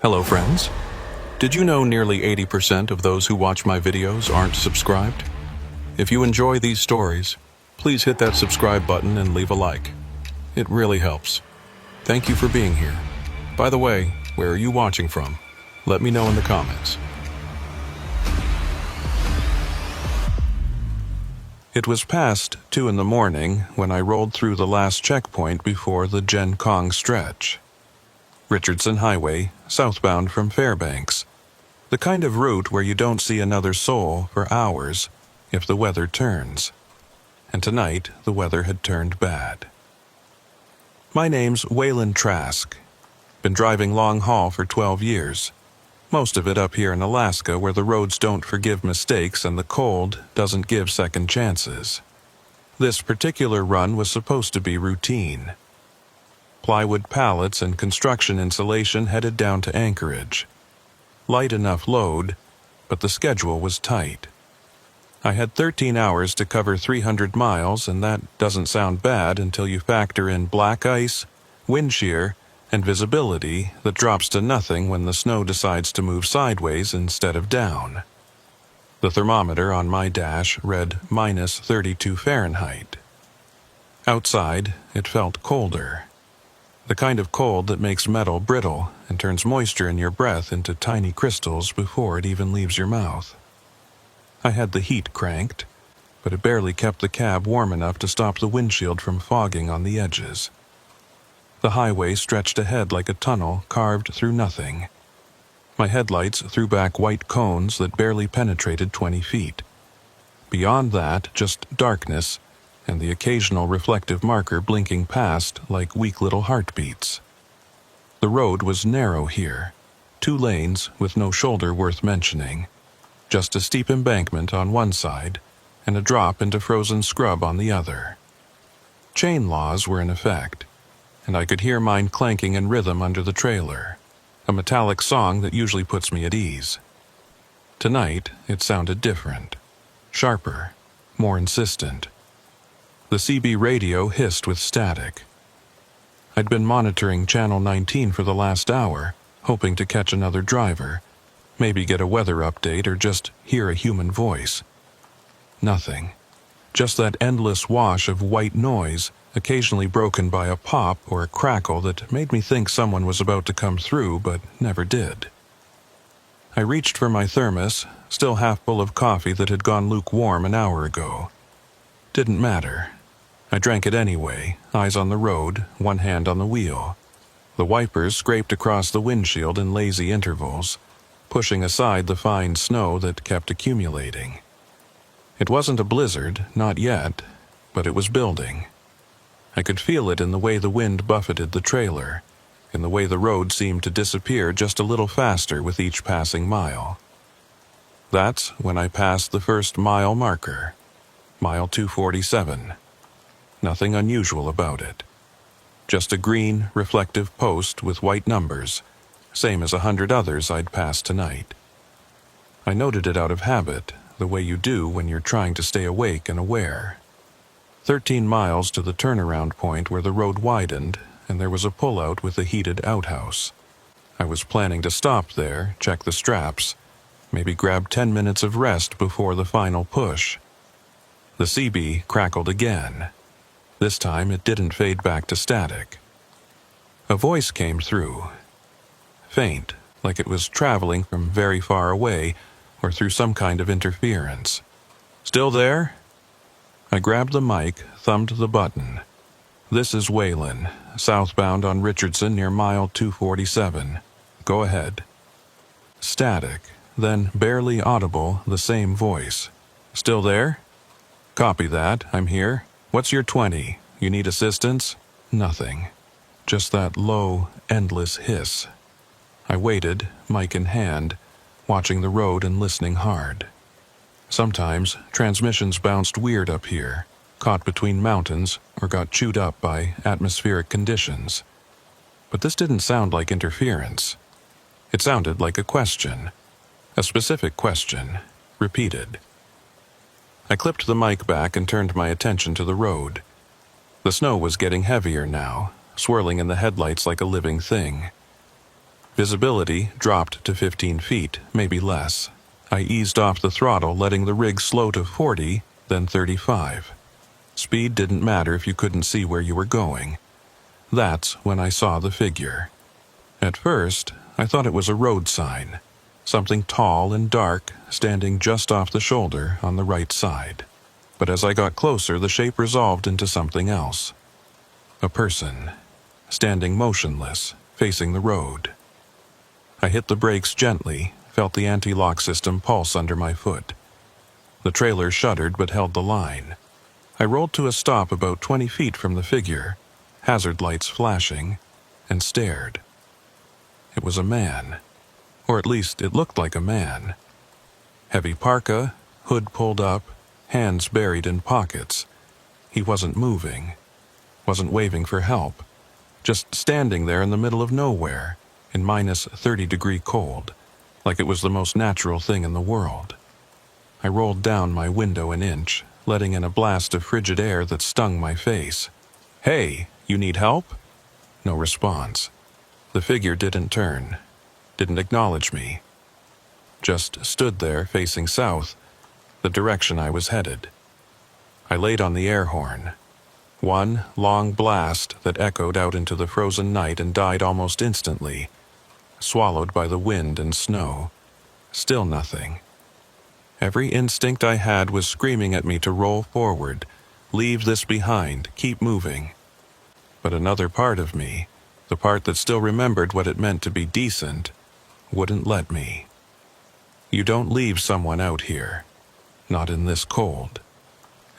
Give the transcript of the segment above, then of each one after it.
Hello friends. Did you know nearly 80% of those who watch my videos aren't subscribed? If you enjoy these stories, please hit that subscribe button and leave a like. It really helps. Thank you for being here. By the way, where are you watching from? Let me know in the comments. It was past 2 in the morning when I rolled through the last checkpoint before the Gen Kong stretch. Richardson Highway, southbound from Fairbanks. The kind of route where you don't see another soul for hours if the weather turns. And tonight, the weather had turned bad. My name's Waylon Trask. Been driving long haul for 12 years. Most of it up here in Alaska where the roads don't forgive mistakes and the cold doesn't give second chances. This particular run was supposed to be routine. Plywood pallets and construction insulation headed down to Anchorage. Light enough load, but the schedule was tight. I had 13 hours to cover 300 miles, and that doesn't sound bad until you factor in black ice, wind shear, and visibility that drops to nothing when the snow decides to move sideways instead of down. The thermometer on my dash read minus 32 Fahrenheit. Outside, it felt colder. The kind of cold that makes metal brittle and turns moisture in your breath into tiny crystals before it even leaves your mouth. I had the heat cranked, but it barely kept the cab warm enough to stop the windshield from fogging on the edges. The highway stretched ahead like a tunnel carved through nothing. My headlights threw back white cones that barely penetrated 20 feet. Beyond that, just darkness and the occasional reflective marker blinking past like weak little heartbeats. The road was narrow here, 2 lanes with no shoulder worth mentioning, just a steep embankment on one side and a drop into frozen scrub on the other. Chain laws were in effect, and I could hear mine clanking in rhythm under the trailer, a metallic song that usually puts me at ease. Tonight, it sounded different, sharper, more insistent. The CB radio hissed with static. I'd been monitoring Channel 19 for the last hour, hoping to catch another driver, maybe get a weather update or just hear a human voice. Nothing. Just that endless wash of white noise, occasionally broken by a pop or a crackle that made me think someone was about to come through but never did. I reached for my thermos, still half full of coffee that had gone lukewarm an hour ago. Didn't matter. I drank it anyway, eyes on the road, one hand on the wheel. The wipers scraped across the windshield in lazy intervals, pushing aside the fine snow that kept accumulating. It wasn't a blizzard, not yet, but it was building. I could feel it in the way the wind buffeted the trailer, in the way the road seemed to disappear just a little faster with each passing mile. That's when I passed the first mile marker. Mile 247. Nothing unusual about it. Just a green, reflective post with white numbers, same as 100 others I'd passed tonight. I noted it out of habit, the way you do when you're trying to stay awake and aware. 13 miles to the turnaround point where the road widened, and there was a pullout with a heated outhouse. I was planning to stop there, check the straps, maybe grab 10 minutes of rest before the final push. The CB crackled again. This time it didn't fade back to static. A voice came through. Faint, like it was traveling from very far away or through some kind of interference. "Still there?" I grabbed the mic, thumbed the button. "This is Waylon, southbound on Richardson near mile 247. Go ahead." Static, then barely audible, the same voice. "Still there?" "Copy that, I'm here. What's your 20? You need assistance?" Nothing. Just that low, endless hiss. I waited, mic in hand, watching the road and listening hard. Sometimes, transmissions bounced weird up here, caught between mountains, or got chewed up by atmospheric conditions. But this didn't sound like interference. It sounded like a question. A specific question, repeated. I clipped the mic back and turned my attention to the road. The snow was getting heavier now, swirling in the headlights like a living thing. Visibility dropped to 15 feet, maybe less. I eased off the throttle, letting the rig slow to 40, then 35. Speed didn't matter if you couldn't see where you were going. That's when I saw the figure. At first, I thought it was a road sign. Something tall and dark, standing just off the shoulder on the right side. But as I got closer, the shape resolved into something else. A person, standing motionless, facing the road. I hit the brakes gently, felt the anti-lock system pulse under my foot. The trailer shuddered but held the line. I rolled to a stop about 20 feet from the figure, hazard lights flashing, and stared. It was a man. Or at least it looked like a man. Heavy parka, hood pulled up, hands buried in pockets. He wasn't moving, wasn't waving for help, just standing there in the middle of nowhere, in minus 30-degree cold, like it was the most natural thing in the world. I rolled down my window an inch, letting in a blast of frigid air that stung my face. "Hey, you need help?" No response. The figure didn't turn, didn't acknowledge me. Just stood there facing south, the direction I was headed. I laid on the air horn. One long blast that echoed out into the frozen night and died almost instantly, swallowed by the wind and snow. Still nothing. Every instinct I had was screaming at me to roll forward, leave this behind, keep moving. But another part of me, the part that still remembered what it meant to be decent, wouldn't let me. You don't leave someone out here. Not in this cold.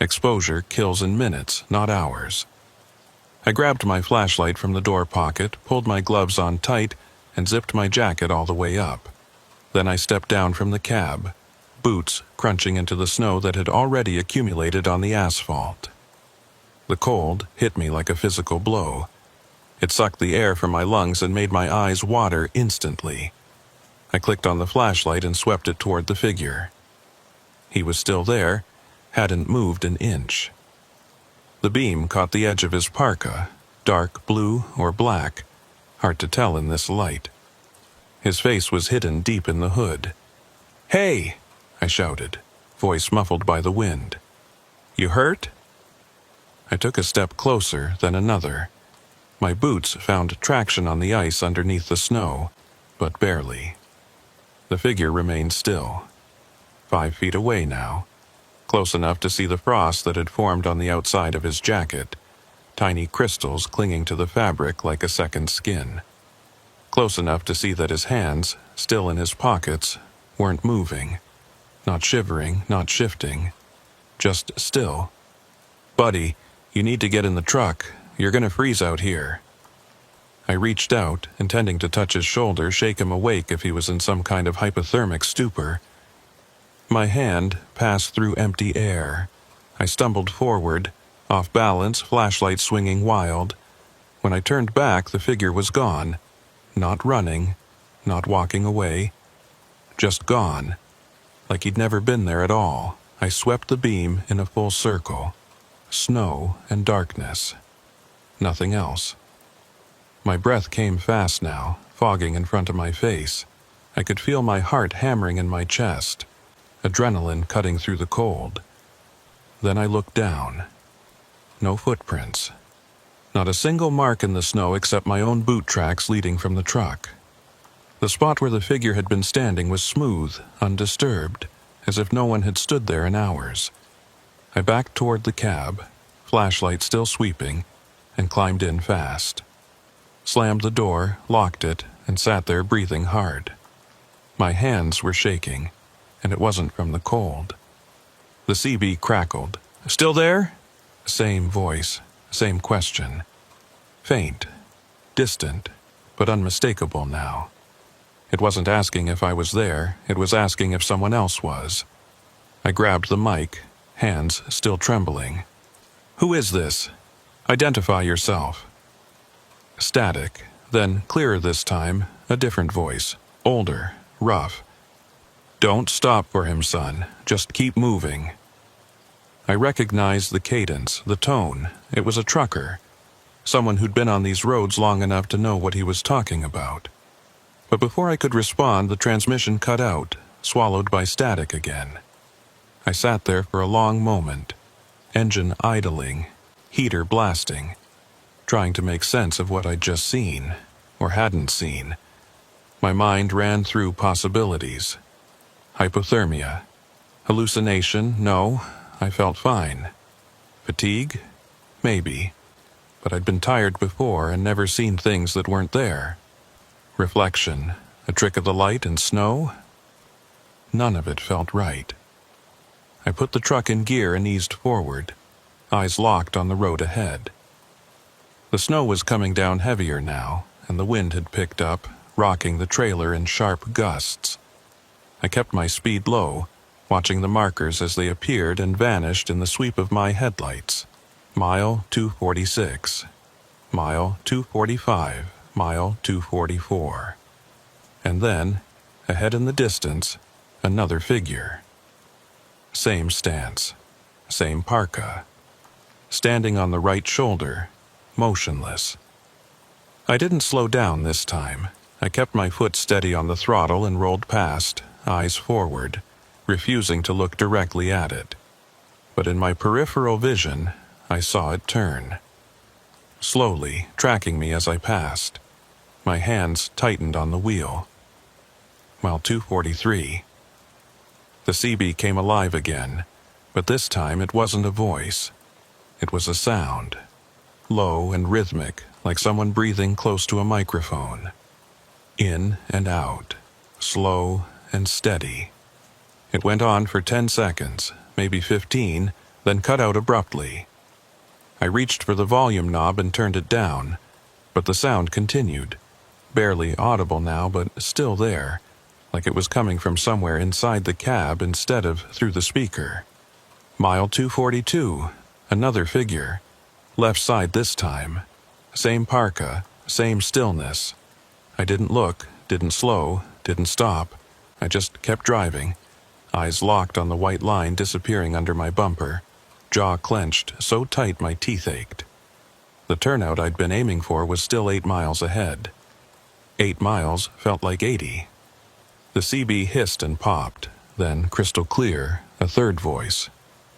Exposure kills in minutes, not hours. I grabbed my flashlight from the door pocket, pulled my gloves on tight, and zipped my jacket all the way up. Then I stepped down from the cab, boots crunching into the snow that had already accumulated on the asphalt. The cold hit me like a physical blow. It sucked the air from my lungs and made my eyes water instantly. I clicked on the flashlight and swept it toward the figure. He was still there, hadn't moved an inch. The beam caught the edge of his parka, dark blue or black, hard to tell in this light. His face was hidden deep in the hood. "Hey!" I shouted, voice muffled by the wind. "You hurt?" I took a step closer, then another. My boots found traction on the ice underneath the snow, but barely. The figure remained still. 5 feet away now, close enough to see the frost that had formed on the outside of his jacket, tiny crystals clinging to the fabric like a second skin. Close enough to see that his hands, still in his pockets, weren't moving, not shivering, not shifting, just still. "Buddy, you need to get in the truck. You're gonna freeze out here." I reached out, intending to touch his shoulder, shake him awake if he was in some kind of hypothermic stupor. My hand passed through empty air. I stumbled forward, off balance, flashlight swinging wild. When I turned back, the figure was gone. Not running, not walking away. Just gone. Like he'd never been there at all. I swept the beam in a full circle. Snow and darkness. Nothing else. My breath came fast now, fogging in front of my face. I could feel my heart hammering in my chest, adrenaline cutting through the cold. Then I looked down. No footprints. Not a single mark in the snow except my own boot tracks leading from the truck. The spot where the figure had been standing was smooth, undisturbed, as if no one had stood there in hours. I backed toward the cab, flashlight still sweeping, and climbed in fast. Slammed the door, locked it, and sat there breathing hard. My hands were shaking, and it wasn't from the cold. The CB crackled. "Still there?" Same voice, same question. Faint, distant, but unmistakable now. It wasn't asking if I was there, it was asking if someone else was. I grabbed the mic, hands still trembling. "Who is this? Identify yourself." Static, then clearer this time, a different voice, older, rough. "Don't stop for him, son. Just keep moving." I recognized the cadence, the tone. It was a trucker. Someone who'd been on these roads long enough to know what he was talking about. But before I could respond, the transmission cut out, swallowed by static again. I sat there for a long moment, engine idling, heater blasting, trying to make sense of what I'd just seen, or hadn't seen. My mind ran through possibilities. Hypothermia. Hallucination, no, I felt fine. Fatigue? Maybe. But I'd been tired before and never seen things that weren't there. Reflection, a trick of the light and snow? None of it felt right. I put the truck in gear and eased forward, eyes locked on the road ahead. The snow was coming down heavier now, and the wind had picked up, rocking the trailer in sharp gusts. I kept my speed low, watching the markers as they appeared and vanished in the sweep of my headlights. Mile 246, mile 245, mile 244. And then, ahead in the distance, another figure. Same stance, same parka. Standing on the right shoulder, motionless. I didn't slow down this time. I kept my foot steady on the throttle and rolled past, eyes forward, refusing to look directly at it. But in my peripheral vision, I saw it turn. Slowly, tracking me as I passed. My hands tightened on the wheel. Mile 243. The CB came alive again, but this time it wasn't a voice. It was a sound, low and rhythmic, like someone breathing close to a microphone. In and out, slow and steady. It went on for 10 seconds, maybe 15, then cut out abruptly. I reached for the volume knob and turned it down, but the sound continued, barely audible now, but still there, like it was coming from somewhere inside the cab instead of through the speaker. Mile 242, another figure, left side this time, same parka, same stillness. I didn't look, didn't slow, didn't stop. I just kept driving, eyes locked on the white line disappearing under my bumper, jaw clenched so tight my teeth ached. The turnout I'd been aiming for was still 8 miles ahead. 8 miles felt like 80. The CB hissed and popped, then, crystal clear, a third voice,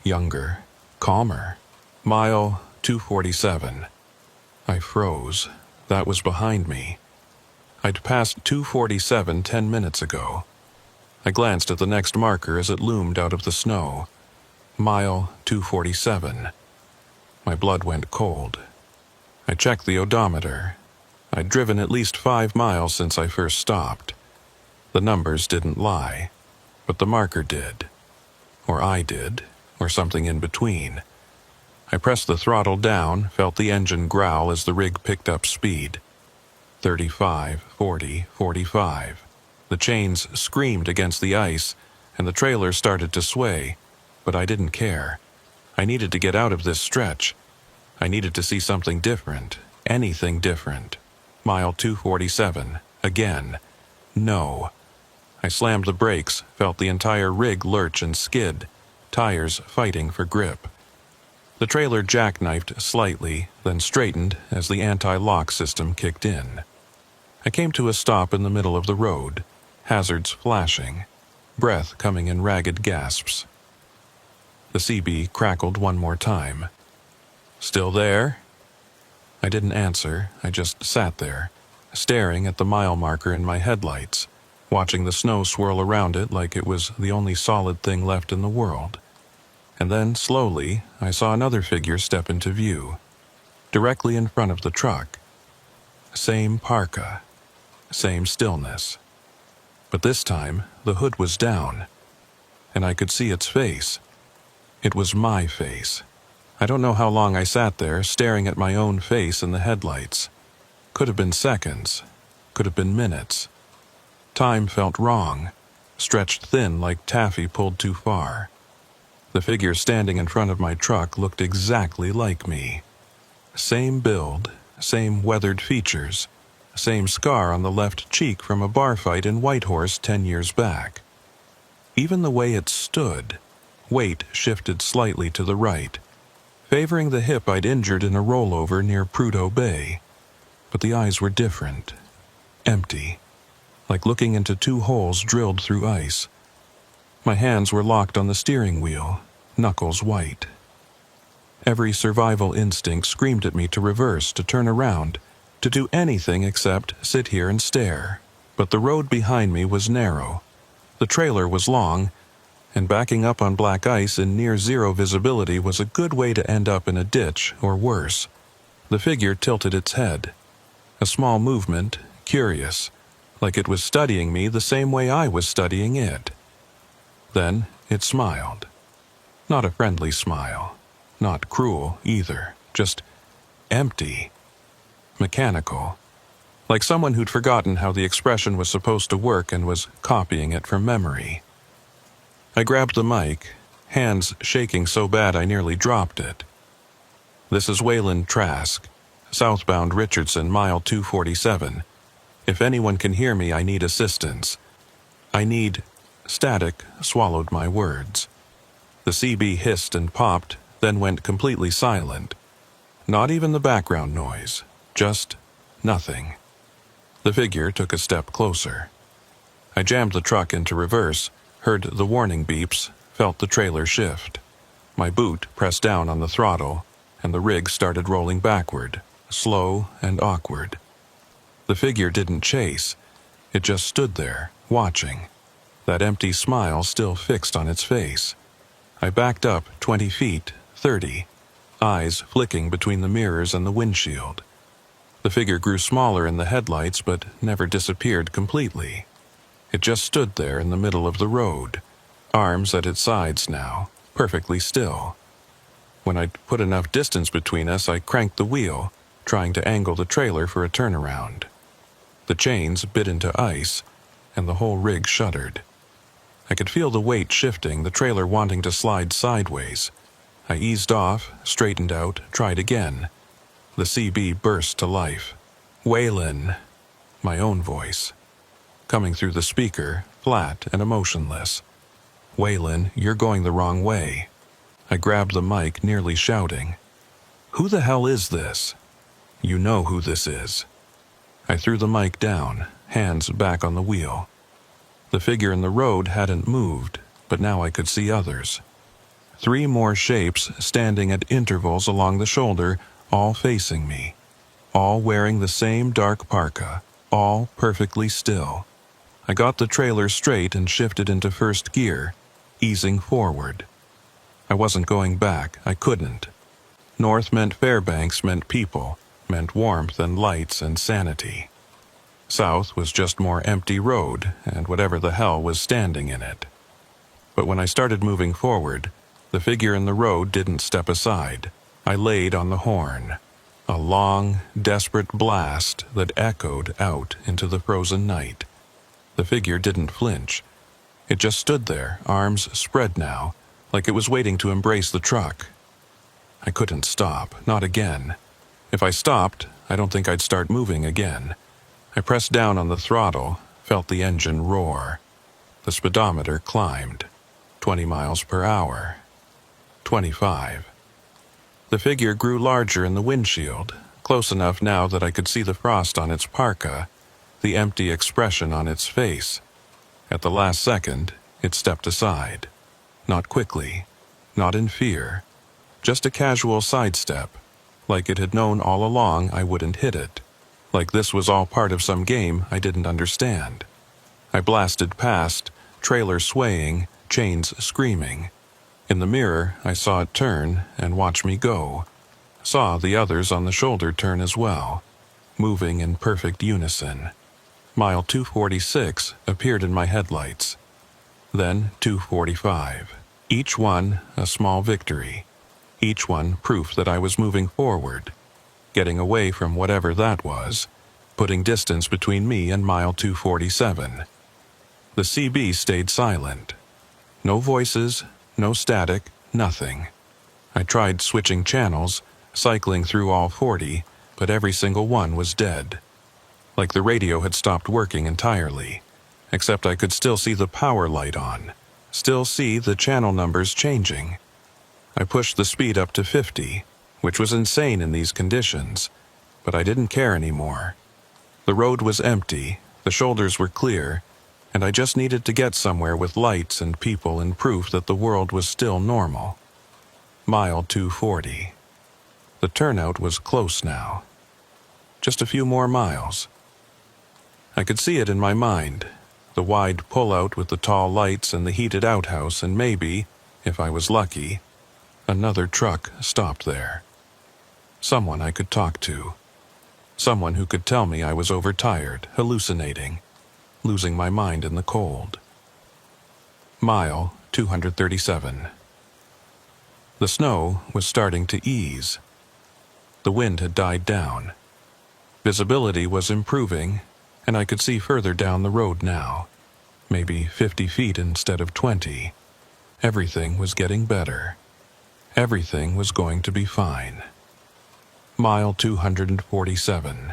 younger, calmer. Mile 247. I froze. That was behind me. I'd passed 247 10 minutes ago. I glanced at the next marker as it loomed out of the snow. Mile 247. My blood went cold. I checked the odometer. I'd driven at least 5 miles since I first stopped. The numbers didn't lie, but the marker did. Or I did, or something in between. I pressed the throttle down, felt the engine growl as the rig picked up speed. 35, 40, 45. The chains screamed against the ice, and the trailer started to sway, but I didn't care. I needed to get out of this stretch. I needed to see something different, anything different. Mile 247, again. No. I slammed the brakes, felt the entire rig lurch and skid, tires fighting for grip. The trailer jackknifed slightly, then straightened as the anti-lock system kicked in. I came to a stop in the middle of the road, hazards flashing, breath coming in ragged gasps. The CB crackled one more time. "Still there?" I didn't answer, I just sat there, staring at the mile marker in my headlights, watching the snow swirl around it like it was the only solid thing left in the world. And then, slowly, I saw another figure step into view, directly in front of the truck. Same parka, same stillness. But this time, the hood was down, and I could see its face. It was my face. I don't know how long I sat there, staring at my own face in the headlights. Could have been seconds, could have been minutes. Time felt wrong, stretched thin like taffy pulled too far. The figure standing in front of my truck looked exactly like me. Same build, same weathered features, same scar on the left cheek from a bar fight in Whitehorse 10 years back. Even the way it stood, weight shifted slightly to the right, favoring the hip I'd injured in a rollover near Prudhoe Bay. But the eyes were different, empty. like looking into two holes drilled through ice. My hands were locked on the steering wheel, knuckles white. Every survival instinct screamed at me to reverse, to turn around, to do anything except sit here and stare. But the road behind me was narrow. The trailer was long, and backing up on black ice in near-zero visibility was a good way to end up in a ditch or worse. The figure tilted its head. A small movement, curious, like it was studying me the same way I was studying it. Then it smiled. Not a friendly smile. Not cruel either. Just empty. Mechanical. Like someone who'd forgotten how the expression was supposed to work and was copying it from memory. I grabbed the mic, hands shaking so bad I nearly dropped it. "This is Waylon Trask, southbound Richardson, mile 247. If anyone can hear me, I need assistance. I need..." Static swallowed my words. The CB hissed and popped, then went completely silent. Not even the background noise. Just nothing. The figure took a step closer. I jammed the truck into reverse, heard the warning beeps, felt the trailer shift. My boot pressed down on the throttle, and the rig started rolling backward, slow and awkward. The figure didn't chase. It just stood there, watching. That empty smile still fixed on its face. I backed up 20 feet, 30, eyes flicking between the mirrors and the windshield. The figure grew smaller in the headlights but never disappeared completely. It just stood there in the middle of the road, arms at its sides now, perfectly still. When I'd put enough distance between us, I cranked the wheel, trying to angle the trailer for a turnaround. The chains bit into ice, and the whole rig shuddered. I could feel the weight shifting, the trailer wanting to slide sideways. I eased off, straightened out, tried again. The CB burst to life. "Waylon," my own voice, coming through the speaker, flat and emotionless. "Waylon, you're going the wrong way." I grabbed the mic, nearly shouting. "Who the hell is this?" "You know who this is." I threw the mic down, hands back on the wheel. The figure in the road hadn't moved, but now I could see others. 3 more shapes standing at intervals along the shoulder, all facing me. All wearing the same dark parka, all perfectly still. I got the trailer straight and shifted into first gear, easing forward. I wasn't going back, I couldn't. North meant Fairbanks, meant people, meant warmth and lights and sanity. South was just more empty road and whatever the hell was standing in it. But when I started moving forward, the figure in the road didn't step aside. I laid on the horn. A long, desperate blast that echoed out into the frozen night. The figure didn't flinch. It just stood there, arms spread now, like it was waiting to embrace the truck. I couldn't stop, not again. If I stopped, I don't think I'd start moving again. I pressed down on the throttle, felt the engine roar. The speedometer climbed. 20 miles per hour. 25. The figure grew larger in the windshield, close enough now that I could see the frost on its parka, the empty expression on its face. At the last second, it stepped aside. Not quickly, not in fear, just a casual sidestep, like it had known all along I wouldn't hit it, like this was all part of some game I didn't understand. I blasted past, trailer swaying, chains screaming. In the mirror, I saw it turn and watch me go. Saw the others on the shoulder turn as well, moving in perfect unison. Mile 246 appeared in my headlights. Then 245. Each one a small victory. Each one proof that I was moving forward, getting away from whatever that was, putting distance between me and mile 247. The CB stayed silent. No voices, no static, nothing. I tried switching channels, cycling through all 40, but every single one was dead. Like the radio had stopped working entirely, except I could still see the power light on, still see the channel numbers changing. I pushed the speed up to 50, which was insane in these conditions, but I didn't care anymore. The road was empty, The shoulders were clear, and I just needed to get somewhere with lights and people and proof that the world was still normal. Mile 240. The turnout was close now. Just a few more miles. I could see it in my mind, the wide pullout with the tall lights and the heated outhouse, and maybe, if I was lucky, another truck stopped there. Someone I could talk to. Someone who could tell me I was overtired, hallucinating, losing my mind in the cold. Mile 237. The snow was starting to ease. The wind had died down. Visibility was improving, and I could see further down the road now, maybe 50 feet instead of 20. Everything was getting better. Everything was going to be fine. Mile 247.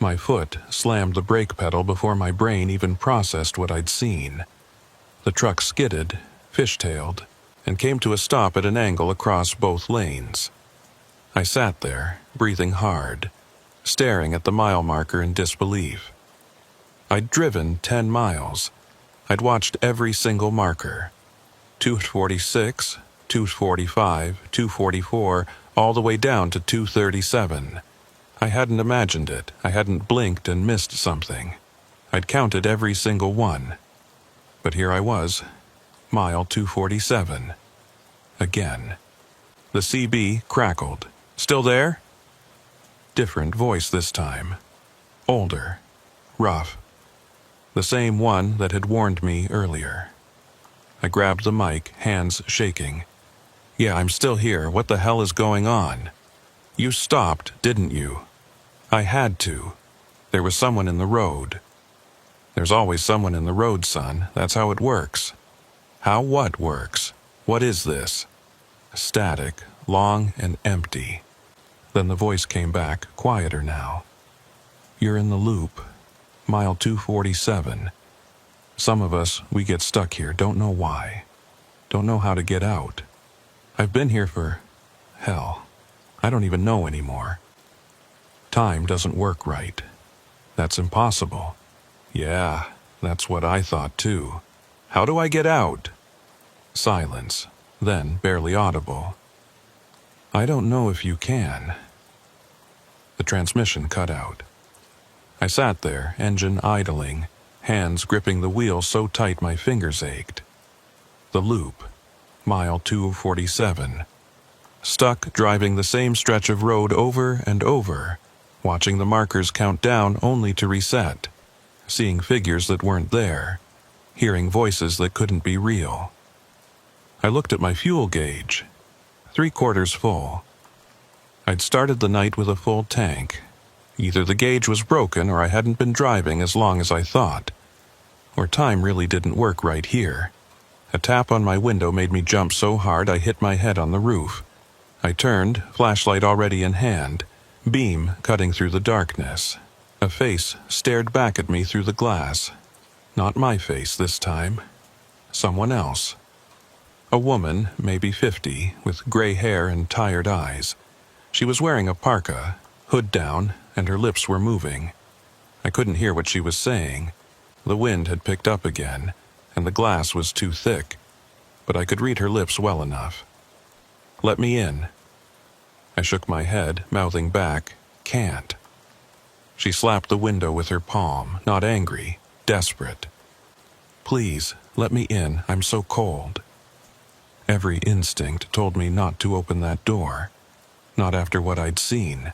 My foot slammed the brake pedal before my brain even processed what I'd seen. The truck skidded, fishtailed, and came to a stop at an angle across both lanes. I sat there, breathing hard, staring at the mile marker in disbelief. I'd driven 10 miles. I'd watched every single marker. 246, 245, 244, all the way down to 237. I hadn't imagined it. I hadn't blinked and missed something. I'd counted every single one. But here I was, mile 247. Again. The CB crackled. Still there? Different voice this time. Older. Rough. The same one that had warned me earlier. I grabbed the mic, hands shaking. Yeah, I'm still here. What the hell is going on? You stopped, didn't you? I had to. There was someone in the road. There's always someone in the road, son. That's how it works. How what works? What is this? Static, long and empty. Then the voice came back, quieter now. You're in the loop. Mile 247. Some of us, we get stuck here, don't know why. Don't know how to get out. I've been here for, hell, I don't even know anymore. Time doesn't work right. That's impossible. Yeah, that's what I thought too. How do I get out? Silence, then barely audible. I don't know if you can. The transmission cut out. I sat there, engine idling, hands gripping the wheel so tight my fingers ached. The loop, mile 247. Stuck driving the same stretch of road over and over, watching the markers count down only to reset, seeing figures that weren't there, hearing voices that couldn't be real. I looked at my fuel gauge, 3/4 full. I'd started the night with a full tank. Either the gauge was broken or I hadn't been driving as long as I thought. Or time really didn't work right here. A tap on my window made me jump so hard I hit my head on the roof. I turned, flashlight already in hand, beam cutting through the darkness. A face stared back at me through the glass. Not my face this time. Someone else. A woman, maybe 50, with gray hair and tired eyes. She was wearing a parka, hood down, and her lips were moving. I couldn't hear what she was saying. The wind had picked up again, and the glass was too thick, but I could read her lips well enough. Let me in. I shook my head, mouthing back, can't. She slapped the window with her palm, not angry, desperate. Please, let me in, I'm so cold. Every instinct told me not to open that door. Not after what I'd seen.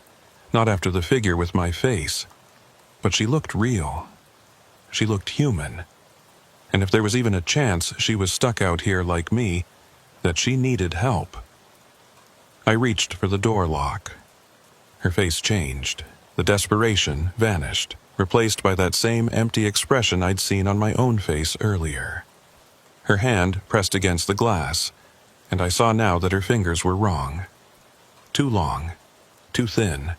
Not after the figure with my face. But she looked real. She looked human. And if there was even a chance she was stuck out here like me, that she needed help. I reached for the door lock. Her face changed. The desperation vanished, replaced by that same empty expression I'd seen on my own face earlier. Her hand pressed against the glass, and I saw now that her fingers were wrong. Too long, too thin,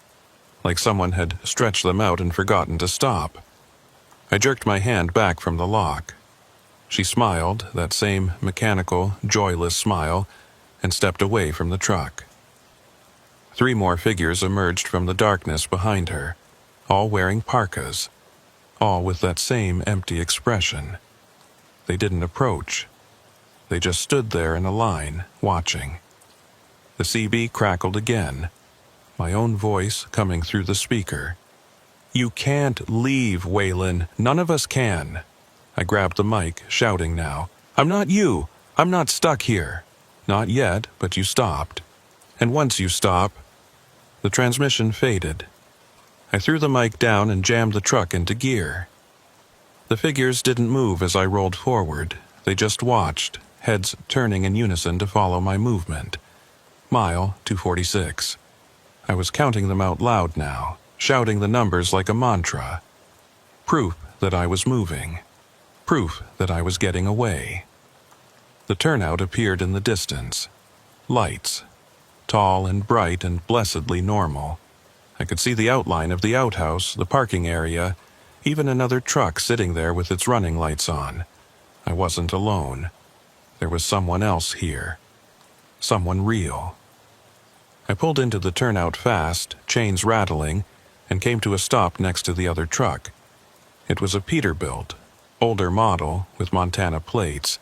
like someone had stretched them out and forgotten to stop. I jerked my hand back from the lock. She smiled, that same mechanical, joyless smile, and stepped away from the truck. 3 more figures emerged from the darkness behind her, all wearing parkas, all with that same empty expression. They didn't approach. They just stood there in a line, watching. The CB crackled again, my own voice coming through the speaker. "You can't leave, Waylon. None of us can." I grabbed the mic, shouting now. "I'm not you. I'm not stuck here." "Not yet, but you stopped. And once you stop..." The transmission faded. I threw the mic down and jammed the truck into gear. The figures didn't move as I rolled forward. They just watched, heads turning in unison to follow my movement. Mile 246. I was counting them out loud now, shouting the numbers like a mantra. Proof that I was moving. Proof that I was getting away. The turnout appeared in the distance. Lights. Tall and bright and blessedly normal. I could see the outline of the outhouse, the parking area, even another truck sitting there with its running lights on. I wasn't alone. There was someone else here. Someone real. I pulled into the turnout fast, chains rattling, and came to a stop next to the other truck. It was a Peterbilt, older model, with Montana plates.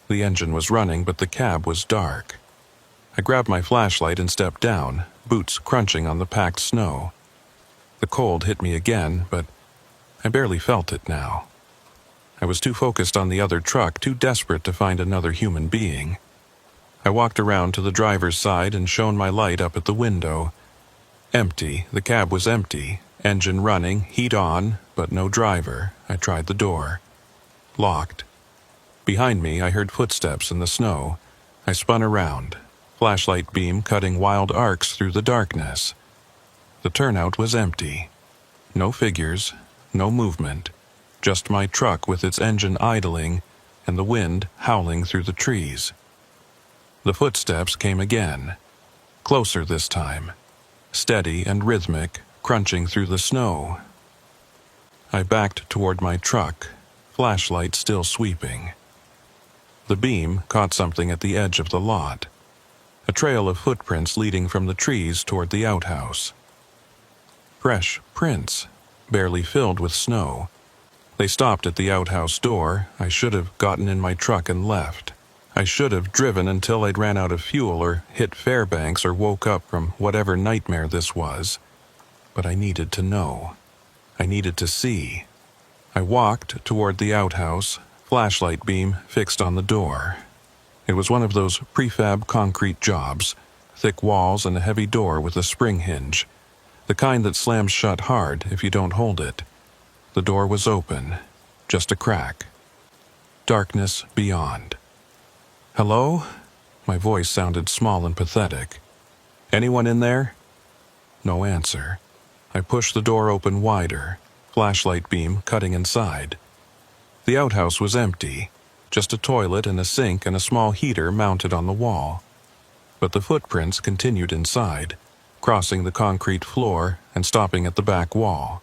The engine was running, but the cab was dark. I grabbed my flashlight and stepped down, boots crunching on the packed snow. The cold hit me again, but I barely felt it now. I was too focused on the other truck, too desperate to find another human being. I walked around to the driver's side and shone my light up at the window. Empty, the cab was empty, engine running, heat on, but no driver. I tried the door. Locked. Behind me, I heard footsteps in the snow. I spun around, flashlight beam cutting wild arcs through the darkness. The turnout was empty. No figures, no movement, just my truck with its engine idling and the wind howling through the trees. The footsteps came again, closer this time, steady and rhythmic, crunching through the snow. I backed toward my truck, flashlight still sweeping. The beam caught something at the edge of the lot, a trail of footprints leading from the trees toward the outhouse. Fresh prints, barely filled with snow. They stopped at the outhouse door. I should have gotten in my truck and left. I should have driven until I'd ran out of fuel or hit Fairbanks or woke up from whatever nightmare this was. But I needed to know. I needed to see. I walked toward the outhouse, flashlight beam fixed on the door. It was one of those prefab concrete jobs, thick walls and a heavy door with a spring hinge, the kind that slams shut hard if you don't hold it. The door was open, just a crack. Darkness beyond. "Hello?" My voice sounded small and pathetic. "Anyone in there?" No answer. I pushed the door open wider, flashlight beam cutting inside. The outhouse was empty, just a toilet and a sink and a small heater mounted on the wall. But the footprints continued inside, crossing the concrete floor and stopping at the back wall.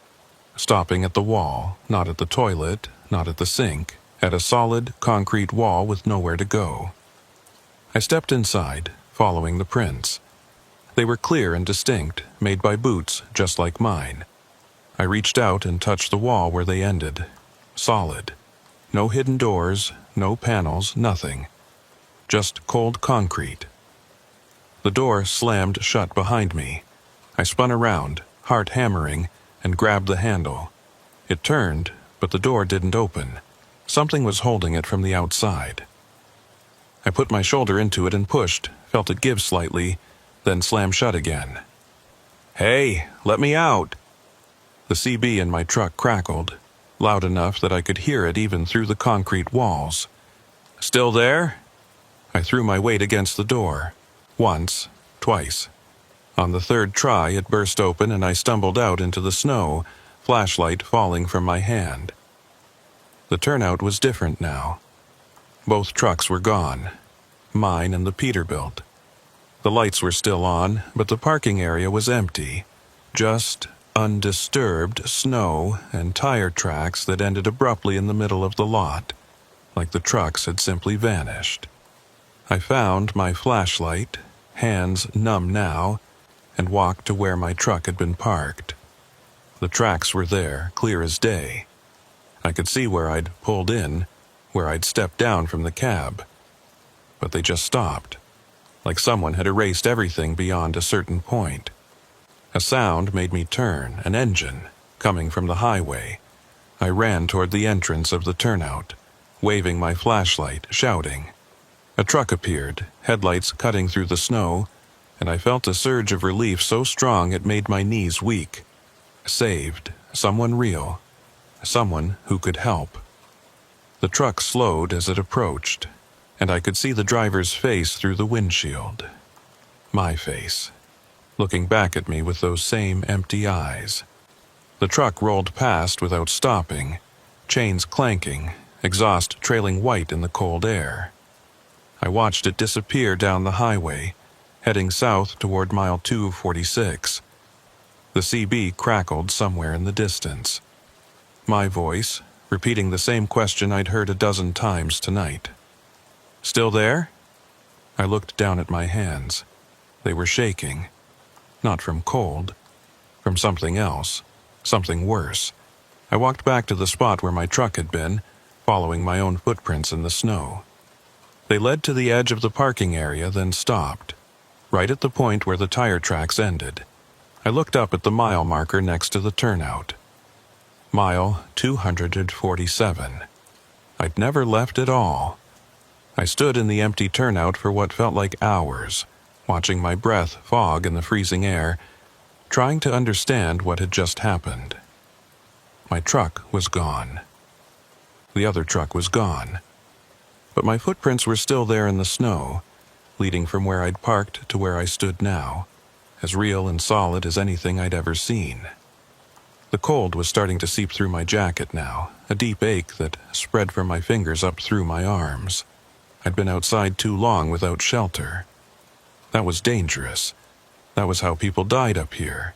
Stopping at the wall, not at the toilet, not at the sink, at a solid concrete wall with nowhere to go. I stepped inside, following the prints. They were clear and distinct, made by boots just like mine. I reached out and touched the wall where they ended. Solid. No hidden doors, no panels, nothing. Just cold concrete. The door slammed shut behind me. I spun around, heart hammering, and grabbed the handle. It turned, but the door didn't open. Something was holding it from the outside. I put my shoulder into it and pushed, felt it give slightly, then slam shut again. "Hey, let me out!" The CB in my truck crackled, loud enough that I could hear it even through the concrete walls. "Still there?" I threw my weight against the door. Once, twice. On the third try, it burst open and I stumbled out into the snow, flashlight falling from my hand. The turnout was different now. Both trucks were gone, mine and the Peterbilt. The lights were still on, but the parking area was empty. Just undisturbed snow and tire tracks that ended abruptly in the middle of the lot, like the trucks had simply vanished. I found my flashlight, hands numb now, and walked to where my truck had been parked. The tracks were there, clear as day. I could see where I'd pulled in, where I'd stepped down from the cab. But they just stopped, like someone had erased everything beyond a certain point. A sound made me turn, an engine, coming from the highway. I ran toward the entrance of the turnout, waving my flashlight, shouting. A truck appeared, headlights cutting through the snow, and I felt a surge of relief so strong it made my knees weak. Saved, someone real, someone who could help. The truck slowed as it approached, and I could see the driver's face through the windshield. My face, looking back at me with those same empty eyes. The truck rolled past without stopping, chains clanking, exhaust trailing white in the cold air. I watched it disappear down the highway, heading south toward mile 246. The CB crackled somewhere in the distance. My voice, repeating the same question I'd heard a dozen times tonight. Still there? I looked down at my hands. They were shaking. Not from cold. From something else. Something worse. I walked back to the spot where my truck had been, following my own footprints in the snow. They led to the edge of the parking area, then stopped, right at the point where the tire tracks ended. I looked up at the mile marker next to the turnout. Mile 247. I'd never left at all. I stood in the empty turnout for what felt like hours, watching my breath fog in the freezing air, trying to understand what had just happened. My truck was gone. The other truck was gone. But my footprints were still there in the snow, leading from where I'd parked to where I stood now, as real and solid as anything I'd ever seen. The cold was starting to seep through my jacket now, a deep ache that spread from my fingers up through my arms. I'd been outside too long without shelter. That was dangerous. That was how people died up here.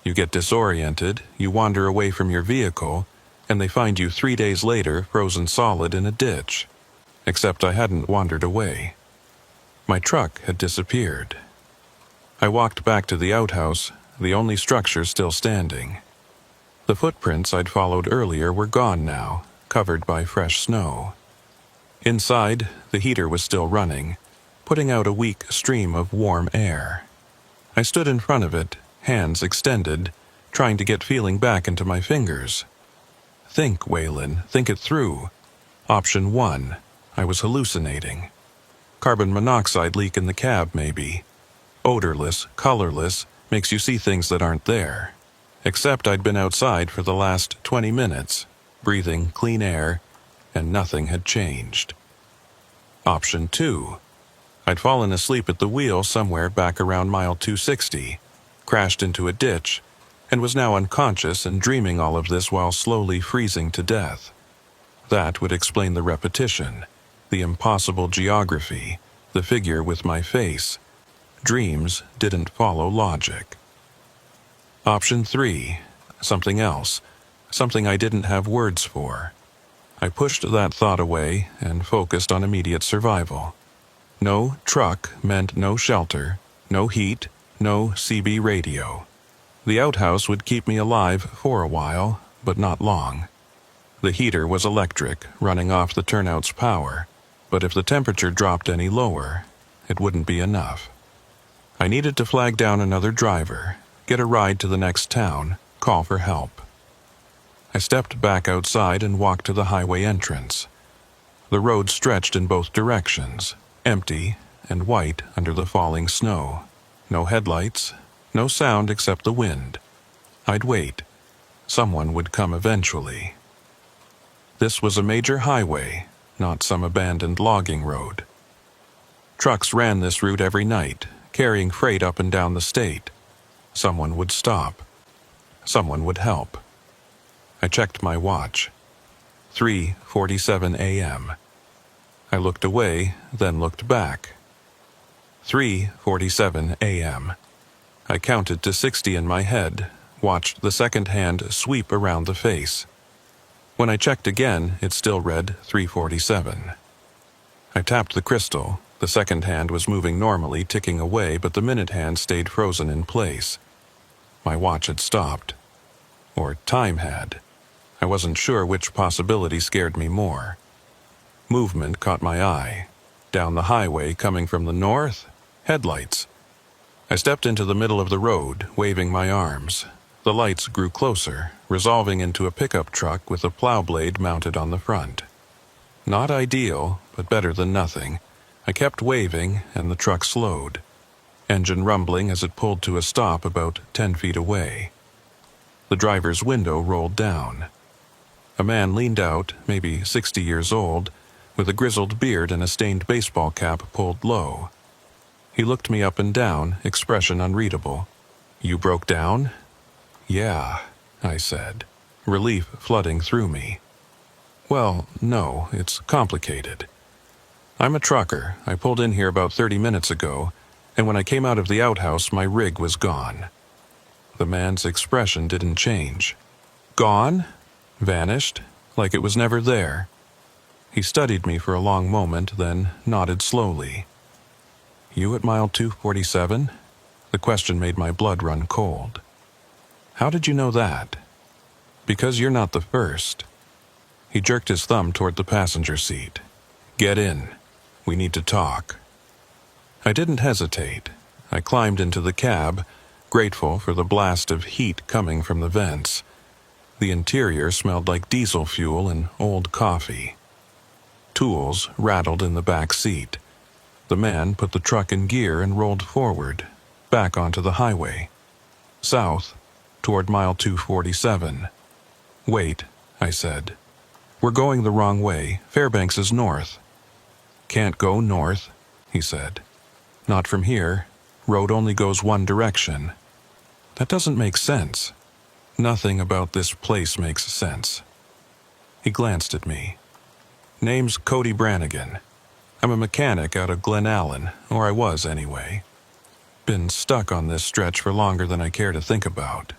You get disoriented, you wander away from your vehicle, and they find you 3 days later frozen solid in a ditch. Except I hadn't wandered away. My truck had disappeared. I walked back to the outhouse, the only structure still standing. The footprints I'd followed earlier were gone now, covered by fresh snow. Inside, the heater was still running, putting out a weak stream of warm air. I stood in front of it, hands extended, trying to get feeling back into my fingers. Think, Waylon, think it through. Option 1. I was hallucinating. Carbon monoxide leak in the cab, maybe. Odorless, colorless, makes you see things that aren't there. Except I'd been outside for the last 20 minutes, breathing clean air, and nothing had changed. Option 2. I'd fallen asleep at the wheel somewhere back around mile 260, crashed into a ditch, and was now unconscious and dreaming all of this while slowly freezing to death. That would explain the repetition, the impossible geography, the figure with my face. Dreams didn't follow logic. Option 3. Something else. Something I didn't have words for. I pushed that thought away and focused on immediate survival. No truck meant no shelter, no heat, no CB radio. The outhouse would keep me alive for a while, but not long. The heater was electric, running off the turnout's power, but if the temperature dropped any lower, it wouldn't be enough. I needed to flag down another driver, get a ride to the next town, call for help. I stepped back outside and walked to the highway entrance. The road stretched in both directions, empty and white under the falling snow. No headlights, no sound except the wind. I'd wait. Someone would come eventually. This was a major highway, not some abandoned logging road. Trucks ran this route every night, carrying freight up and down the state. Someone would stop. Someone would help. I checked my watch. 3:47 a.m. I looked away, then looked back. 3:47 a.m. I counted to 60 in my head, watched the second hand sweep around the face. When I checked again, it still read 3:47. I tapped the crystal. The second hand was moving normally, ticking away, but the minute hand stayed frozen in place. My watch had stopped. Or time had. I I wasn't sure which possibility scared me more. Movement caught my eye. Down the highway coming from the north, headlights. I stepped into the middle of the road, waving my arms. The lights grew closer, resolving into a pickup truck with a plow blade mounted on the front. Not ideal, but better than nothing. I kept waving, and the truck slowed, engine rumbling as it pulled to a stop about 10 feet away. The driver's window rolled down. A man leaned out, maybe 60 years old, with a grizzled beard and a stained baseball cap pulled low. He looked me up and down, expression unreadable. "You broke down?" "Yeah," I said, relief flooding through me. "Well, no, it's complicated. I'm a trucker. I pulled in here about 30 minutes ago, and when I came out of the outhouse, my rig was gone." The man's expression didn't change. "Gone? Vanished? Like it was never there?" He studied me for a long moment, then nodded slowly. "You at mile 247? The question made my blood run cold. "How did you know that?" "Because you're not the first." He jerked his thumb toward the passenger seat. "Get in. We need to talk." I didn't hesitate. I climbed into the cab, grateful for the blast of heat coming from the vents. The interior smelled like diesel fuel and old coffee. Tools rattled in the back seat. The man put the truck in gear and rolled forward, back onto the highway. South, toward mile 247. "Wait," I said. "We're going the wrong way. Fairbanks is north." "Can't go north," he said. "Not from here. Road only goes one direction." "That doesn't make sense." "Nothing about this place makes sense." He glanced at me. "Name's Cody Brannigan. I'm a mechanic out of Glen Allen, or I was anyway. Been stuck on this stretch for longer than I care to think about."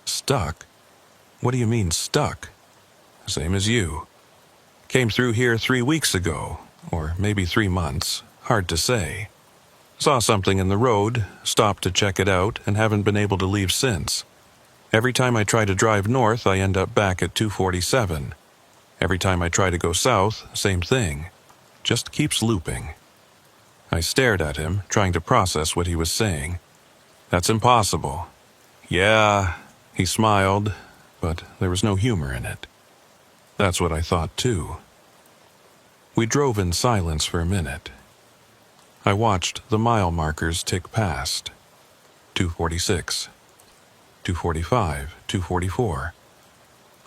"Stuck? What do you mean, stuck?" "Same as you. Came through here 3 weeks ago, or maybe 3 months, hard to say. Saw something in the road, stopped to check it out, and haven't been able to leave since. Every time I try to drive north, I end up back at 247. Every time I try to go south, same thing. Just keeps looping." I stared at him, trying to process what he was saying. "That's impossible." "Yeah," he smiled, but there was no humor in it. That's what I thought too. We drove in silence for a minute. I watched the mile markers tick past. 246, 245, 244,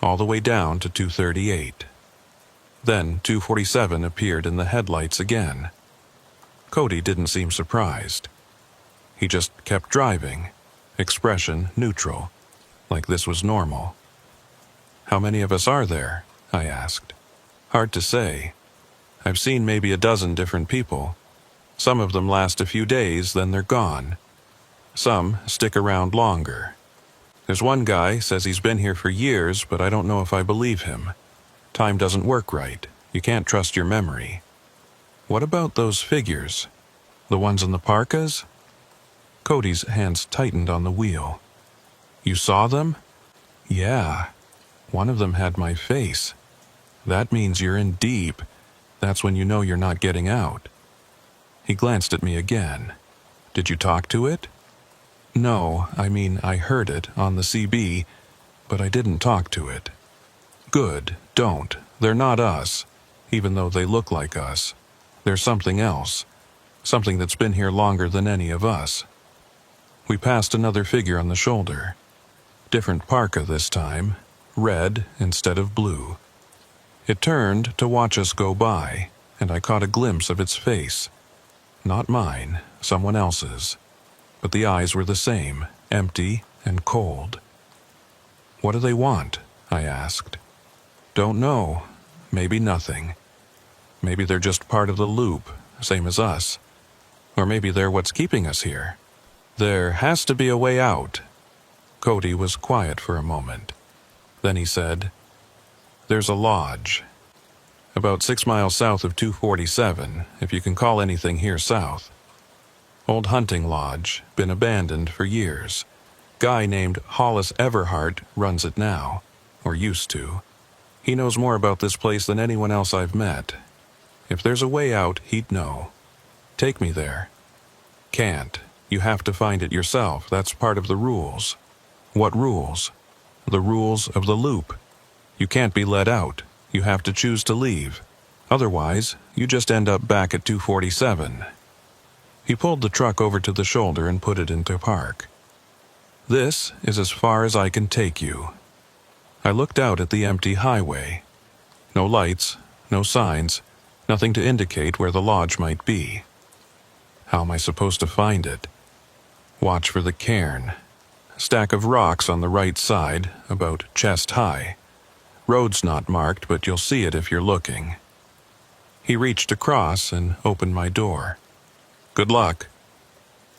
all the way down to 238. Then 247 appeared in the headlights again. Cody didn't seem surprised. He just kept driving, expression neutral, like this was normal. "How many of us are there?" I asked. "Hard to say. I've seen maybe a dozen different people. Some of them last a few days, then they're gone. Some stick around longer. There's one guy says he's been here for years, but I don't know if I believe him. Time doesn't work right. You can't trust your memory." "What about those figures? The ones in the parkas?" Cody's hands tightened on the wheel. "You saw them?" "Yeah. One of them had my face. That means you're in deep. That's when you know you're not getting out." He glanced at me again. "Did you talk to it?" "No, I mean I heard it on the CB, but I didn't talk to it." "Good, don't. They're not us, even though they look like us. They're something else, something that's been here longer than any of us." We passed another figure on the shoulder. Different parka this time, red instead of blue. It turned to watch us go by, and I caught a glimpse of its face. Not mine, someone else's. But the eyes were the same, empty and cold. "What do they want?" I asked. "Don't know. Maybe nothing. Maybe they're just part of the loop, same as us. Or maybe they're what's keeping us here. There has to be a way out." Cody was quiet for a moment. Then he said, "There's a lodge. About 6 miles south of 247, if you can call anything here south. Old hunting lodge, been abandoned for years. Guy named Hollis Everhart runs it now. or used to. He knows more about this place than anyone else I've met. If there's a way out, he'd know. Take me there. Can't. You have to find it yourself. That's part of the rules. What rules? The rules of the loop. You can't be let out. You have to choose to leave. Otherwise, you just end up back at 247. He pulled the truck over to the shoulder and put it into park. This is as far as I can take you. I looked out at the empty highway. No lights, no signs, nothing to indicate where the lodge might be. How am I supposed to find it? Watch for the cairn. Stack of rocks on the right side, about chest high. Road's not marked, but you'll see it if you're looking. He reached across and opened my door. Good luck.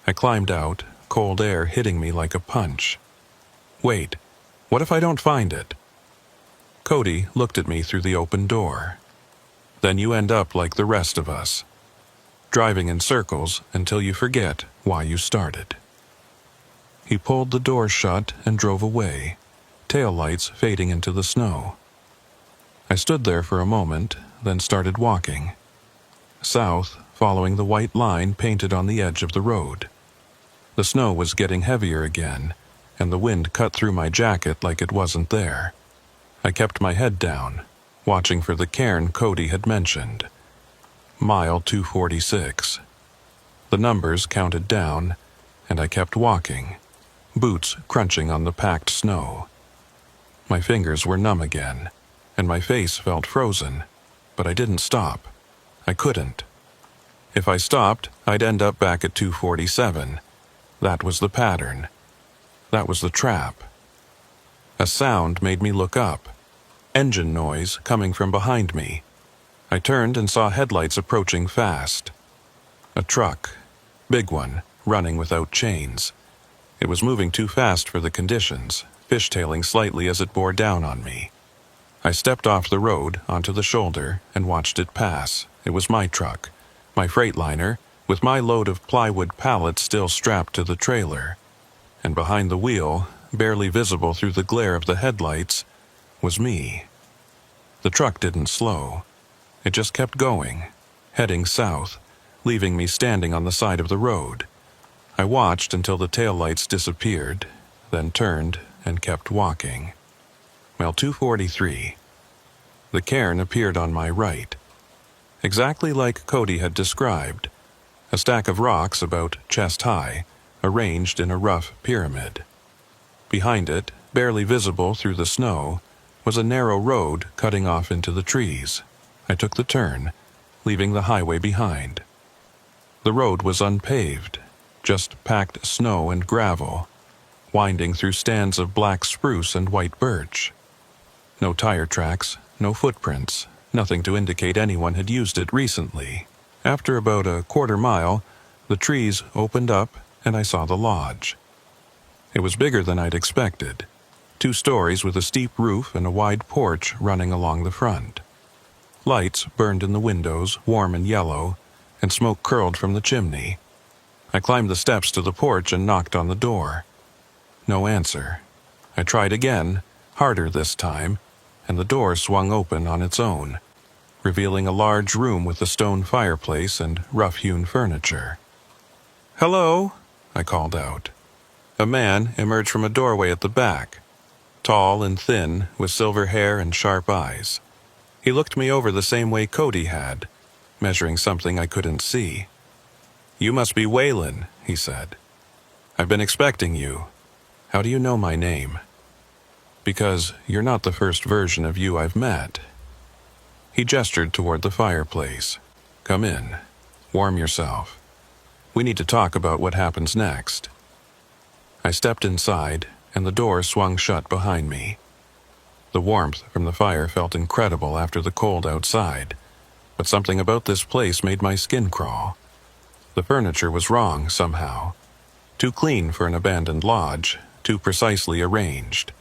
I climbed out, cold air hitting me like a punch. Wait, what if I don't find it? Cody looked at me through the open door. Then you end up like the rest of us, driving in circles until you forget why you started. He pulled the door shut and drove away, taillights fading into the snow. I stood there for a moment, then started walking. South, following the white line painted on the edge of the road. The snow was getting heavier again, and the wind cut through my jacket like it wasn't there. I kept my head down, watching for the cairn Cody had mentioned. Mile 246. The numbers counted down, and I kept walking, boots crunching on the packed snow. My fingers were numb again, and my face felt frozen, but I didn't stop. I couldn't. If I stopped, I'd end up back at 247. That was the pattern. That was the trap. A sound made me look up. Engine noise coming from behind me. I turned and saw headlights approaching fast. A truck, big one, running without chains. It was moving too fast for the conditions, fishtailing slightly as it bore down on me. I stepped off the road onto the shoulder and watched it pass. It was my truck, my Freightliner, with my load of plywood pallets still strapped to the trailer. And behind the wheel, barely visible through the glare of the headlights, was me. The truck didn't slow. It just kept going, heading south, leaving me standing on the side of the road. I watched until the taillights disappeared, then turned and kept walking. Mile 243. The cairn appeared on my right. Exactly like Cody had described. A stack of rocks about chest high, arranged in a rough pyramid. Behind it, barely visible through the snow, was a narrow road cutting off into the trees. I took the turn, leaving the highway behind. The road was unpaved, just packed snow and gravel, winding through stands of black spruce and white birch. No tire tracks, no footprints, nothing to indicate anyone had used it recently. After about a quarter mile, the trees opened up and I saw the lodge. It was bigger than I'd expected. 2 stories with a steep roof and a wide porch running along the front. Lights burned in the windows, warm and yellow, and smoke curled from the chimney. I climbed the steps to the porch and knocked on the door. No answer. I tried again, harder this time, and the door swung open on its own, revealing a large room with a stone fireplace and rough-hewn furniture. "Hello," I called out. A man emerged from a doorway at the back, tall and thin, with silver hair and sharp eyes. He looked me over the same way Cody had, measuring something I couldn't see. "You must be Waylon," he said. "I've been expecting you. How do you know my name?" "Because you're not the first version of you I've met." He gestured toward the fireplace. "Come in. Warm yourself. We need to talk about what happens next." I stepped inside, and the door swung shut behind me. The warmth from the fire felt incredible after the cold outside, but something about this place made my skin crawl. The furniture was wrong somehow. Too clean for an abandoned lodge, too precisely arranged.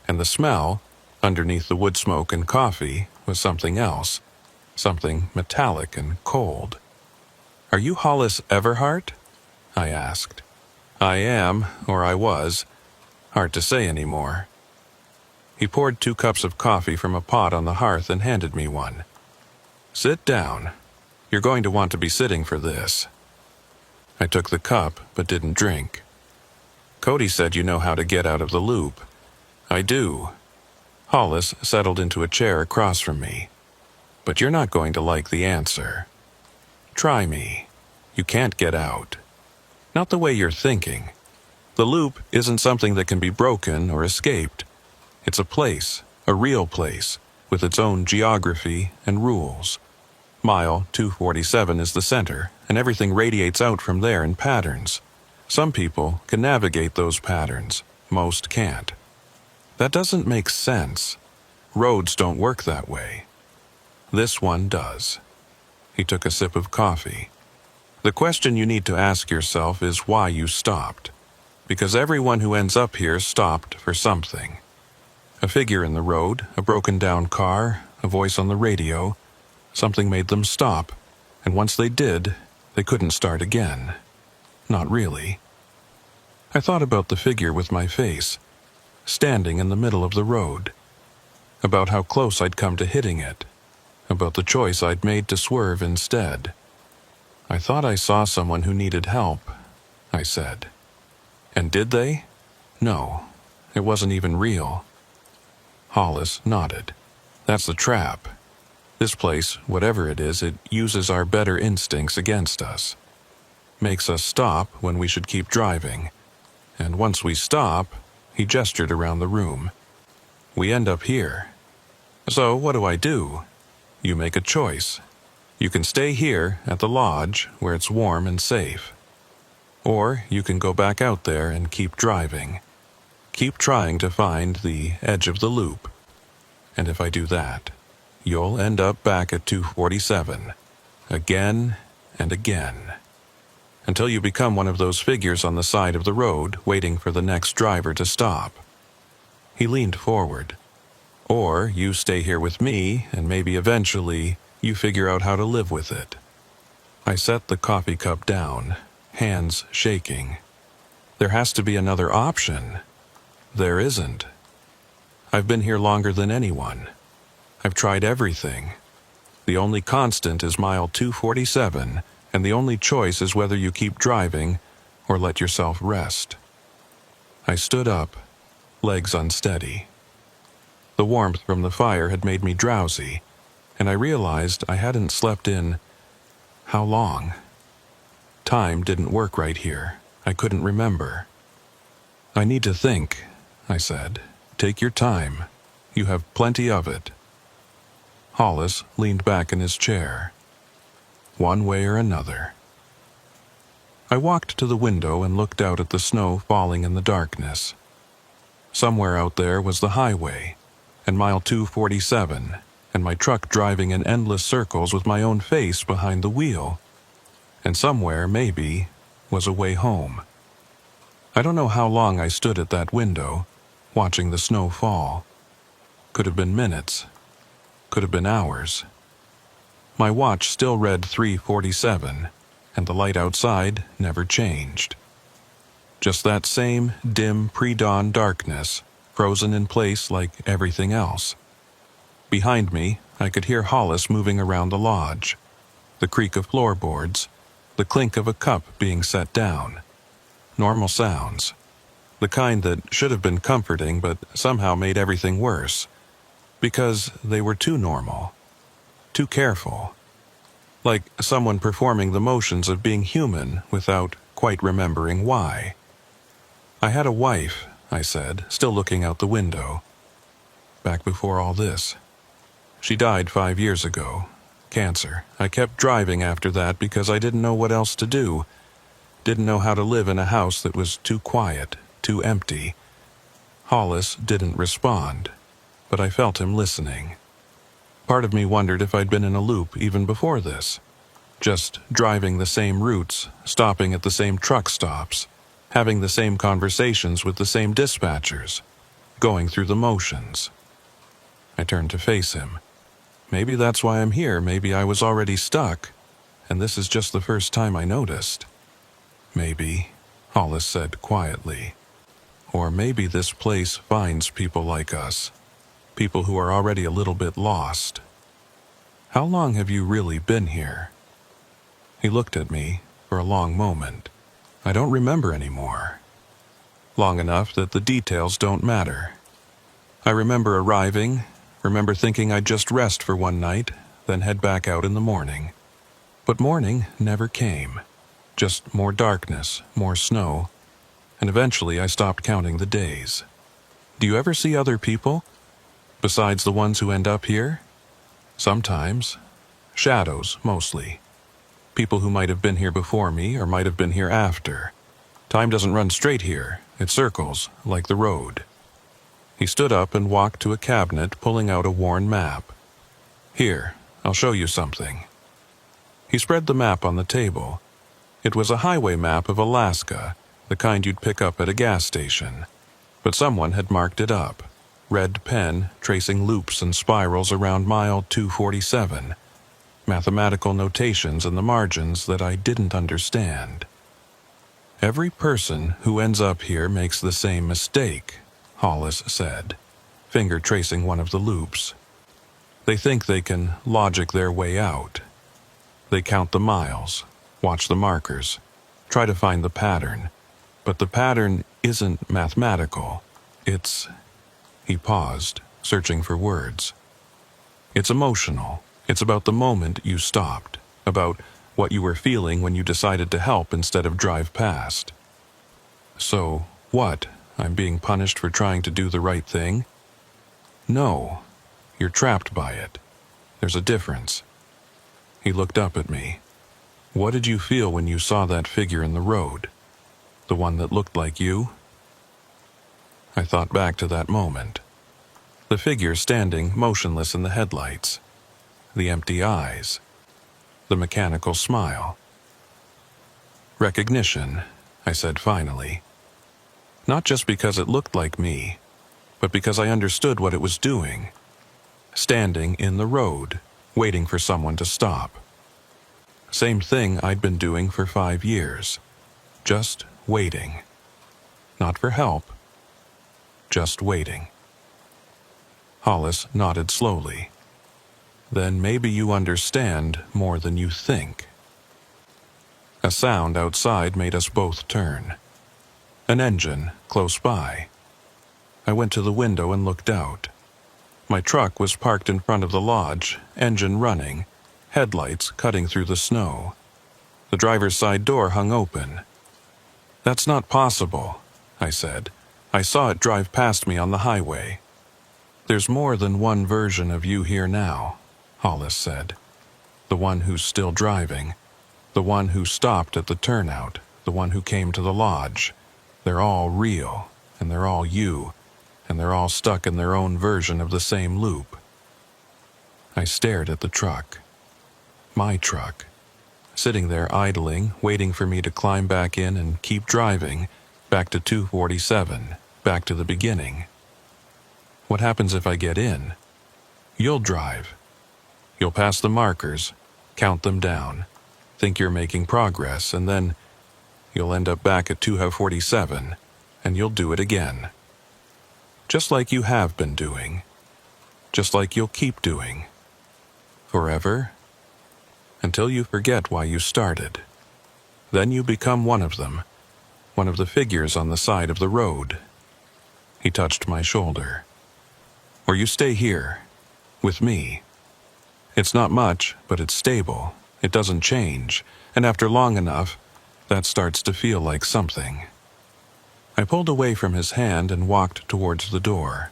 And the smell, underneath the wood smoke and coffee, was something else, something metallic and cold. "Are you Hollis Everhart?" I asked. "I am, or I was. Hard to say anymore." He poured 2 cups of coffee from a pot on the hearth and handed me one. "Sit down. You're going to want to be sitting for this." I took the cup, but didn't drink. "Cody said you know how to get out of the loop." "I do." Hollis settled into a chair across from me. "But you're not going to like the answer. Try me. You can't get out. Not the way you're thinking. The loop isn't something that can be broken or escaped. It's a place, a real place, with its own geography and rules. Mile 247 is the center, and everything radiates out from there in patterns. Some people can navigate those patterns. Most can't. That doesn't make sense. Roads don't work that way. This one does." He took a sip of coffee. "The question you need to ask yourself is why you stopped. Because everyone who ends up here stopped for something. A figure in the road, a broken-down car, a voice on the radio. Something made them stop, and once they did, they couldn't start again. Not really." I thought about the figure with my face, standing in the middle of the road. About how close I'd come to hitting it. About the choice I'd made to swerve instead. "I thought I saw someone who needed help," I said. "And did they? No, it wasn't even real." Hollis nodded. "That's the trap. This place, whatever it is, it uses our better instincts against us. Makes us stop when we should keep driving. And once we stop," he gestured around the room, "we end up here. So what do? You make a choice. You can stay here at the lodge where it's warm and safe. Or you can go back out there and keep driving. Keep trying to find the edge of the loop. And if I do that, you'll end up back at 247. Again and again. Until you become one of those figures on the side of the road waiting for the next driver to stop." He leaned forward. "Or you stay here with me and maybe eventually you figure out how to live with it." I set the coffee cup down, hands shaking. There has to be another option. There isn't. I've been here longer than anyone. I've tried everything. The only constant is mile 247, and the only choice is whether you keep driving or let yourself rest. I stood up, legs unsteady. The warmth from the fire had made me drowsy, and I realized I hadn't slept in how long? Time didn't work right here. I couldn't remember. "I need to think," I said. "Take your time. You have plenty of it." Hollis leaned back in his chair. "One way or another." I walked to the window and looked out at the snow falling in the darkness. Somewhere out there was the highway, and mile 247, and my truck driving in endless circles with my own face behind the wheel. And somewhere, maybe, was a way home. I don't know how long I stood at that window, watching the snow fall. Could have been minutes. Could have been hours. My watch still read 3:47, and the light outside never changed. Just that same dim pre-dawn darkness, frozen in place like everything else. Behind me, I could hear Hollis moving around the lodge. The creak of floorboards, the clink of a cup being set down. Normal sounds. The kind that should have been comforting but somehow made everything worse. Because they were too normal. Too careful. Like someone performing the motions of being human without quite remembering why. "I had a wife," I said, still looking out the window. "Back before all this. She died 5 years ago. Cancer. I kept driving after that because I didn't know what else to do. Didn't know how to live in a house that was too quiet, too empty." Hollis didn't respond, but I felt him listening. Part of me wondered if I'd been in a loop even before this. Just driving the same routes, stopping at the same truck stops, having the same conversations with the same dispatchers, going through the motions. I turned to face him. Maybe that's why I'm here. Maybe I was already stuck, and this is just the first time I noticed. "Maybe," Hollis said quietly. "Or maybe this place finds people like us." people who are already a little bit lost. How long have you really been here? He looked at me for a long moment. I don't remember anymore. Long enough that the details don't matter. I remember arriving, remember thinking I'd just rest for one night, then head back out in the morning. But morning never came. Just more darkness, more snow, and eventually I stopped counting the days. Do you ever see other people? Besides the ones who end up here? Sometimes. Shadows, mostly. People who might have been here before me or might have been here after. Time doesn't run straight here. It circles, like the road. He stood up and walked to a cabinet, pulling out a worn map. Here, I'll show you something. He spread the map on the table. It was a highway map of Alaska, the kind you'd pick up at a gas station. But someone had marked it up. Red pen tracing loops and spirals around mile 247. Mathematical notations in the margins that I didn't understand. Every person who ends up here makes the same mistake, Hollis said, finger tracing one of the loops. They think they can logic their way out. They count the miles, watch the markers, try to find the pattern. But the pattern isn't mathematical. It's... He paused, searching for words. It's emotional. It's about the moment you stopped, about what you were feeling when you decided to help instead of drive past. So, what? I'm being punished for trying to do the right thing? No. You're trapped by it. There's a difference. He looked up at me. What did you feel when you saw that figure in the road? The one that looked like you? I thought back to that moment. The figure standing motionless in the headlights. The empty eyes. The mechanical smile. Recognition, I said finally. Not just because it looked like me, but because I understood what it was doing. Standing in the road, waiting for someone to stop. Same thing I'd been doing for 5 years. Just waiting. Not for help. Just waiting. Hollis nodded slowly. Then maybe you understand more than you think. A sound outside made us both turn. An engine close by. I went to the window and looked out. My truck was parked in front of the lodge, engine running, headlights cutting through the snow. The driver's side door hung open. That's not possible, I said. I saw it drive past me on the highway. There's more than one version of you here now, Hollis said. The one who's still driving. The one who stopped at the turnout. The one who came to the lodge. They're all real, and they're all you, and they're all stuck in their own version of the same loop. I stared at the truck. My truck. Sitting there idling, waiting for me to climb back in and keep driving, back to 247, back to the beginning. What happens if I get in? You'll drive. You'll pass the markers, count them down, think you're making progress, and then you'll end up back at 247, and you'll do it again. Just like you have been doing. Just like you'll keep doing. Forever. Until you forget why you started. Then you become one of them, one of the figures on the side of the road. He touched my shoulder. Or you stay here, with me. It's not much, but it's stable. It doesn't change, and after long enough, that starts to feel like something. I pulled away from his hand and walked towards the door.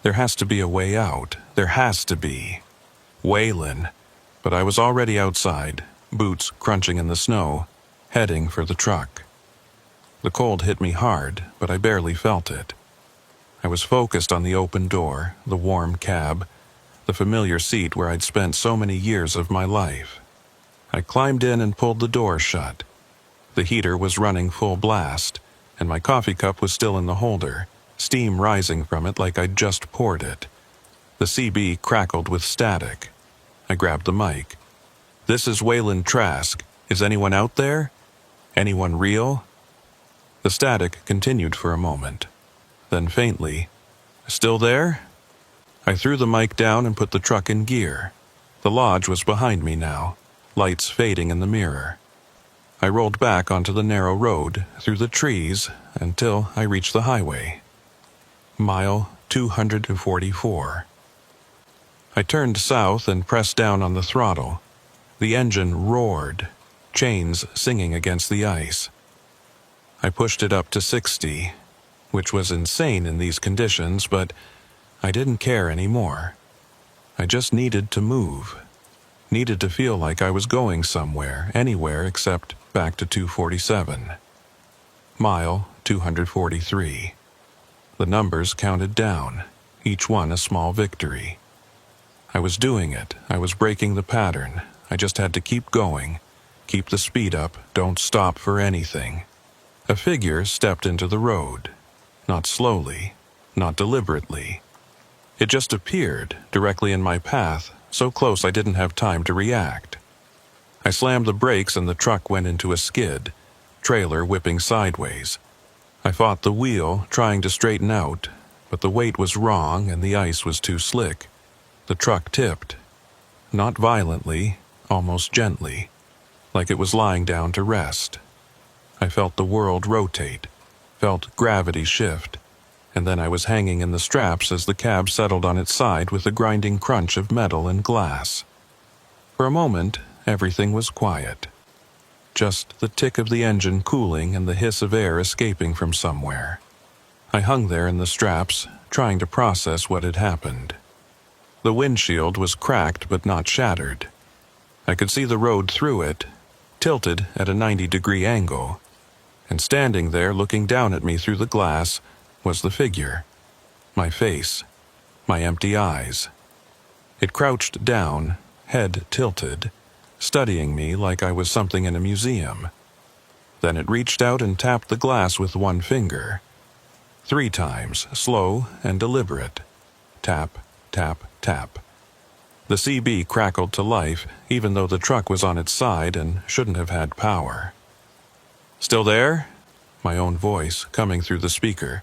There has to be a way out. There has to be. Waylon. But I was already outside, boots crunching in the snow, heading for the truck. The cold hit me hard, but I barely felt it. I was focused on the open door, the warm cab, the familiar seat where I'd spent so many years of my life. I climbed in and pulled the door shut. The heater was running full blast, and my coffee cup was still in the holder, steam rising from it like I'd just poured it. The CB crackled with static. I grabbed the mic. This is Waylon Trask. Is anyone out there? Anyone real? The static continued for a moment. Then faintly, still there? I threw the mic down and put the truck in gear. The lodge was behind me now, lights fading in the mirror. I rolled back onto the narrow road, through the trees, until I reached the highway. Mile 244. I turned south and pressed down on the throttle. The engine roared, chains singing against the ice. I pushed it up to 60, which was insane in these conditions, but I didn't care anymore. I just needed to move. Needed to feel like I was going somewhere, anywhere except back to 247. Mile 243. The numbers counted down, each one a small victory. I was doing it. I was breaking the pattern. I just had to keep going. Keep the speed up. Don't stop for anything. A figure stepped into the road. Not slowly, not deliberately. It just appeared directly in my path, so close I didn't have time to react. I slammed the brakes and the truck went into a skid, trailer whipping sideways. I fought the wheel, trying to straighten out, but the weight was wrong and the ice was too slick. The truck tipped. Not violently, almost gently, like it was lying down to rest. I felt the world rotate, felt gravity shift, and then I was hanging in the straps as the cab settled on its side with a grinding crunch of metal and glass. For a moment, everything was quiet. Just the tick of the engine cooling and the hiss of air escaping from somewhere. I hung there in the straps, trying to process what had happened. The windshield was cracked but not shattered. I could see the road through it, tilted at a 90-degree angle, and standing there looking down at me through the glass was the figure. My face, my empty eyes. It crouched down, head tilted, studying me like I was something in a museum. Then it reached out and tapped the glass with one finger. 3 times, slow and deliberate. Tap, tap, tap. The CB crackled to life, even though the truck was on its side and shouldn't have had power. "Still there?" My own voice coming through the speaker.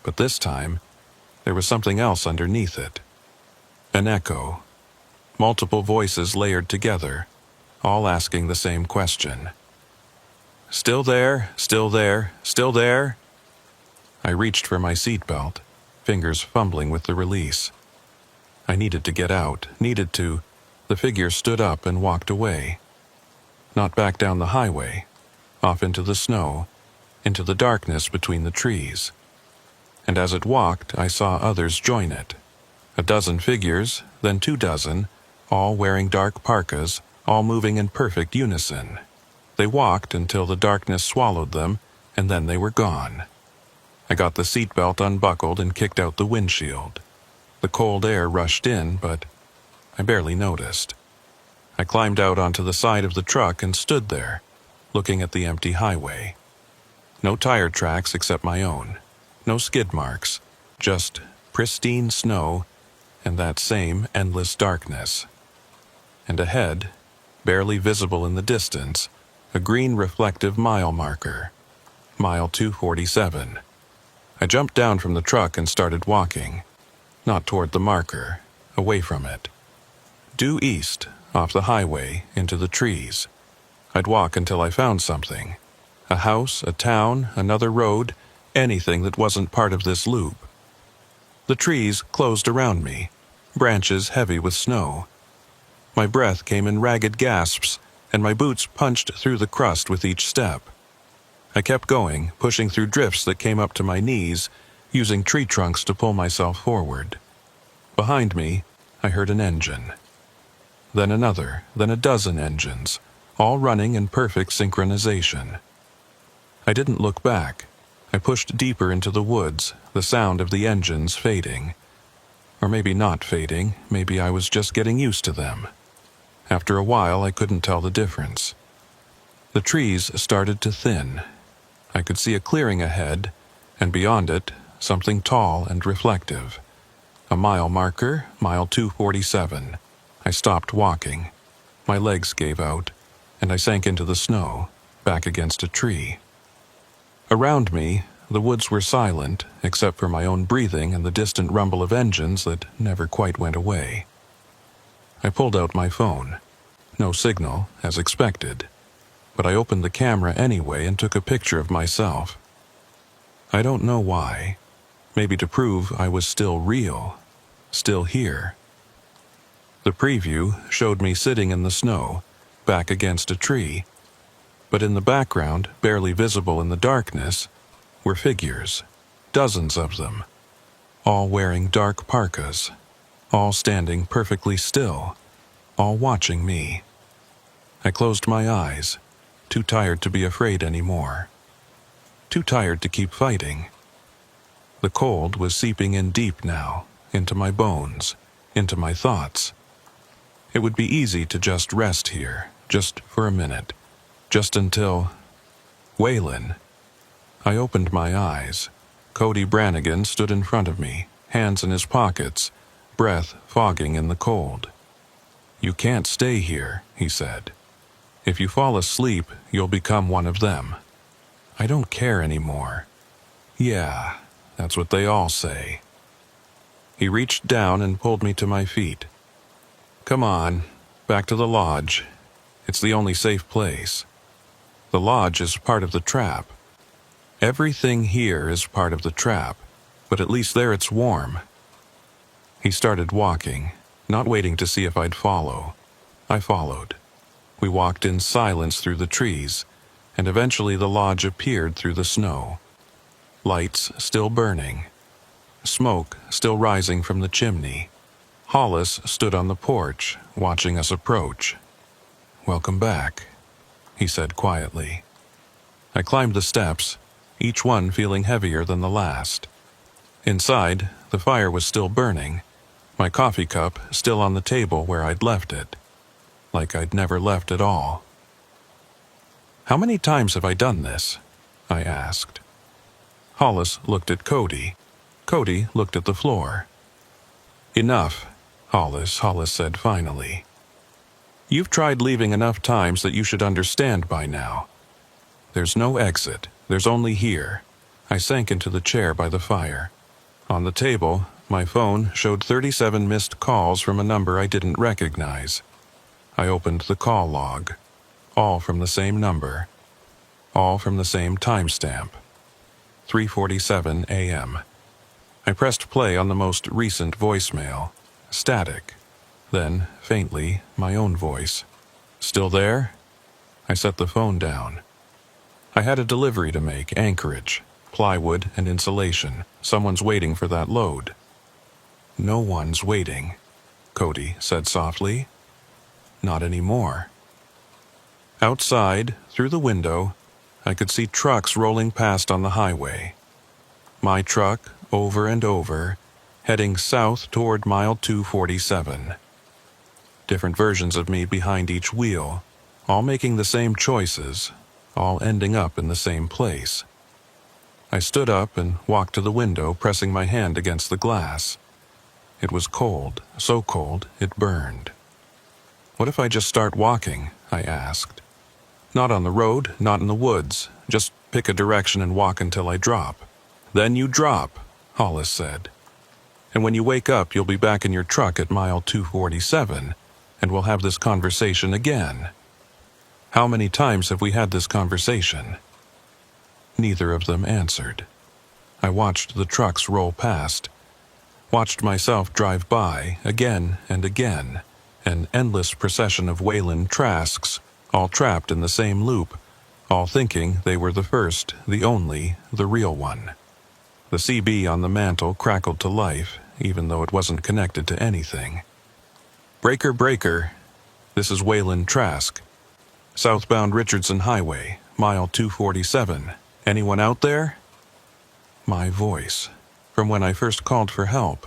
But this time, there was something else underneath it. An echo. Multiple voices layered together, all asking the same question. "Still there? Still there? Still there?" I reached for my seatbelt, fingers fumbling with the release. I needed to get out, needed to. The figure stood up and walked away. Not back down the highway, off into the snow, into the darkness between the trees. And as it walked, I saw others join it. 12 figures, then 24, all wearing dark parkas, all moving in perfect unison. They walked until the darkness swallowed them, and then they were gone. I got the seatbelt unbuckled and kicked out the windshield. The cold air rushed in, but I barely noticed. I climbed out onto the side of the truck and stood there, looking at the empty highway. No tire tracks except my own. No skid marks, just pristine snow and that same endless darkness. And ahead, barely visible in the distance, a green reflective mile marker. Mile 247. I jumped down from the truck and started walking. Not toward the marker, away from it. Due east, off the highway, into the trees. I'd walk until I found something. A house, a town, another road, anything that wasn't part of this loop. The trees closed around me, branches heavy with snow. My breath came in ragged gasps, and my boots punched through the crust with each step. I kept going, pushing through drifts that came up to my knees, using tree trunks to pull myself forward. Behind me, I heard an engine. Then another, then 12 engines, all running in perfect synchronization. I didn't look back. I pushed deeper into the woods, the sound of the engines fading. Or maybe not fading, maybe I was just getting used to them. After a while, I couldn't tell the difference. The trees started to thin. I could see a clearing ahead, and beyond it, something tall and reflective. A mile marker, mile 247. I stopped walking. My legs gave out, and I sank into the snow, back against a tree. Around me, the woods were silent, except for my own breathing and the distant rumble of engines that never quite went away. I pulled out my phone. No signal, as expected, but I opened the camera anyway and took a picture of myself. I don't know why. Maybe to prove I was still real, still here. The preview showed me sitting in the snow, back against a tree, but in the background, barely visible in the darkness, were figures, dozens of them, all wearing dark parkas, all standing perfectly still, all watching me. I closed my eyes, too tired to be afraid anymore, too tired to keep fighting. The cold was seeping in deep now, into my bones, into my thoughts. It would be easy to just rest here, just for a minute, just until... Waylon. I opened my eyes. Cody Brannigan stood in front of me, hands in his pockets, breath fogging in the cold. "You can't stay here," he said. "If you fall asleep, you'll become one of them." I don't care anymore. Yeah, that's what they all say. He reached down and pulled me to my feet. "Come on, back to the lodge. It's the only safe place. The lodge is part of the trap. Everything here is part of the trap, but at least there it's warm." He started walking, not waiting to see if I'd follow. I followed. We walked in silence through the trees, and eventually the lodge appeared through the snow. Lights still burning. Smoke still rising from the chimney. Hollis stood on the porch, watching us approach. "Welcome back," he said quietly. I climbed the steps, each one feeling heavier than the last. Inside, the fire was still burning, my coffee cup still on the table where I'd left it, like I'd never left at all. "How many times have I done this?" I asked. Hollis looked at Cody. Cody looked at the floor. "Enough," Hollis said finally. "You've tried leaving enough times that you should understand by now. There's no exit, there's only here." I sank into the chair by the fire. On the table, my phone showed 37 missed calls from a number I didn't recognize. I opened the call log. All from the same number. All from the same timestamp. 3:47 a.m. I pressed play on the most recent voicemail. Static. Then, faintly, my own voice. "Still there?" I set the phone down. I had a delivery to make, Anchorage. Plywood and insulation. Someone's waiting for that load. "No one's waiting," Cody said softly. "Not anymore." Outside, through the window, I could see trucks rolling past on the highway. My truck, over and over, heading south toward mile 247. Different versions of me behind each wheel, all making the same choices, all ending up in the same place. I stood up and walked to the window, pressing my hand against the glass. It was cold, so cold it burned. "What if I just start walking?" I asked. "Not on the road, not in the woods. Just pick a direction and walk until I drop." "Then you drop," Hollis said. "And when you wake up, you'll be back in your truck at mile 247, and we'll have this conversation again." How many times have we had this conversation? Neither of them answered. I watched the trucks roll past, watched myself drive by again and again, an endless procession of Wayland Trasks, all trapped in the same loop, all thinking they were the first, the only, the real one. The CB on the mantel crackled to life, even though it wasn't connected to anything. "Breaker, breaker. This is Wayland Trask. Southbound Richardson Highway, mile 247. Anyone out there?" My voice, from when I first called for help,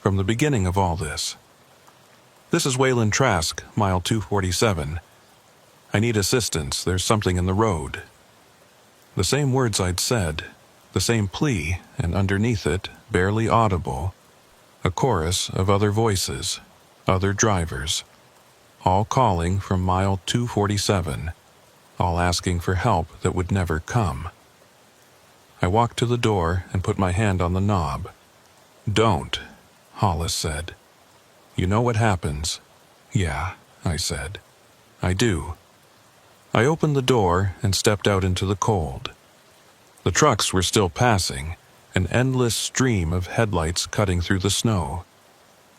from the beginning of all this. "This is Wayland Trask, mile 247. I need assistance, there's something in the road." The same words I'd said, the same plea, and underneath it, barely audible, a chorus of other voices, other drivers, all calling from mile 247, all asking for help that would never come. I walked to the door and put my hand on the knob. "Don't," Hollis said. "You know what happens." "Yeah," I said. "I do." I opened the door and stepped out into the cold. The trucks were still passing, an endless stream of headlights cutting through the snow.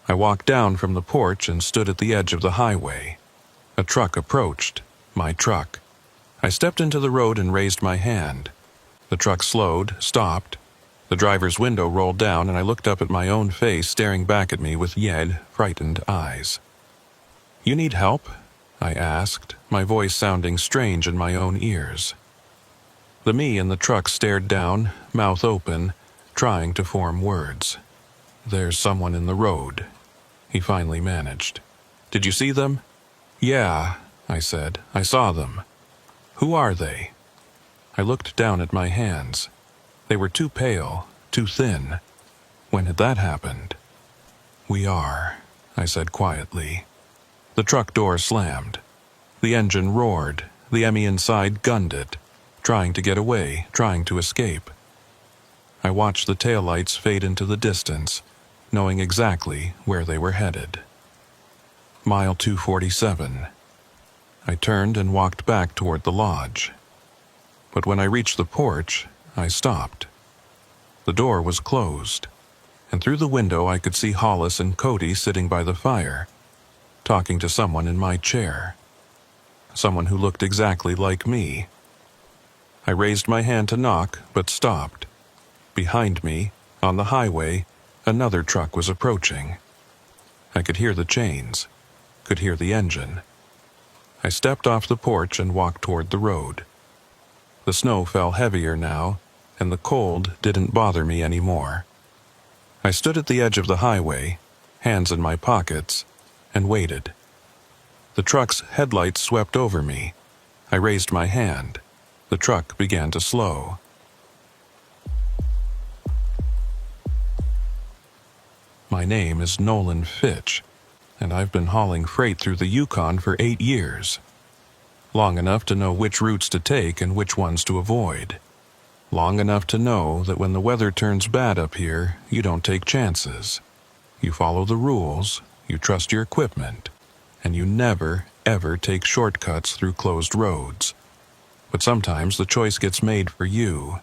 I walked down from the porch and stood at the edge of the highway. A truck approached, my truck. I stepped into the road and raised my hand. The truck slowed, stopped. The driver's window rolled down and I looked up at my own face staring back at me with frightened eyes. "You need help?" I asked, my voice sounding strange in my own ears. The me in the truck stared down, mouth open, trying to form words. "There's someone in the road," he finally managed. "Did you see them?" "Yeah," I said. "I saw them." "Who are they?" I looked down at my hands. They were too pale, too thin. When had that happened? "We are," I said quietly. The truck door slammed. The engine roared. The Emmy inside gunned it, trying to get away, trying to escape. I watched the taillights fade into the distance, knowing exactly where they were headed. Mile 247. I turned and walked back toward the lodge. But when I reached the porch, I stopped. The door was closed, and through the window I could see Hollis and Cody sitting by the fire, talking to someone in my chair. Someone who looked exactly like me. I raised my hand to knock, but stopped. Behind me, on the highway, another truck was approaching. I could hear the chains, could hear the engine. I stepped off the porch and walked toward the road. The snow fell heavier now, and the cold didn't bother me anymore. I stood at the edge of the highway, hands in my pockets, and waited. The truck's headlights swept over me. I raised my hand. The truck began to slow. My name is Nolan Fitch, and I've been hauling freight through the Yukon for 8 years. Long enough to know which routes to take and which ones to avoid. Long enough to know that when the weather turns bad up here, you don't take chances. You follow the rules, you trust your equipment, and you never, ever take shortcuts through closed roads. But sometimes the choice gets made for you.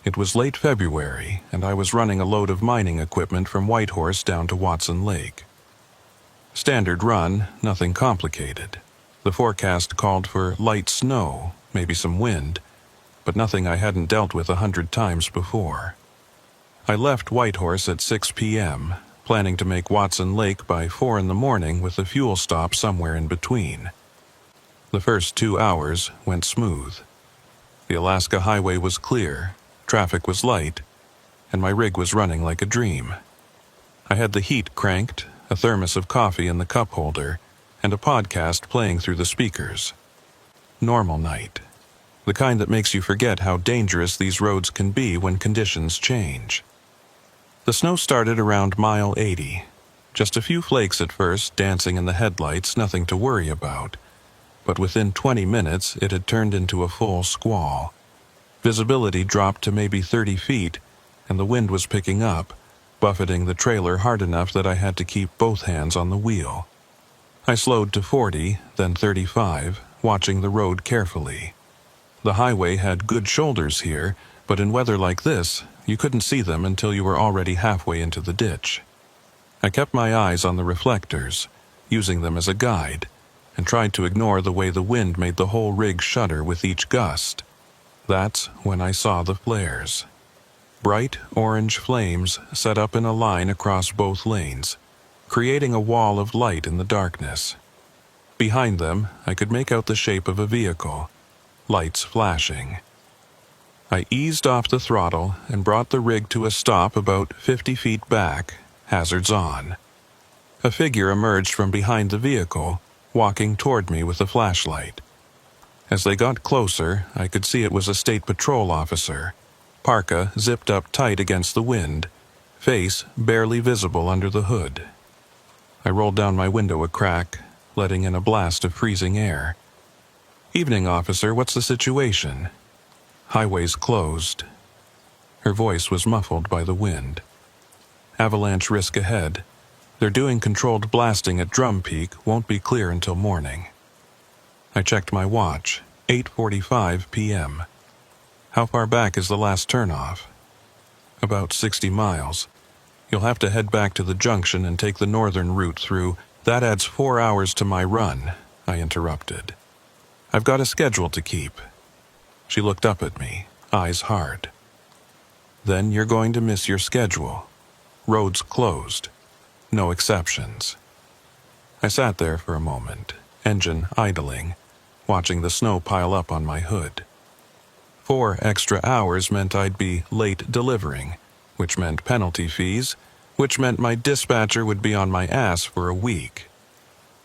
It was late February, and I was running a load of mining equipment from Whitehorse down to Watson Lake. Standard run, nothing complicated. The forecast called for light snow, maybe some wind, but nothing I hadn't dealt with 100 times before. I left Whitehorse at 6 p.m., planning to make Watson Lake by 4 in the morning with a fuel stop somewhere in between. The first 2 hours went smooth. The Alaska highway was clear, traffic was light, and my rig was running like a dream. I had the heat cranked, a thermos of coffee in the cup holder, and a podcast playing through the speakers. Normal night. The kind that makes you forget how dangerous these roads can be when conditions change. The snow started around mile 80. Just a few flakes at first, dancing in the headlights, nothing to worry about. But within 20 minutes, it had turned into a full squall. Visibility dropped to maybe 30 feet, and the wind was picking up, buffeting the trailer hard enough that I had to keep both hands on the wheel. I slowed to 40, then 35, watching the road carefully. The highway had good shoulders here, but in weather like this, you couldn't see them until you were already halfway into the ditch. I kept my eyes on the reflectors, using them as a guide, and tried to ignore the way the wind made the whole rig shudder with each gust. That's when I saw the flares. Bright orange flames set up in a line across both lanes, creating a wall of light in the darkness. Behind them, I could make out the shape of a vehicle, lights flashing. I eased off the throttle and brought the rig to a stop about 50 feet back, hazards on. A figure emerged from behind the vehicle, walking toward me with a flashlight. As they got closer, I could see it was a state patrol officer, parka zipped up tight against the wind, face barely visible under the hood. I rolled down my window a crack, letting in a blast of freezing air. "Evening, officer, what's the situation?" "Highway's closed." Her voice was muffled by the wind. "Avalanche risk ahead. They're doing controlled blasting at Drum Peak, won't be clear until morning." I checked my watch, 8:45 p.m. "How far back is the last turnoff?" "About 60 miles. You'll have to head back to the junction and take the northern route through. That adds 4 hours to my run," I interrupted. "I've got a schedule to keep." She looked up at me, eyes hard. "Then you're going to miss your schedule. Roads closed. No exceptions." I sat there for a moment, engine idling, watching the snow pile up on my hood. 4 extra hours meant I'd be late delivering, which meant penalty fees, which meant my dispatcher would be on my ass for a week.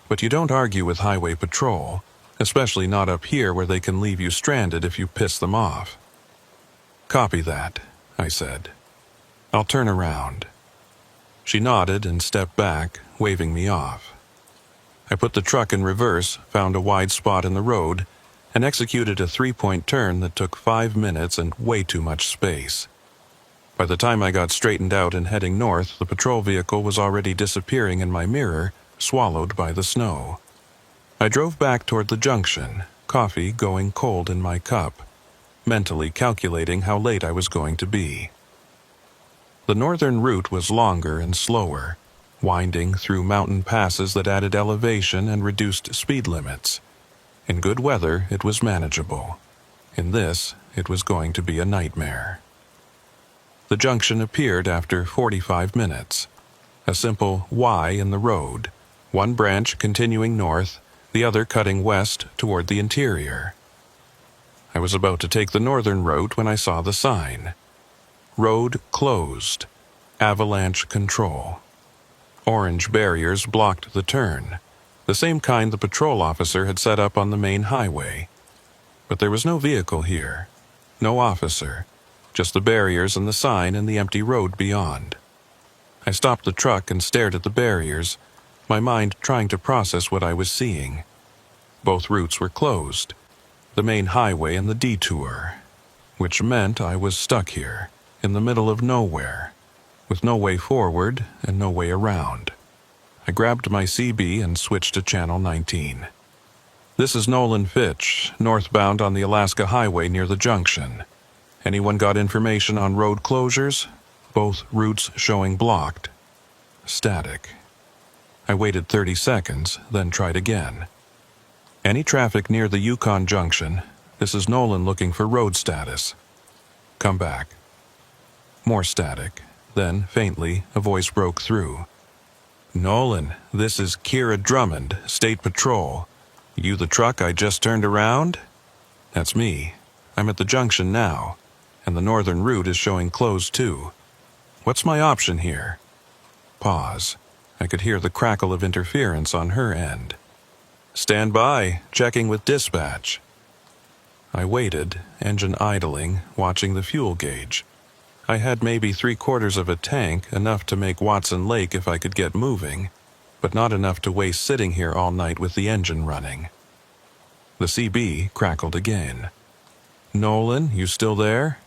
But you don't argue with highway patrol, especially not up here where they can leave you stranded if you piss them off. "Copy that," I said. "I'll turn around." She nodded and stepped back, waving me off. I put the truck in reverse, found a wide spot in the road, and executed a 3-point turn that took 5 minutes and way too much space. By the time I got straightened out and heading north, the patrol vehicle was already disappearing in my mirror, swallowed by the snow. I drove back toward the junction, coffee going cold in my cup, mentally calculating how late I was going to be. The northern route was longer and slower, winding through mountain passes that added elevation and reduced speed limits. In good weather, it was manageable. In this, it was going to be a nightmare. The junction appeared after 45 minutes. A simple Y in the road, one branch continuing north, the other cutting west toward the interior. I was about to take the northern route when I saw the sign. "Road closed. Avalanche control." Orange barriers blocked the turn, the same kind the patrol officer had set up on the main highway. But there was no vehicle here, no officer, just the barriers and the sign and the empty road beyond. I stopped the truck and stared at the barriers, my mind trying to process what I was seeing. Both routes were closed, the main highway and the detour, which meant I was stuck here, in the middle of nowhere, with no way forward and no way around. I grabbed my CB and switched to Channel 19. "This is Nolan Fitch, northbound on the Alaska Highway near the junction. Anyone got information on road closures? Both routes showing blocked." Static. I waited 30 seconds, then tried again. "Any traffic near the Yukon Junction? This is Nolan looking for road status." "Come back." More static. Then, faintly, a voice broke through. "Nolan, this is Kira Drummond, State Patrol. You the truck I just turned around?" "That's me. I'm at the junction now, and the northern route is showing closed too. What's my option here?" Pause. I could hear the crackle of interference on her end. "Stand by, checking with dispatch." I waited, engine idling, watching the fuel gauge. I had maybe 3/4 of a tank, enough to make Watson Lake if I could get moving, but not enough to waste sitting here all night with the engine running. The CB crackled again. "Nolan, you still there?"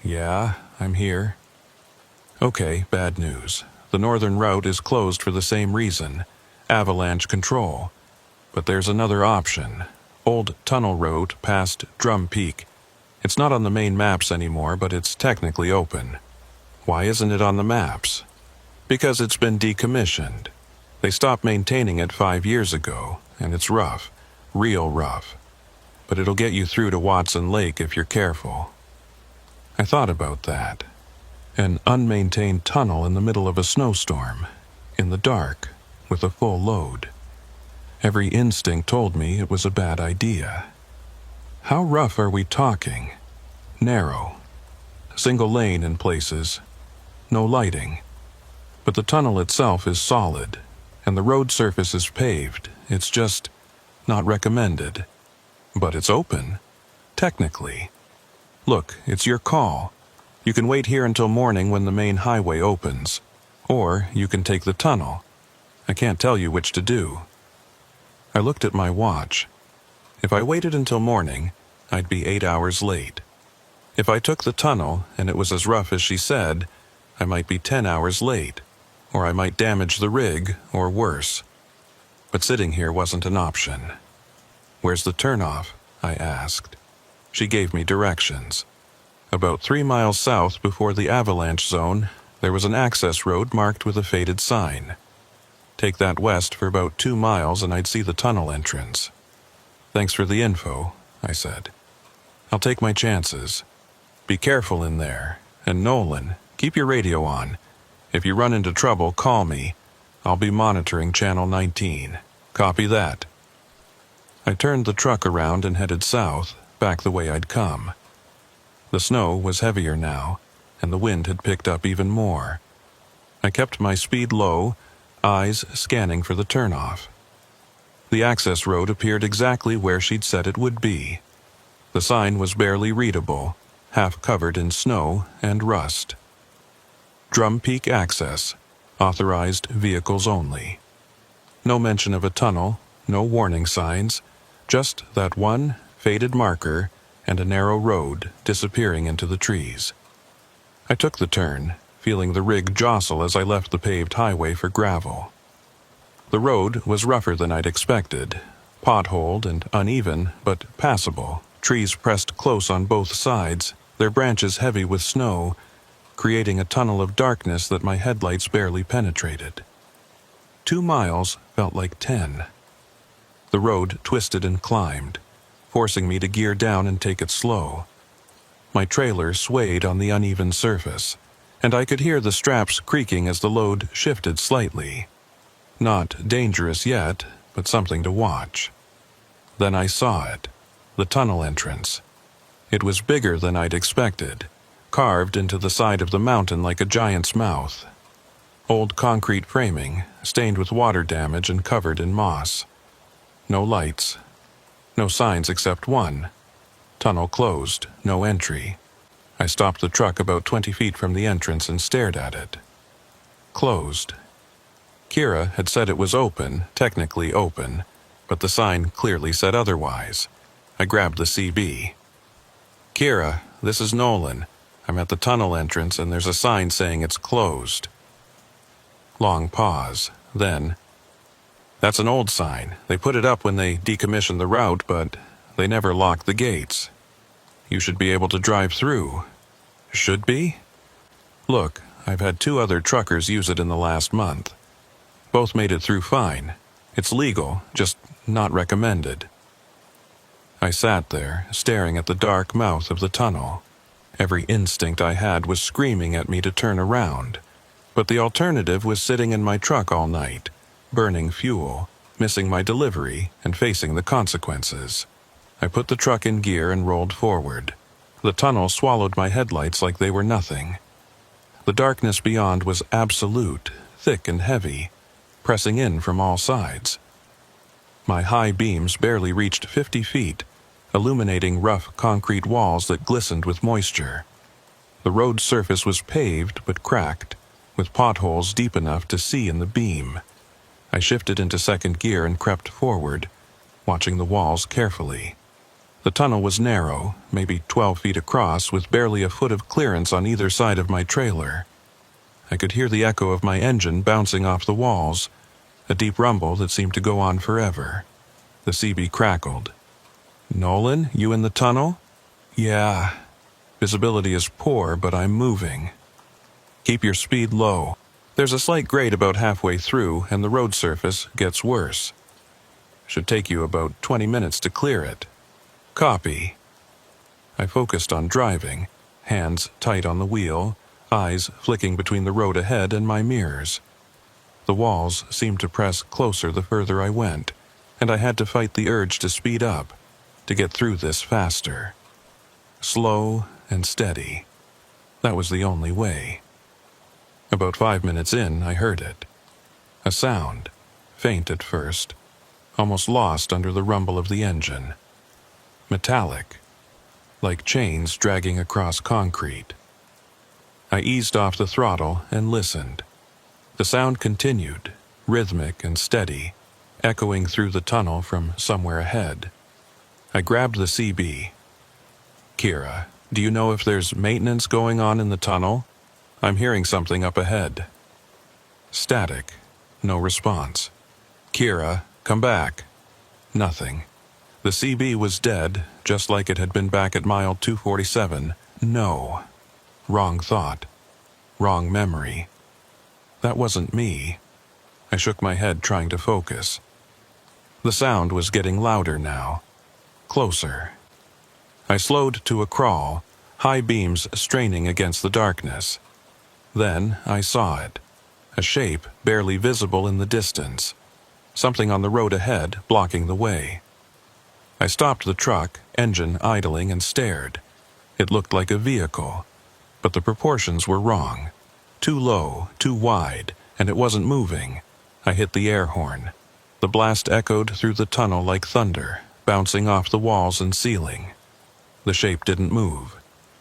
"Yeah, I'm here." "Okay, bad news. The northern route is closed for the same reason, avalanche control. But there's another option. Old tunnel road past Drum Peak. It's not on the main maps anymore, but it's technically open." "Why isn't it on the maps?" "Because it's been decommissioned. They stopped maintaining it 5 years ago, and it's rough, real rough. But it'll get you through to Watson Lake if you're careful." I thought about that. An unmaintained tunnel in the middle of a snowstorm, in the dark, with a full load. Every instinct told me it was a bad idea. How rough are we talking? Narrow. Single lane in places. No lighting. But the tunnel itself is solid, and the road surface is paved. It's just not recommended. But it's open. Technically. Look, it's your call. You can wait here until morning when the main highway opens. Or you can take the tunnel. I can't tell you which to do. I looked at my watch. If I waited until morning, I'd be 8 hours late. If I took the tunnel and it was as rough as she said, I might be 10 hours late, or I might damage the rig, or worse. But sitting here wasn't an option. "Where's the turnoff?" I asked. She gave me directions. About 3 miles south before the avalanche zone, there was an access road marked with a faded sign. Take that west for about 2 miles and I'd see the tunnel entrance. "Thanks for the info," I said. "I'll take my chances. Be careful in there. And Nolan, keep your radio on. If you run into trouble, call me. I'll be monitoring Channel 19. Copy that." I turned the truck around and headed south, back the way I'd come. The snow was heavier now, and the wind had picked up even more. I kept my speed low, eyes scanning for the turnoff. The access road appeared exactly where she'd said it would be. The sign was barely readable, half covered in snow and rust. Drum Peak Access, authorized vehicles only. No mention of a tunnel, no warning signs, just that one faded marker and a narrow road disappearing into the trees. I took the turn, feeling the rig jostle as I left the paved highway for gravel. The road was rougher than I'd expected, potholed and uneven, but passable, trees pressed close on both sides, their branches heavy with snow, creating a tunnel of darkness that my headlights barely penetrated. 2 miles felt like 10. The road twisted and climbed, forcing me to gear down and take it slow. My trailer swayed on the uneven surface, and I could hear the straps creaking as the load shifted slightly. Not dangerous yet, but something to watch. Then I saw it, the tunnel entrance. It was bigger than I'd expected, carved into the side of the mountain like a giant's mouth. Old concrete framing, stained with water damage and covered in moss. No lights. No signs except one. Tunnel closed, no entry. I stopped the truck about 20 feet from the entrance and stared at it. Closed. Kira had said it was open, technically open, but the sign clearly said otherwise. I grabbed the CB. "Kira, this is Nolan. I'm at the tunnel entrance and there's a sign saying it's closed." Long pause, then, "That's an old sign. They put it up when they decommissioned the route, but they never locked the gates. You should be able to drive through." "Should be?" "Look, I've had 2 other truckers use it in the last month. Both made it through fine. It's legal, just not recommended." I sat there, staring at the dark mouth of the tunnel. Every instinct I had was screaming at me to turn around, but the alternative was sitting in my truck all night, burning fuel, missing my delivery, and facing the consequences. I put the truck in gear and rolled forward. The tunnel swallowed my headlights like they were nothing. The darkness beyond was absolute, thick and heavy, pressing in from all sides. My high beams barely reached 50 feet, illuminating rough concrete walls that glistened with moisture. The road surface was paved but cracked, with potholes deep enough to see in the beam. I shifted into second gear and crept forward, watching the walls carefully. The tunnel was narrow, maybe 12 feet across, with barely a foot of clearance on either side of my trailer. I could hear the echo of my engine bouncing off the walls, a deep rumble that seemed to go on forever. The CB crackled. "Nolan, you in the tunnel?" "Yeah. Visibility is poor, but I'm moving." "Keep your speed low. There's a slight grade about halfway through, and the road surface gets worse. Should take you about 20 minutes to clear it." "Copy." I focused on driving, hands tight on the wheel, eyes flicking between the road ahead and my mirrors. The walls seemed to press closer the further I went, and I had to fight the urge to speed up, to get through this faster. Slow and steady. That was the only way. About 5 minutes in, I heard it. A sound, faint at first, almost lost under the rumble of the engine. Metallic, like chains dragging across concrete. I eased off the throttle and listened. The sound continued, rhythmic and steady, echoing through the tunnel from somewhere ahead. I grabbed the CB. "Kira, Do you know if there's maintenance going on in the tunnel? I'm hearing something up ahead. Static. No response. Kira, come back. Nothing. The CB was dead, just like it had been back at mile 247. No. Wrong thought. Wrong memory. That wasn't me. I shook my head, trying to focus. The sound was getting louder now. Closer. I slowed to a crawl, high beams straining against the darkness. Then I saw it. A shape barely visible in the distance. Something on the road ahead blocking the way. I stopped the truck, engine idling, and stared. It looked like a vehicle, but the proportions were wrong. Too low, too wide, and it wasn't moving. I hit the air horn. The blast echoed through the tunnel like thunder, bouncing off the walls and ceiling. The shape didn't move.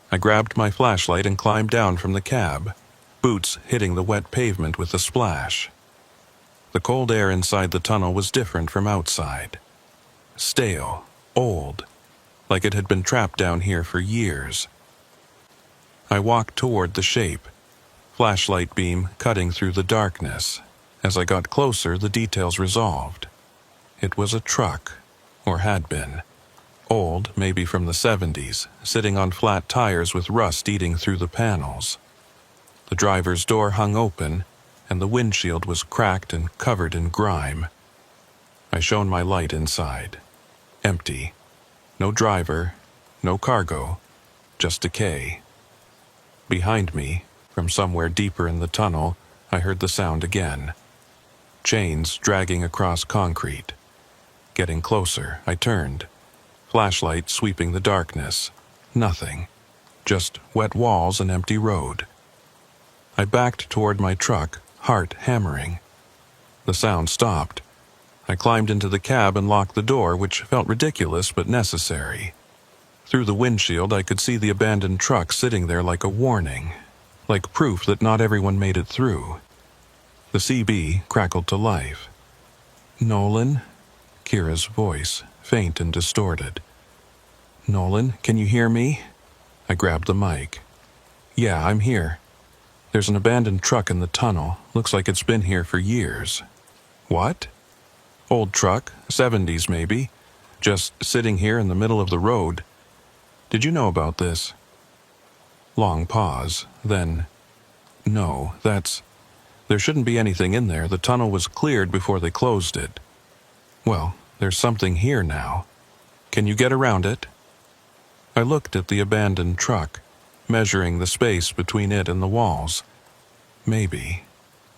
I grabbed my flashlight and climbed down from the cab, boots hitting the wet pavement with a splash. The cold air inside the tunnel was different from outside. Stale, old, like it had been trapped down here for years. I walked toward the shape, flashlight beam cutting through the darkness. As I got closer, the details resolved. It was a truck, or had been. Old, maybe from the 70s, sitting on flat tires with rust eating through the panels. The driver's door hung open, and the windshield was cracked and covered in grime. I shone my light inside. Empty. No driver, no cargo, just decay. Behind me, from somewhere deeper in the tunnel, I heard the sound again. Chains dragging across concrete. Getting closer, I turned. Flashlight sweeping the darkness. Nothing. Just wet walls and empty road. I backed toward my truck, heart hammering. The sound stopped. I climbed into the cab and locked the door, which felt ridiculous but necessary. Through the windshield, I could see the abandoned truck sitting there like a warning, like proof that not everyone made it through. The CB crackled to life. "Nolan?" Kira's voice, faint and distorted. "Nolan, can you hear me?" I grabbed the mic. "Yeah, I'm here. There's an abandoned truck in the tunnel. Looks like it's been here for years." "What?" "Old truck, 70s maybe. Just sitting here in the middle of the road. Did you know about this?" Long pause, then, "No, there shouldn't be anything in there. The tunnel was cleared before they closed it." "Well, there's something here now. Can you get around it?" I looked at the abandoned truck, measuring the space between it and the walls. Maybe,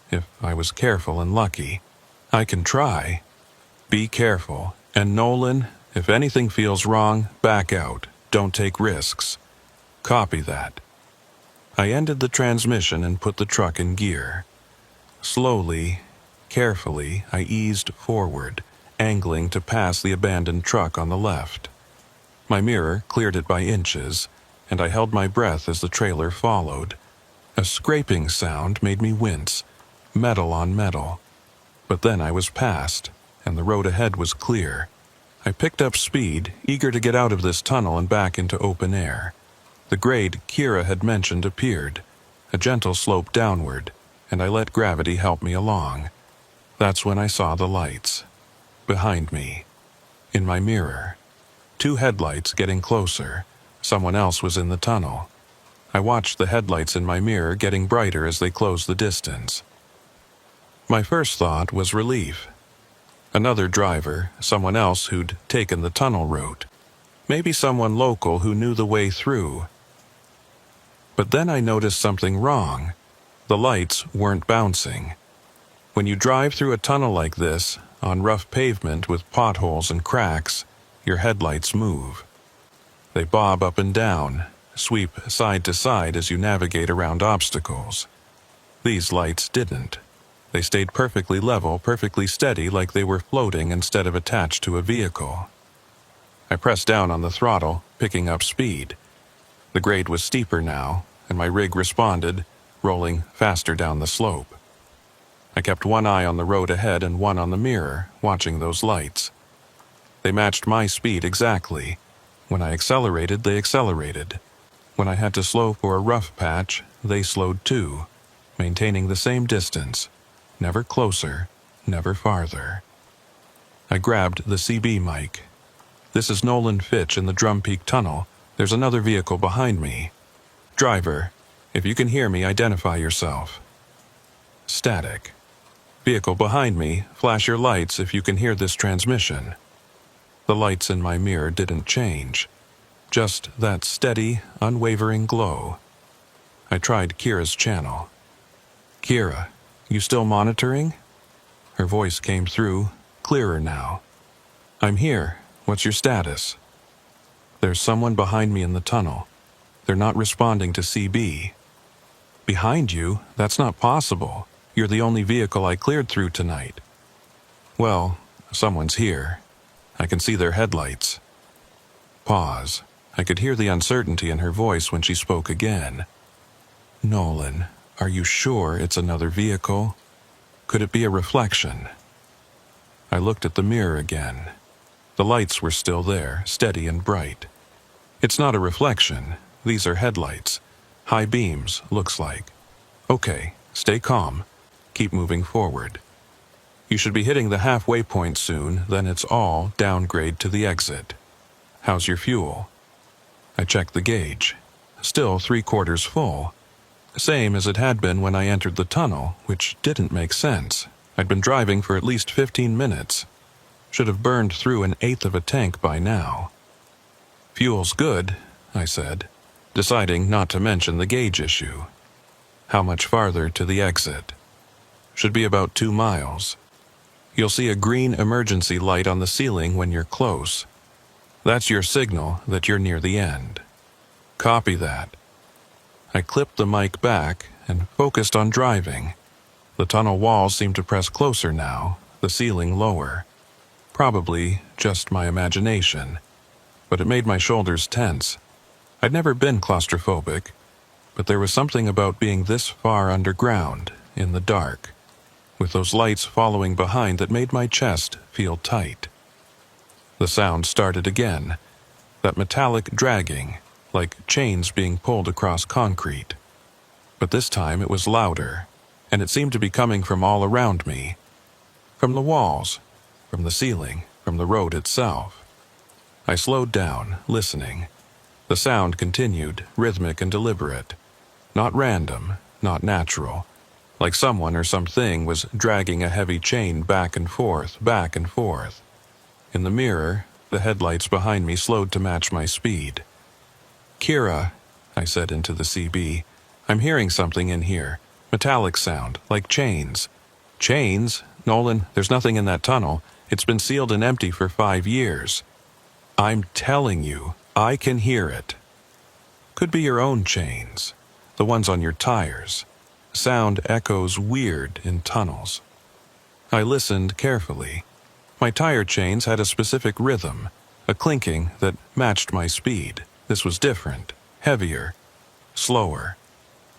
if I was careful and lucky. "I can try." "Be careful. And Nolan, if anything feels wrong, back out. Don't take risks." "Copy that." I ended the transmission and put the truck in gear. Slowly, carefully, I eased forward, angling to pass the abandoned truck on the left. My mirror cleared it by inches, and I held my breath as the trailer followed. A scraping sound made me wince, metal on metal. But then I was past, and the road ahead was clear. I picked up speed, eager to get out of this tunnel and back into open air. The grade Kira had mentioned appeared, a gentle slope downward, and I let gravity help me along. That's when I saw the lights. Behind me. In my mirror. 2 headlights getting closer. Someone else was in the tunnel. I watched the headlights in my mirror getting brighter as they closed the distance. My first thought was relief. Another driver, someone else who'd taken the tunnel route. Maybe someone local who knew the way through. But then I noticed something wrong. The lights weren't bouncing. When you drive through a tunnel like this, on rough pavement with potholes and cracks, your headlights move. They bob up and down, sweep side to side as you navigate around obstacles. These lights didn't. They stayed perfectly level, perfectly steady, like they were floating instead of attached to a vehicle. I pressed down on the throttle, picking up speed. The grade was steeper now, and my rig responded, rolling faster down the slope. I kept one eye on the road ahead and one on the mirror, watching those lights. They matched my speed exactly. When I accelerated, they accelerated. When I had to slow for a rough patch, they slowed too, maintaining the same distance, never closer, never farther. I grabbed the CB mic. "This is Nolan Fitch in the Drum Peak Tunnel. There's another vehicle behind me. Driver, if you can hear me, identify yourself." Static. "Vehicle behind me, flash your lights if you can hear this transmission." The lights in my mirror didn't change. Just that steady, unwavering glow. I tried Kira's channel. "Kira, you still monitoring?" Her voice came through, clearer now. "I'm here. What's your status?" "There's someone behind me in the tunnel. They're not responding to CB." "Behind you? That's not possible. You're the only vehicle I cleared through tonight." "Well, someone's here. I can see their headlights." Pause. I could hear the uncertainty in her voice when she spoke again. "Nolan, are you sure it's another vehicle? Could it be a reflection?" I looked at the mirror again. The lights were still there, steady and bright. "It's not a reflection. These are headlights. High beams, looks like. Okay, stay calm. Keep moving forward. You should be hitting the halfway point soon, then it's all downgrade to the exit. How's your fuel?" I checked the gauge. Still 3/4 full. Same as it had been when I entered the tunnel, which didn't make sense. I'd been driving for at least 15 minutes. Should have burned through 1/8 of a tank by now. "Fuel's good," I said, deciding not to mention the gauge issue. "How much farther to the exit?" "Should be about 2 miles. You'll see a green emergency light on the ceiling when you're close. That's your signal that you're near the end." "Copy that." I clipped the mic back and focused on driving. The tunnel walls seemed to press closer now, the ceiling lower. Probably just my imagination, but it made my shoulders tense. I'd never been claustrophobic, but there was something about being this far underground, in the dark, with those lights following behind that made my chest feel tight. The sound started again, that metallic dragging, like chains being pulled across concrete. But this time it was louder, and it seemed to be coming from all around me. From the walls, from the ceiling, from the road itself. I slowed down, listening. The sound continued, rhythmic and deliberate. Not random, not natural. Like someone or something was dragging a heavy chain back and forth, back and forth. In the mirror, the headlights behind me slowed to match my speed. "Kira," I said into the CB, "I'm hearing something in here. Metallic sound, like chains." "Chains? Nolan, there's nothing in that tunnel. It's been sealed and empty for 5 years." "I'm telling you, I can hear it." "Could be your own chains, the ones on your tires. Sound echoes weird in tunnels." I listened carefully. My tire chains had a specific rhythm, a clinking that matched my speed. This was different, heavier, slower,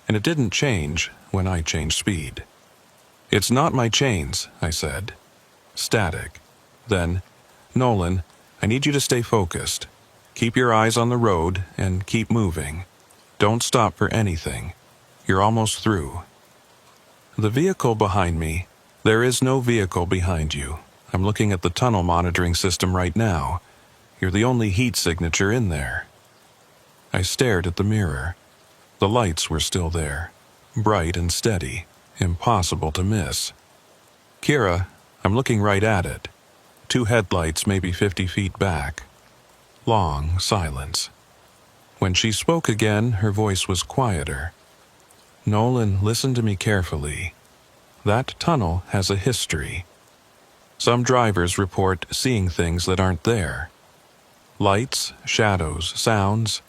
and it didn't change when I changed speed. "It's not my chains," I said. Static. Then, "Nolan, I need you to stay focused. Keep your eyes on the road and keep moving. Don't stop for anything. You're almost through." "The vehicle behind me. There is no vehicle behind you. I'm looking at the tunnel monitoring system right now. You're the only heat signature in there." I stared at the mirror. The lights were still there, bright and steady, impossible to miss. "Kira, I'm looking right at it. 2 headlights maybe 50 feet back." Long silence. When she spoke again, her voice was quieter. "Nolan, listen to me carefully. That tunnel has a history. Some drivers report seeing things that aren't there. Lights, shadows, sounds.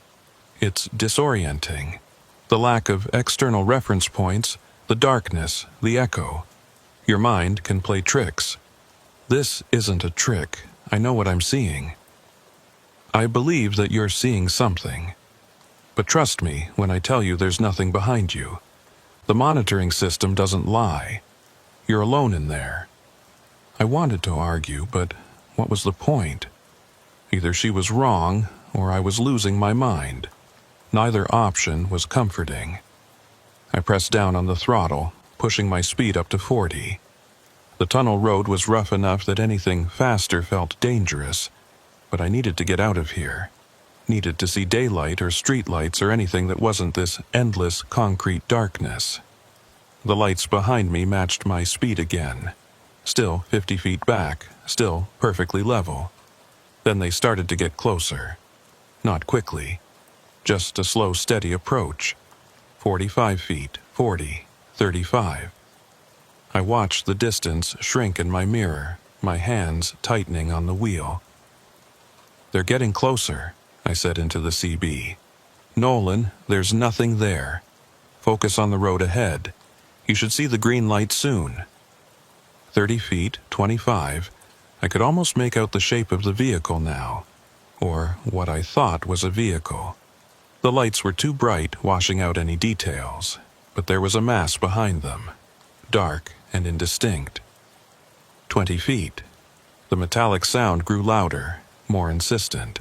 It's disorienting. The lack of external reference points, the darkness, the echo. Your mind can play tricks. This isn't a trick. I know what I'm seeing. I believe that you're seeing something. But trust me when I tell you there's nothing behind you. The monitoring system doesn't lie. You're alone in there." I wanted to argue, but what was the point? Either she was wrong, or I was losing my mind. Neither option was comforting. I pressed down on the throttle, pushing my speed up to 40. The tunnel road was rough enough that anything faster felt dangerous, but I needed to get out of here. Needed to see daylight or streetlights or anything that wasn't this endless concrete darkness. The lights behind me matched my speed again. Still 50 feet back, still perfectly level. Then they started to get closer. Not quickly, just a slow, steady approach. 45 feet, 40, 35. I watched the distance shrink in my mirror, my hands tightening on the wheel. "They're getting closer," I said into the CB. "Nolan, there's nothing there. Focus on the road ahead. You should see the green light soon." 30 feet, 25. I could almost make out the shape of the vehicle now, or what I thought was a vehicle. The lights were too bright, washing out any details, but there was a mass behind them, dark and indistinct. 20 feet. The metallic sound grew louder, more insistent,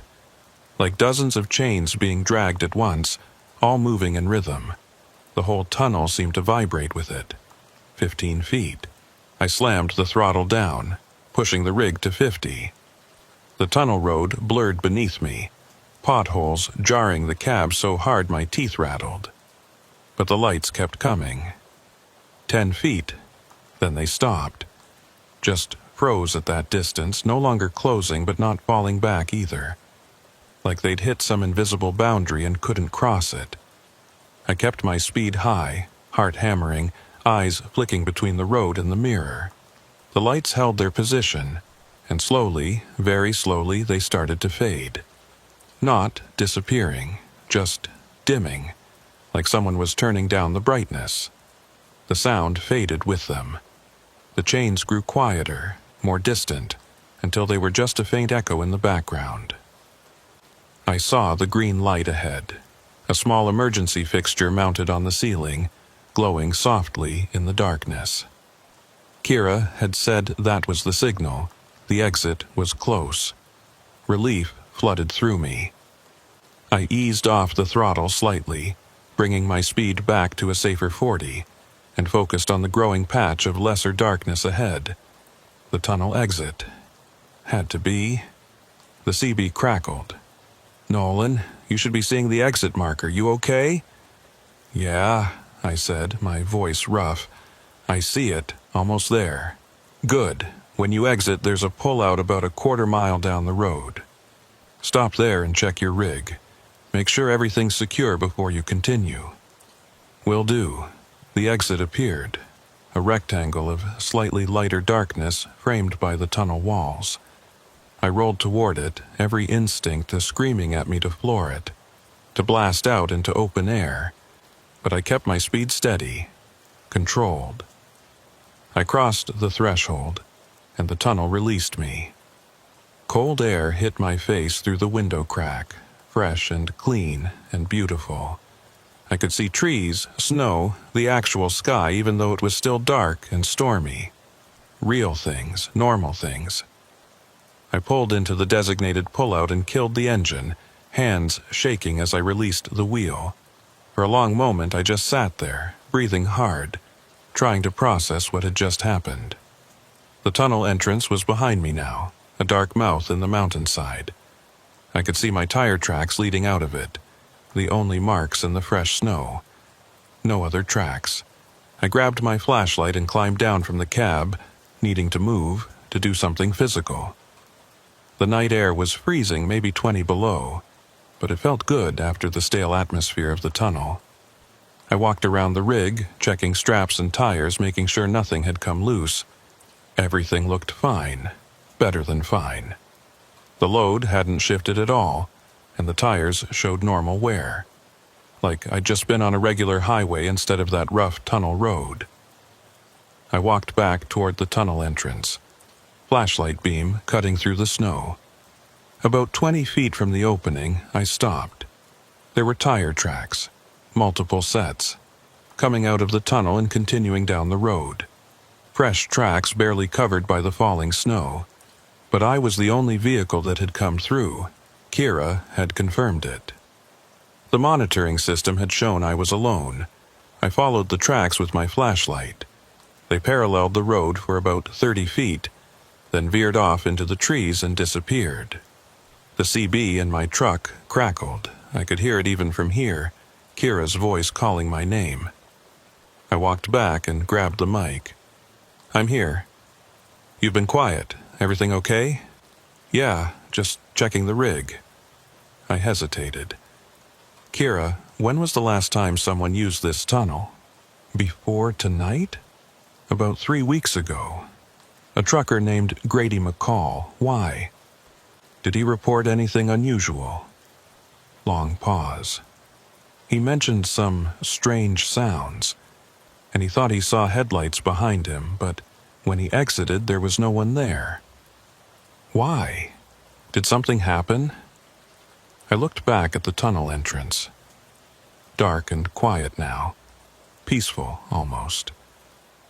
like dozens of chains being dragged at once, all moving in rhythm. The whole tunnel seemed to vibrate with it. 15 feet. I slammed the throttle down, pushing the rig to 50. The tunnel road blurred beneath me, potholes jarring the cab so hard my teeth rattled. But the lights kept coming. 10 feet, then they stopped. Just froze at that distance, no longer closing but not falling back either. Like they'd hit some invisible boundary and couldn't cross it. I kept my speed high, heart hammering, eyes flicking between the road and the mirror. The lights held their position, and slowly, very slowly, they started to fade. Not disappearing, just dimming, like someone was turning down the brightness. The sound faded with them. The chains grew quieter, more distant, until they were just a faint echo in the background. I saw the green light ahead, a small emergency fixture mounted on the ceiling, glowing softly in the darkness. Kira had said that was the signal. The exit was close. Relief flooded through me. I eased off the throttle slightly, bringing my speed back to a safer 40, and focused on the growing patch of lesser darkness ahead. The tunnel exit. Had to be. The CB crackled. "Nolan, you should be seeing the exit marker. You okay?" "Yeah," I said, my voice rough. "I see it, almost there." "Good. When you exit, there's a pullout about a quarter-mile down the road. Stop there and check your rig. Make sure everything's secure before you continue." "Will do." The exit appeared, a rectangle of slightly lighter darkness framed by the tunnel walls. I rolled toward it, every instinct screaming at me to floor it, to blast out into open air, but I kept my speed steady, controlled. I crossed the threshold, and the tunnel released me. Cold air hit my face through the window crack, fresh and clean and beautiful. I could see trees, snow, the actual sky, even though it was still dark and stormy. Real things, normal things. I pulled into the designated pullout and killed the engine, hands shaking as I released the wheel. For a long moment I just sat there, breathing hard, trying to process what had just happened. The tunnel entrance was behind me now, a dark mouth in the mountainside. I could see my tire tracks leading out of it, the only marks in the fresh snow. No other tracks. I grabbed my flashlight and climbed down from the cab, needing to move, to do something physical. The night air was freezing, maybe 20 below, but it felt good after the stale atmosphere of the tunnel. I walked around the rig, checking straps and tires, making sure nothing had come loose. Everything looked fine, better than fine. The load hadn't shifted at all, and the tires showed normal wear, like I'd just been on a regular highway instead of that rough tunnel road. I walked back toward the tunnel entrance, flashlight beam cutting through the snow. About 20 feet from the opening, I stopped. There were tire tracks, multiple sets, coming out of the tunnel and continuing down the road. Fresh tracks barely covered by the falling snow. But I was the only vehicle that had come through. Kira had confirmed it. The monitoring system had shown I was alone. I followed the tracks with my flashlight. They paralleled the road for about 30 feet, then veered off into the trees and disappeared. The CB in my truck crackled. I could hear it even from here, Kira's voice calling my name. I walked back and grabbed the mic. "I'm here." "You've been quiet. Everything okay?" "Yeah, just checking the rig." I hesitated. "Kira, when was the last time someone used this tunnel?" "Before tonight?" "About 3 weeks ago. A trucker named Grady McCall. Why?" "Did he report anything unusual?" Long pause. "He mentioned some strange sounds, and he thought he saw headlights behind him, but when he exited, there was no one there." "Why? Did something happen?" I looked back at the tunnel entrance. Dark and quiet now. Peaceful, almost.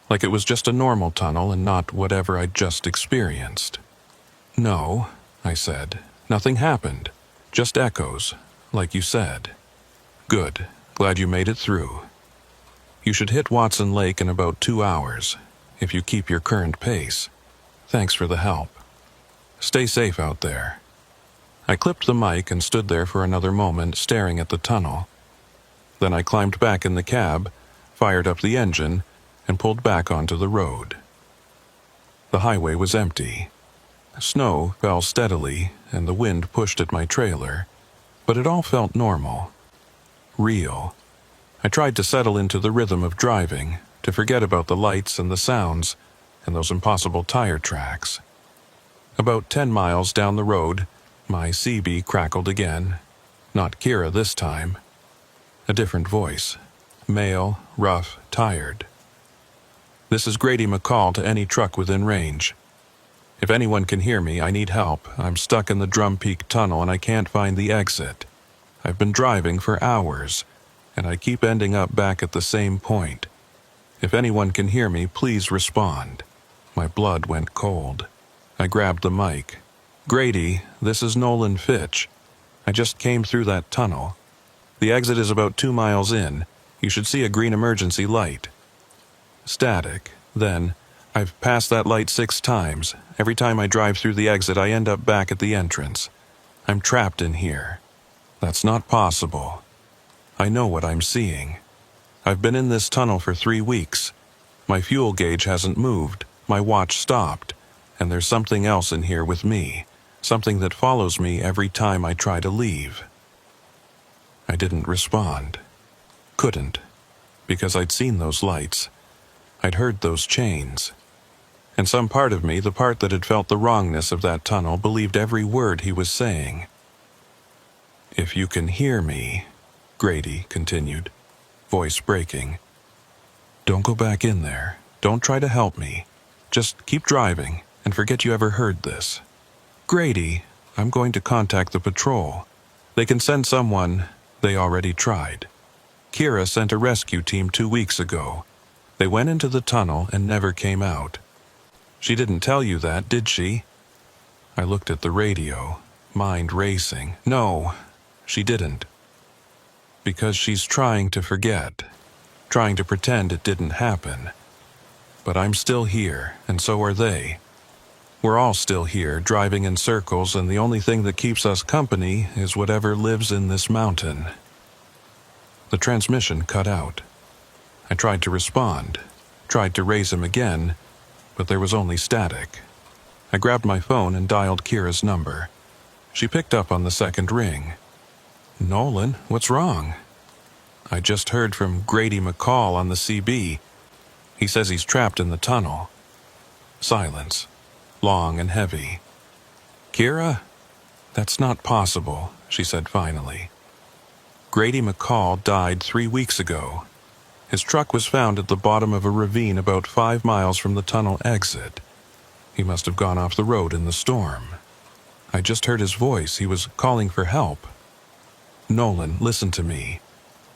Like it was just a normal tunnel and not whatever I'd just experienced. "No," I said. "Nothing happened. Just echoes, like you said." "Good. Glad you made it through. You should hit Watson Lake in about 2 hours, if you keep your current pace. Thanks for the help. Stay safe out there." I clipped the mic and stood there for another moment staring at the tunnel. Then I climbed back in the cab, fired up the engine, and pulled back onto the road. The highway was empty. Snow fell steadily, and the wind pushed at my trailer, but it all felt normal. Real. I tried to settle into the rhythm of driving, to forget about the lights and the sounds, and those impossible tire tracks. About 10 miles down the road, my CB crackled again. Not Kira this time. A different voice. Male, rough, tired. "This is Grady McCall to any truck within range. If anyone can hear me, I need help. I'm stuck in the Drum Peak Tunnel and I can't find the exit. I've been driving for hours, and I keep ending up back at the same point. If anyone can hear me, please respond." My blood went cold. I grabbed the mic. "Grady, this is Nolan Fitch. I just came through that tunnel. The exit is about 2 miles in. You should see a green emergency light." Static. Then, "I've passed that light 6 times. Every time I drive through the exit, I end up back at the entrance. I'm trapped in here. That's not possible. I know what I'm seeing. I've been in this tunnel for 3 weeks. My fuel gauge hasn't moved. My watch stopped. And there's something else in here with me. Something that follows me every time I try to leave." I didn't respond. Couldn't. Because I'd seen those lights. I'd heard those chains. And some part of me, the part that had felt the wrongness of that tunnel, believed every word he was saying. "If you can hear me," Grady continued, voice breaking, "don't go back in there. Don't try to help me. Just keep driving and forget you ever heard this. Grady, I'm going to contact the patrol. They can send someone. They already tried. Kira sent a rescue team 2 weeks ago. They went into the tunnel and never came out. She didn't tell you that, did she?" I looked at the radio, mind racing. "No, she didn't. Because she's trying to forget, trying to pretend it didn't happen. But I'm still here, and so are they. We're all still here, driving in circles, and the only thing that keeps us company is whatever lives in this mountain." The transmission cut out. I tried to respond, tried to raise him again, but there was only static. I grabbed my phone and dialed Kira's number. She picked up on the second ring. "Nolan, what's wrong?" "I just heard from Grady McCall on the CB. He says he's trapped in the tunnel." Silence. Long and heavy. "Kira? That's not possible," she said finally. "Grady McCall died 3 weeks ago. His truck was found at the bottom of a ravine about 5 miles from the tunnel exit. He must have gone off the road in the storm. I just heard his voice. He was calling for help. Nolan, listen to me.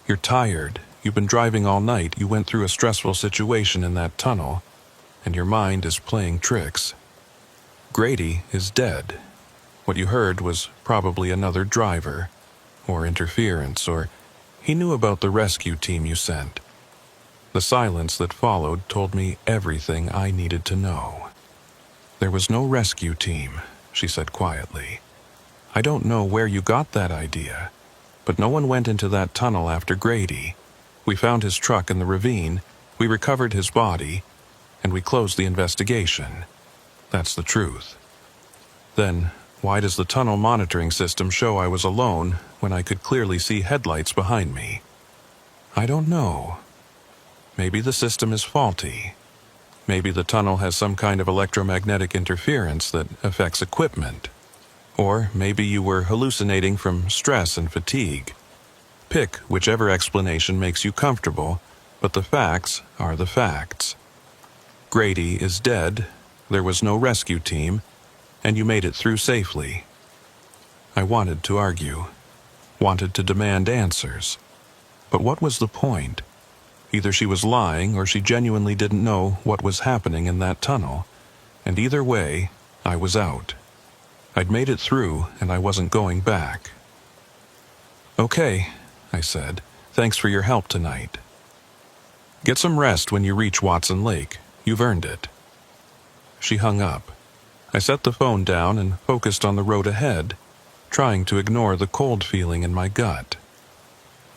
You're tired. You've been driving all night. You went through a stressful situation in that tunnel, and your mind is playing tricks. Grady is dead. What you heard was probably another driver, or interference, or he knew about the rescue team you sent. The silence that followed told me everything I needed to know. There was no rescue team, she said quietly. I don't know where you got that idea, but no one went into that tunnel after Grady. We found his truck in the ravine, we recovered his body, and we closed the investigation. That's the truth. Then, why does the tunnel monitoring system show I was alone when I could clearly see headlights behind me? I don't know. Maybe the system is faulty. Maybe the tunnel has some kind of electromagnetic interference that affects equipment. Or maybe you were hallucinating from stress and fatigue. Pick whichever explanation makes you comfortable, but the facts are the facts. Grady is dead, there was no rescue team, and you made it through safely. I wanted to argue, wanted to demand answers. But what was the point? Either she was lying or she genuinely didn't know what was happening in that tunnel, and either way, I was out. I'd made it through and I wasn't going back. Okay, I said, thanks for your help tonight. Get some rest when you reach Watson Lake. You've earned it. She hung up. I set the phone down and focused on the road ahead, trying to ignore the cold feeling in my gut.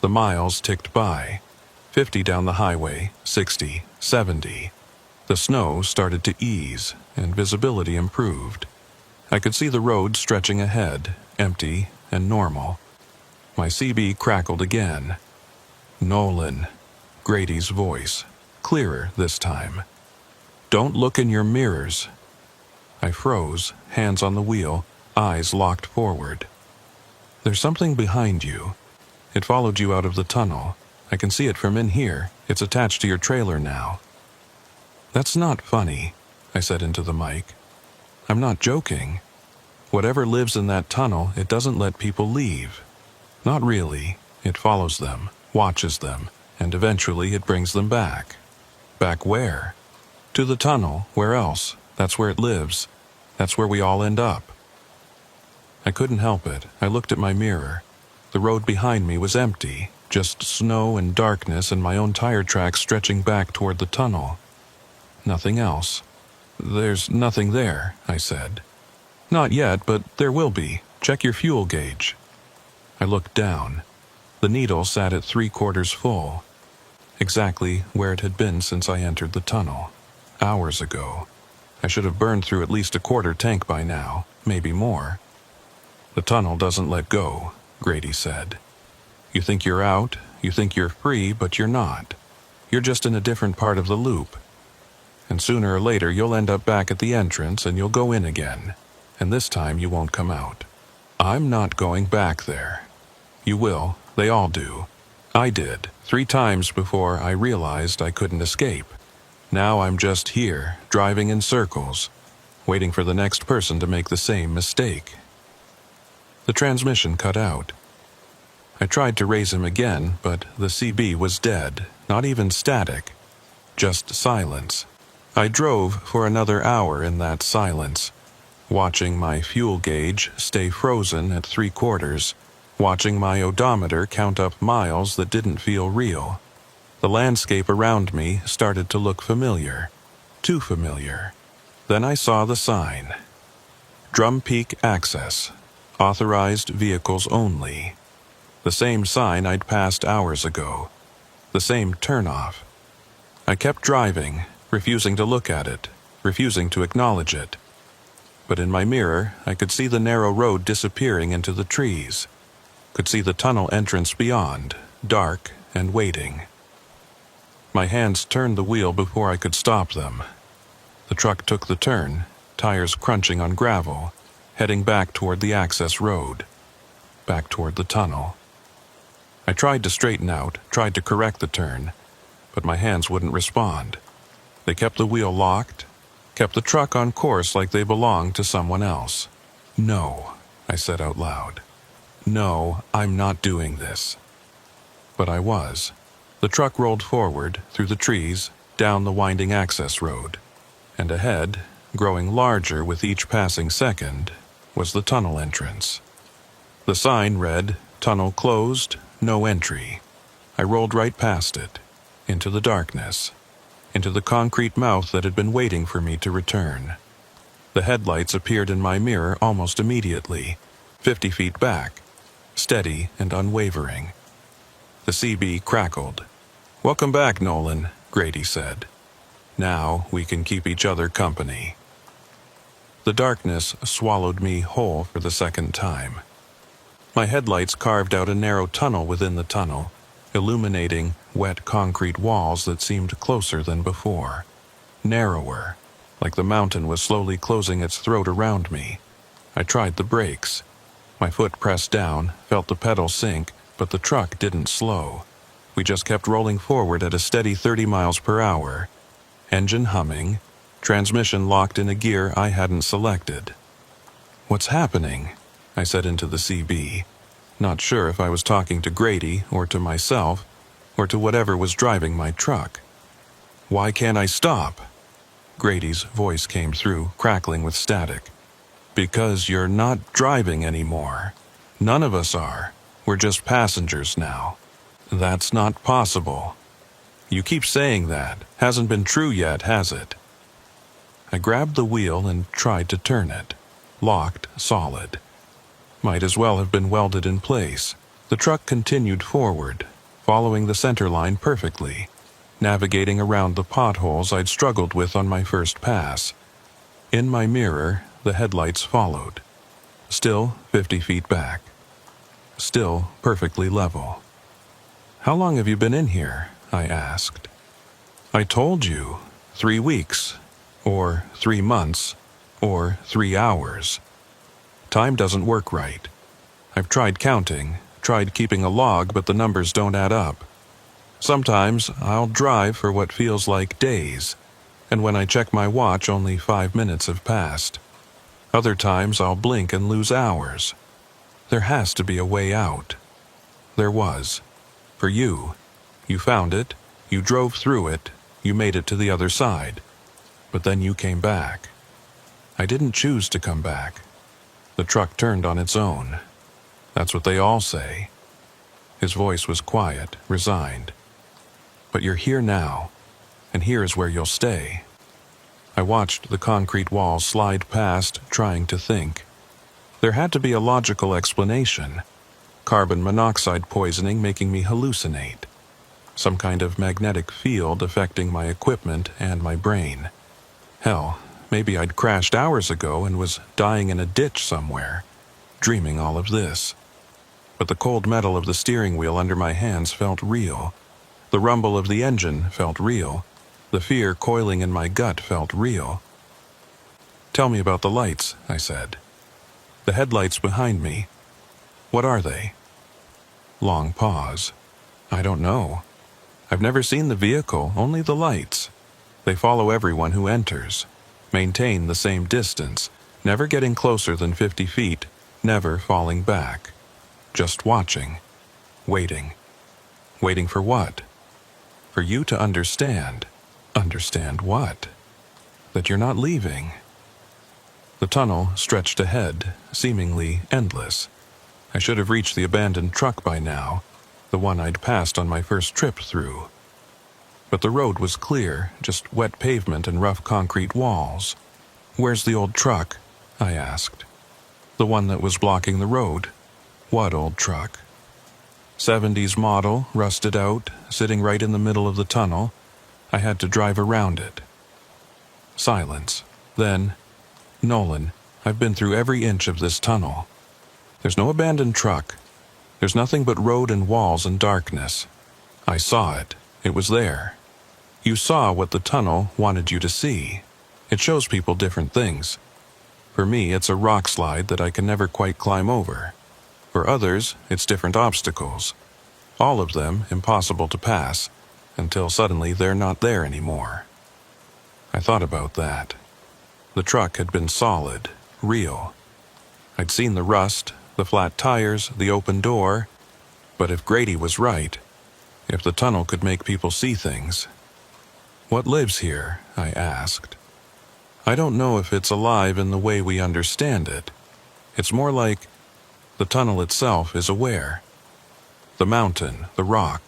The miles ticked by. 50 down the highway, 60, 70. The snow started to ease, and visibility improved. I could see the road stretching ahead, empty and normal. My CB crackled again. Nolan, Grady's voice, clearer this time. Don't look in your mirrors. I froze, hands on the wheel, eyes locked forward. There's something behind you. It followed you out of the tunnel. I can see it from in here. It's attached to your trailer now. That's not funny, I said into the mic. I'm not joking. Whatever lives in that tunnel, it doesn't let people leave. Not really. It follows them, watches them, and eventually it brings them back. Back where? To the tunnel. Where else? That's where it lives. That's where we all end up. I couldn't help it. I looked at my mirror. The road behind me was empty, just snow and darkness and my own tire tracks stretching back toward the tunnel. Nothing else. There's nothing there, I said. Not yet, but there will be. Check your fuel gauge. I looked down. The needle sat at 3/4 full. Exactly where it had been since I entered the tunnel. Hours ago. I should have burned through at least a 1/4 tank by now, maybe more. The tunnel doesn't let go, Grady said. You think you're out, you think you're free, but you're not. You're just in a different part of the loop. And sooner or later you'll end up back at the entrance and you'll go in again. And this time you won't come out. I'm not going back there. You will, they all do. I did, 3 times before I realized I couldn't escape. Now I'm just here, driving in circles, waiting for the next person to make the same mistake. The transmission cut out. I tried to raise him again, but the CB was dead, not even static, just silence. I drove for another hour in that silence, watching my fuel gauge stay frozen at 3/4, watching my odometer count up miles that didn't feel real. The landscape around me started to look familiar, too familiar. Then I saw the sign. Drum Peak Access, authorized vehicles only. The same sign I'd passed hours ago. The same turnoff. I kept driving, refusing to look at it, refusing to acknowledge it. But in my mirror, I could see the narrow road disappearing into the trees. Could see the tunnel entrance beyond, dark and waiting. My hands turned the wheel before I could stop them. The truck took the turn, tires crunching on gravel, heading back toward the access road, back toward the tunnel. I tried to straighten out, tried to correct the turn, but my hands wouldn't respond. They kept the wheel locked, kept the truck on course like they belonged to someone else. No, I said out loud. No, I'm not doing this. But I was. The truck rolled forward, through the trees, down the winding access road. And ahead, growing larger with each passing second, was the tunnel entrance. The sign read, Tunnel closed, no entry. I rolled right past it, into the darkness, into the concrete mouth that had been waiting for me to return. The headlights appeared in my mirror almost immediately, 50 feet back, steady and unwavering. The CB crackled. "Welcome back, Nolan," Grady said. "Now we can keep each other company." The darkness swallowed me whole for the second time. My headlights carved out a narrow tunnel within the tunnel, illuminating wet concrete walls that seemed closer than before. Narrower, like the mountain was slowly closing its throat around me. I tried the brakes. My foot pressed down, felt the pedal sink, but the truck didn't slow. We just kept rolling forward at a steady 30 miles per hour. Engine humming, transmission locked in a gear I hadn't selected. "What's happening?" I said into the CB, not sure if I was talking to Grady or to myself or to whatever was driving my truck. "Why can't I stop?" Grady's voice came through, crackling with static. "Because you're not driving anymore. None of us are. We're just passengers now." "That's not possible." "You keep saying that. Hasn't been true yet, has it?" I grabbed the wheel and tried to turn it. Locked solid. Might as well have been welded in place. The truck continued forward, following the center line perfectly, navigating around the potholes I'd struggled with on my first pass. In my mirror, the headlights followed. Still 50 feet back. Still perfectly level. "How long have you been in here?" I asked. "I told you. 3 weeks. Or 3 months. Or 3 hours. Time doesn't work right. I've tried counting, tried keeping a log, but the numbers don't add up. Sometimes I'll drive for what feels like days, and when I check my watch only 5 minutes have passed. Other times I'll blink and lose hours. There has to be a way out." There was. For you. You found it, you drove through it, you made it to the other side. But then you came back. I didn't choose to come back. The truck turned on its own. That's what they all say. His voice was quiet, resigned. "But you're here now, and here is where you'll stay." I watched the concrete walls slide past, trying to think. There had to be a logical explanation. Carbon monoxide poisoning making me hallucinate. Some kind of magnetic field affecting my equipment and my brain. Hell, maybe I'd crashed hours ago and was dying in a ditch somewhere, dreaming all of this. But the cold metal of the steering wheel under my hands felt real. The rumble of the engine felt real. The fear coiling in my gut felt real. "Tell me about the lights," I said. "The headlights behind me. What are they?" Long pause. "I don't know. I've never seen the vehicle, only the lights. They follow everyone who enters. Maintain the same distance, never getting closer than 50 feet, never falling back. Just watching. Waiting. Waiting for what? For you to understand. Understand what? That you're not leaving." The tunnel stretched ahead, seemingly endless. I should have reached the abandoned truck by now, the one I'd passed on my first trip through. But the road was clear, just wet pavement and rough concrete walls. "Where's the old truck?" I asked. "The one that was blocking the road." "What old truck?" "70s model, rusted out, sitting right in the middle of the tunnel. I had to drive around it." Silence. Then, "Nolan, I've been through every inch of this tunnel. There's no abandoned truck. There's nothing but road and walls and darkness. I saw it. It was there. You saw what the tunnel wanted you to see. It shows people different things. For me, it's a rock slide that I can never quite climb over. For others, it's different obstacles. All of them impossible to pass, until suddenly they're not there anymore." I thought about that. The truck had been solid, real. I'd seen the rust, the flat tires, the open door. But if Grady was right, if the tunnel could make people see things. "What lives here?" I asked. "I don't know if it's alive in the way we understand it. It's more like the tunnel itself is aware. The mountain, the rock.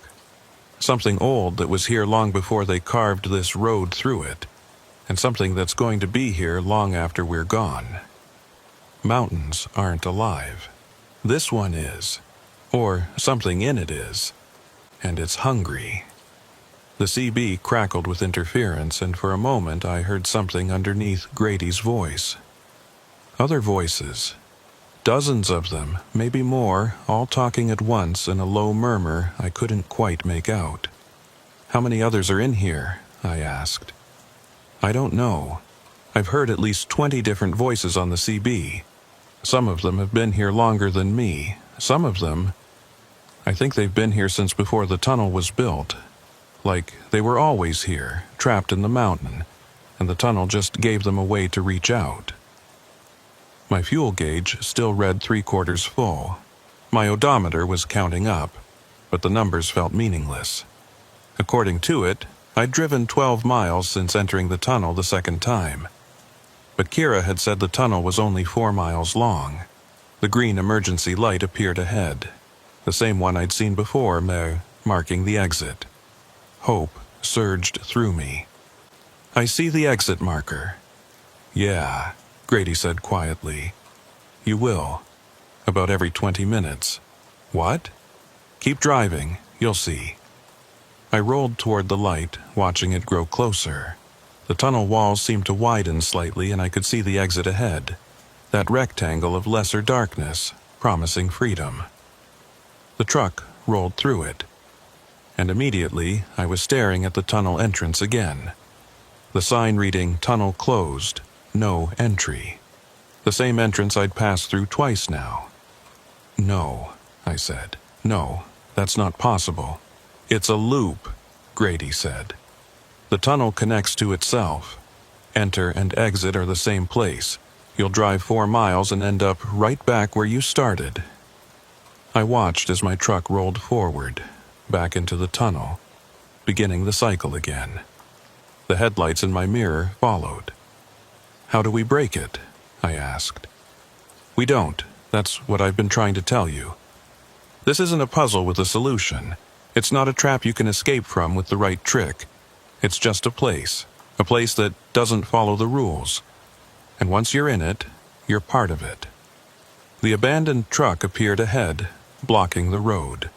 Something old that was here long before they carved this road through it, and something that's going to be here long after we're gone. Mountains aren't alive. This one is. Or something in it is. And it's hungry. The CB crackled with interference, and for a moment I heard something underneath Grady's voice. Other voices. Dozens of them, maybe more, all talking at once in a low murmur I couldn't quite make out. "How many others are in here?" I asked. "I don't know. I've heard at least 20 different voices on the CB. Some of them have been here longer than me. Some of them, I think they've been here since before the tunnel was built. Like they were always here, trapped in the mountain, and the tunnel just gave them a way to reach out." My fuel gauge still read 3/4 full. My odometer was counting up, but the numbers felt meaningless. According to it, I'd driven 12 miles since entering the tunnel the second time. But Kira had said the tunnel was only 4 miles long. The green emergency light appeared ahead, the same one I'd seen before, marking the exit. Hope surged through me. "I see the exit marker." "Yeah," Grady said quietly. "You will. About every 20 minutes. "What?" "Keep driving. You'll see." I rolled toward the light, watching it grow closer. The tunnel walls seemed to widen slightly, and I could see the exit ahead. That rectangle of lesser darkness, promising freedom. The truck rolled through it. And immediately, I was staring at the tunnel entrance again. The sign reading, "Tunnel closed. No entry." The same entrance I'd passed through twice now. "No," I said. "No, that's not possible." "It's a loop," Grady said. "The tunnel connects to itself. Enter and exit are the same place. You'll drive 4 miles and end up right back where you started." I watched as my truck rolled forward, back into the tunnel, beginning the cycle again. The headlights in my mirror followed. "How do we break it?" I asked. "We don't. That's what I've been trying to tell you. This isn't a puzzle with a solution. It's not a trap you can escape from with the right trick. It's just a place that doesn't follow the rules. And once you're in it, you're part of it." The abandoned truck appeared ahead, blocking the road.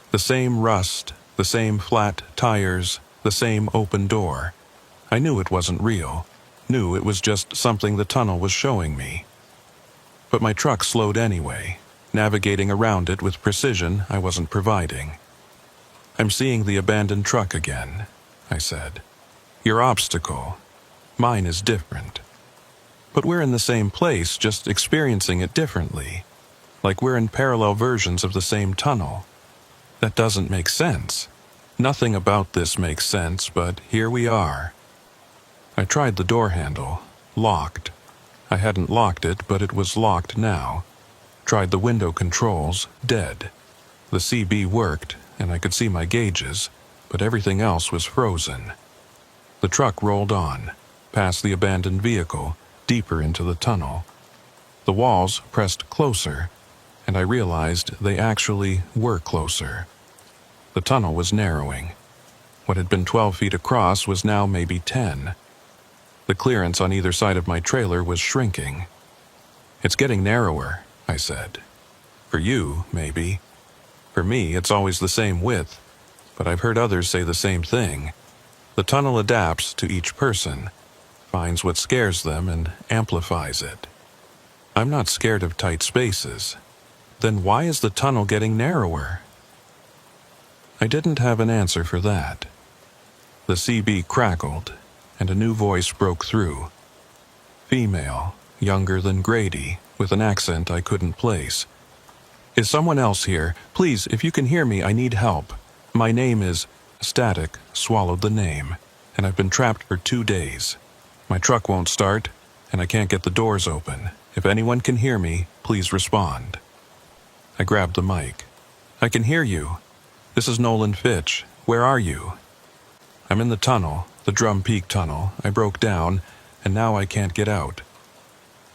The same rust, the same flat tires, the same open door. I knew it wasn't real. Knew it was just something the tunnel was showing me. But my truck slowed anyway, navigating around it with precision I wasn't providing. "I'm seeing the abandoned truck again," I said. "Your obstacle. Mine is different. But we're in the same place, just experiencing it differently. Like we're in parallel versions of the same tunnel. That doesn't make sense. Nothing about this makes sense, but here we are." I tried the door handle. Locked. I hadn't locked it, but it was locked now. Tried the window controls. Dead. The CB worked, and I could see my gauges, but everything else was frozen. The truck rolled on, past the abandoned vehicle, deeper into the tunnel. The walls pressed closer, and I realized they actually were closer. The tunnel was narrowing. What had been 12 feet across was now maybe 10. The clearance on either side of my trailer was shrinking. "It's getting narrower," I said. "For you, maybe. For me, it's always the same width, but I've heard others say the same thing. The tunnel adapts to each person, finds what scares them and amplifies it. I'm not scared of tight spaces. Then why is the tunnel getting narrower?" I didn't have an answer for that. The CB crackled, and a new voice broke through. Female, younger than Grady, with an accent I couldn't place. "Is someone else here? Please, if you can hear me, I need help. My name is..." Static swallowed the name, and I've been trapped for 2 days. My truck won't start, and I can't get the doors open. If anyone can hear me, please respond. I grabbed the mic. "I can hear you. This is Nolan Fitch. Where are you?" "I'm in the tunnel, the Drum Peak tunnel. I broke down, and now I can't get out."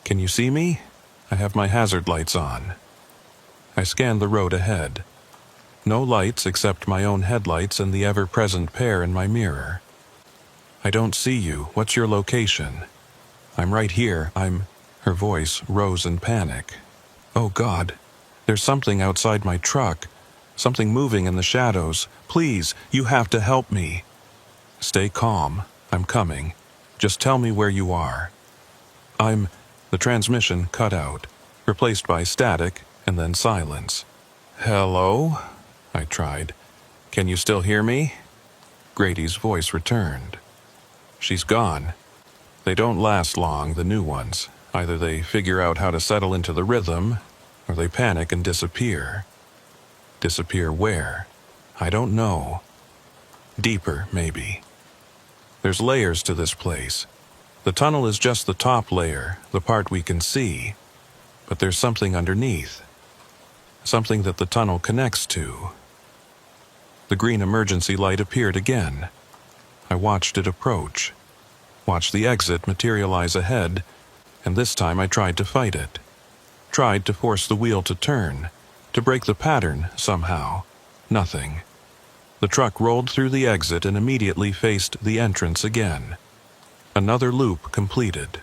"Can you see me?" "I have my hazard lights on." I scanned the road ahead. No lights except my own headlights and the ever-present pair in my mirror. I don't see you. What's your location? I'm right here. Her voice rose in panic. Oh God, there's something outside my truck. Something moving in the shadows. Please, you have to help me. Stay calm. I'm coming. Just tell me where you are. The transmission cut out, replaced by static and then silence. Hello? I tried. Can you still hear me? Grady's voice returned. She's gone. They don't last long, the new ones. Either they figure out how to settle into the rhythm, or they panic and disappear. Disappear where? I don't know. Deeper, maybe. There's layers to this place. The tunnel is just the top layer, the part we can see. But there's something underneath. Something that the tunnel connects to. The green emergency light appeared again. I watched it approach. Watched the exit materialize ahead, and this time I tried to fight it. Tried to force the wheel to turn, to break the pattern somehow. Nothing. The truck rolled through the exit and immediately faced the entrance again. Another loop completed.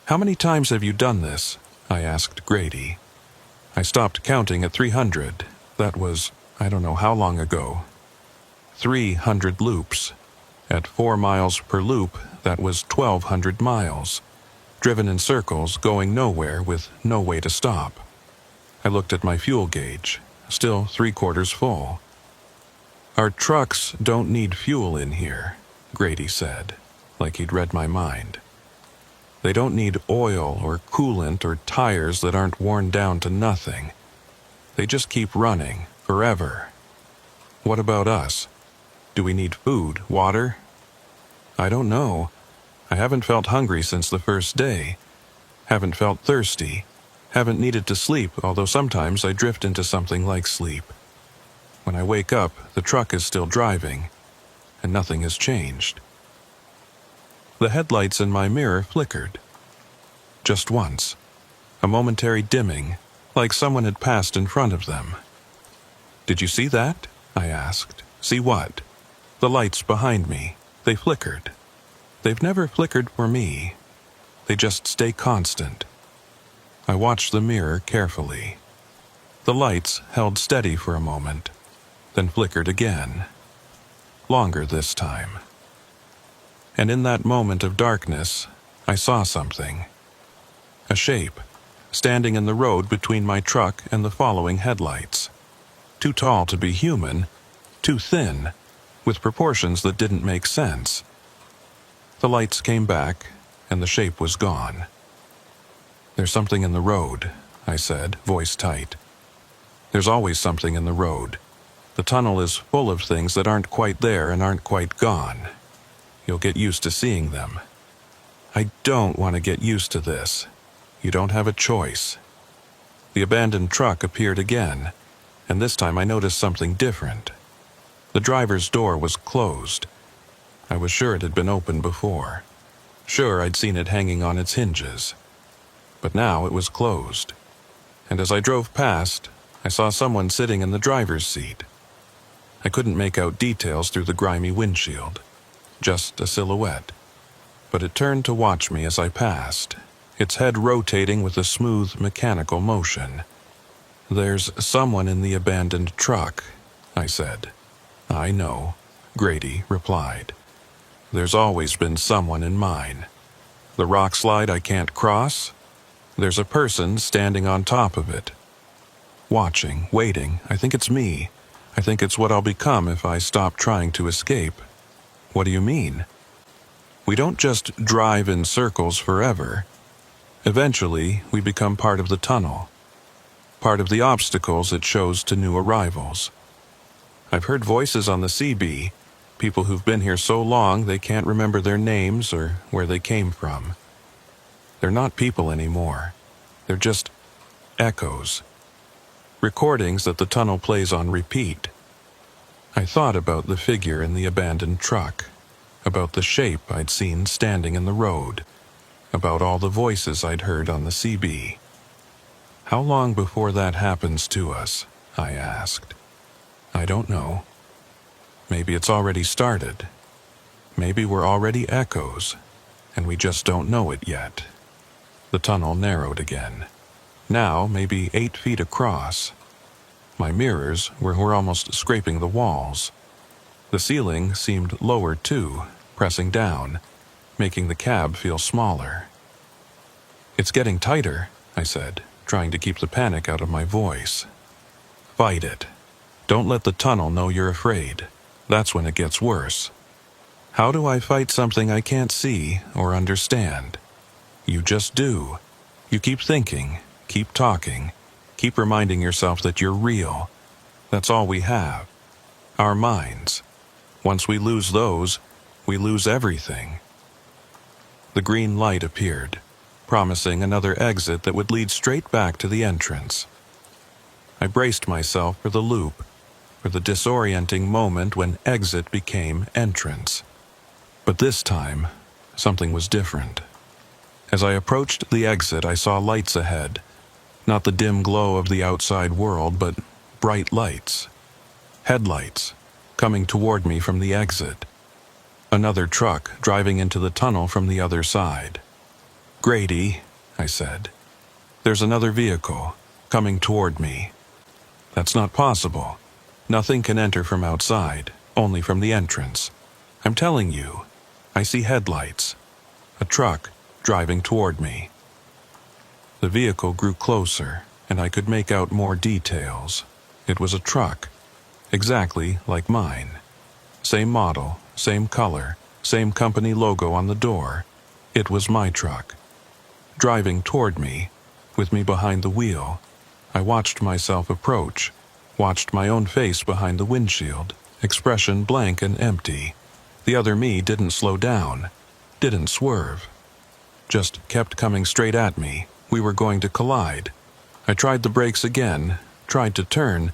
How many times have you done this? I asked Grady. I stopped counting at 300. That was, I don't know how long ago. 300 loops. At 4 miles per loop, that was 1,200 miles. Driven in circles, going nowhere with no way to stop. I looked at my fuel gauge, still 3/4 full. Our trucks don't need fuel in here, Grady said, like he'd read my mind. They don't need oil or coolant or tires that aren't worn down to nothing. They just keep running, forever. What about us? Do we need food, water? I don't know. I haven't felt hungry since the first day. Haven't felt thirsty. Haven't needed to sleep, although sometimes I drift into something like sleep. When I wake up, the truck is still driving, and nothing has changed. The headlights in my mirror flickered. Just once. A momentary dimming, like someone had passed in front of them. Did you see that? I asked. See what? The lights behind me. They flickered. They've never flickered for me. They just stay constant. I watched the mirror carefully. The lights held steady for a moment, then flickered again. Longer this time. And in that moment of darkness, I saw something. A shape, standing in the road between my truck and the following headlights. Too tall to be human, too thin, with proportions that didn't make sense. The lights came back, and the shape was gone. There's something in the road, I said, voice tight. There's always something in the road. The tunnel is full of things that aren't quite there and aren't quite gone. You'll get used to seeing them. I don't want to get used to this. You don't have a choice. The abandoned truck appeared again, and this time I noticed something different. The driver's door was closed. I was sure it had been opened before. Sure I'd seen it hanging on its hinges. But now it was closed. And as I drove past, I saw someone sitting in the driver's seat. I couldn't make out details through the grimy windshield. Just a silhouette. But it turned to watch me as I passed, its head rotating with a smooth mechanical motion. There's someone in the abandoned truck, I said. I know, Grady replied. There's always been someone in mine. The rock slide I can't cross? There's a person standing on top of it. Watching, waiting. I think it's me. I think it's what I'll become if I stop trying to escape. What do you mean? We don't just drive in circles forever. Eventually, we become part of the tunnel. Part of the obstacles it shows to new arrivals. I've heard voices on the CB, people who've been here so long they can't remember their names or where they came from. They're not people anymore. They're just echoes. Recordings that the tunnel plays on repeat. I thought about the figure in the abandoned truck, about the shape I'd seen standing in the road, about all the voices I'd heard on the CB. How long before that happens to us? I asked. I don't know. Maybe it's already started. Maybe we're already echoes, and we just don't know it yet. The tunnel narrowed again. Now maybe 8 feet across. My mirrors were almost scraping the walls. The ceiling seemed lower too, pressing down, making the cab feel smaller. It's getting tighter, I said, trying to keep the panic out of my voice. Fight it. Don't let the tunnel know you're afraid. That's when it gets worse. How do I fight something I can't see or understand? You just do. You keep thinking, keep talking, keep reminding yourself that you're real. That's all we have. Our minds. Once we lose those, we lose everything. The green light appeared, promising another exit that would lead straight back to the entrance. I braced myself for the loop, for the disorienting moment when exit became entrance. But this time, something was different. As I approached the exit, I saw lights ahead. Not the dim glow of the outside world, but bright lights. Headlights, coming toward me from the exit. Another truck driving into the tunnel from the other side. "Grady," I said, "there's another vehicle, coming toward me." "That's not possible. Nothing can enter from outside, only from the entrance. I'm telling you, I see headlights. A truck driving toward me." The vehicle grew closer, and I could make out more details. It was a truck, exactly like mine. Same model, same color, same company logo on the door. It was my truck. Driving toward me, with me behind the wheel, I watched myself approach, watched my own face behind the windshield, expression blank and empty. The other me didn't slow down, didn't swerve. Just kept coming straight at me. We were going to collide. I tried the brakes again, tried to turn,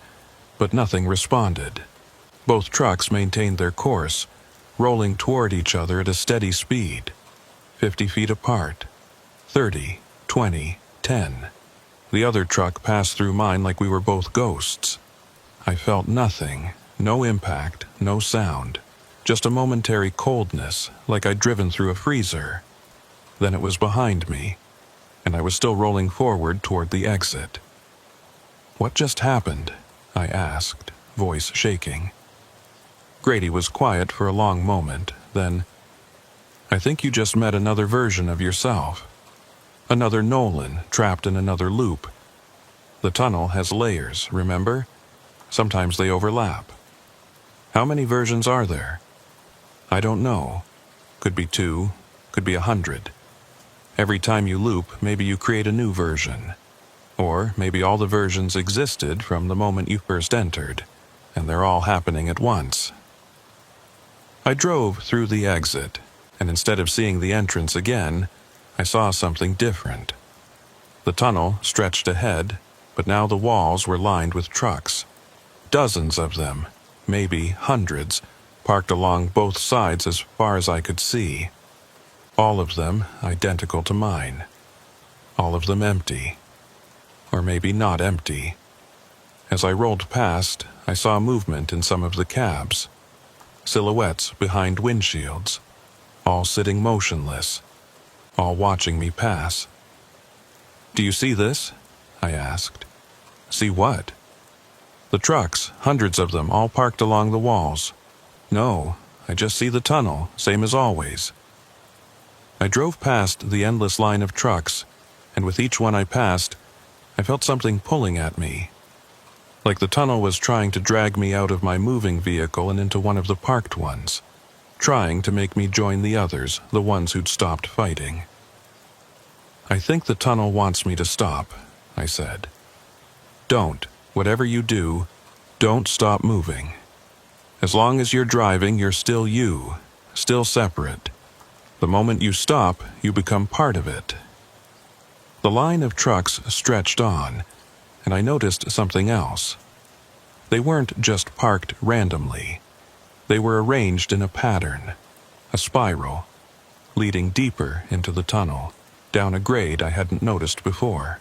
but nothing responded. Both trucks maintained their course, rolling toward each other at a steady speed. 50 feet apart. 30, 20, 10. The other truck passed through mine like we were both ghosts. I felt nothing, no impact, no sound. Just a momentary coldness, like I'd driven through a freezer. Then it was behind me, and I was still rolling forward toward the exit. "What just happened?" I asked, voice shaking. Grady was quiet for a long moment, then, "I think you just met another version of yourself. Another Nolan trapped in another loop. The tunnel has layers, remember? Sometimes they overlap. How many versions are there?" "I don't know. Could be 2, could be 100. Every time you loop, maybe you create a new version. Or maybe all the versions existed from the moment you first entered, and they're all happening at once." I drove through the exit, and instead of seeing the entrance again, I saw something different. The tunnel stretched ahead, but now the walls were lined with trucks. Dozens of them, maybe hundreds, parked along both sides as far as I could see. All of them identical to mine. All of them empty. Or maybe not empty. As I rolled past, I saw movement in some of the cabs. Silhouettes behind windshields. All sitting motionless. All watching me pass. "Do you see this?" I asked. "See what?" "The trucks, hundreds of them, all parked along the walls." "No, I just see the tunnel, same as always." I drove past the endless line of trucks, and with each one I passed, I felt something pulling at me. Like the tunnel was trying to drag me out of my moving vehicle and into one of the parked ones, trying to make me join the others, the ones who'd stopped fighting. "I think the tunnel wants me to stop," I said. "Don't, whatever you do, don't stop moving. As long as you're driving, you're still you, still separate. The moment you stop, you become part of it." The line of trucks stretched on, and I noticed something else. They weren't just parked randomly. They were arranged in a pattern, a spiral, leading deeper into the tunnel, down a grade I hadn't noticed before.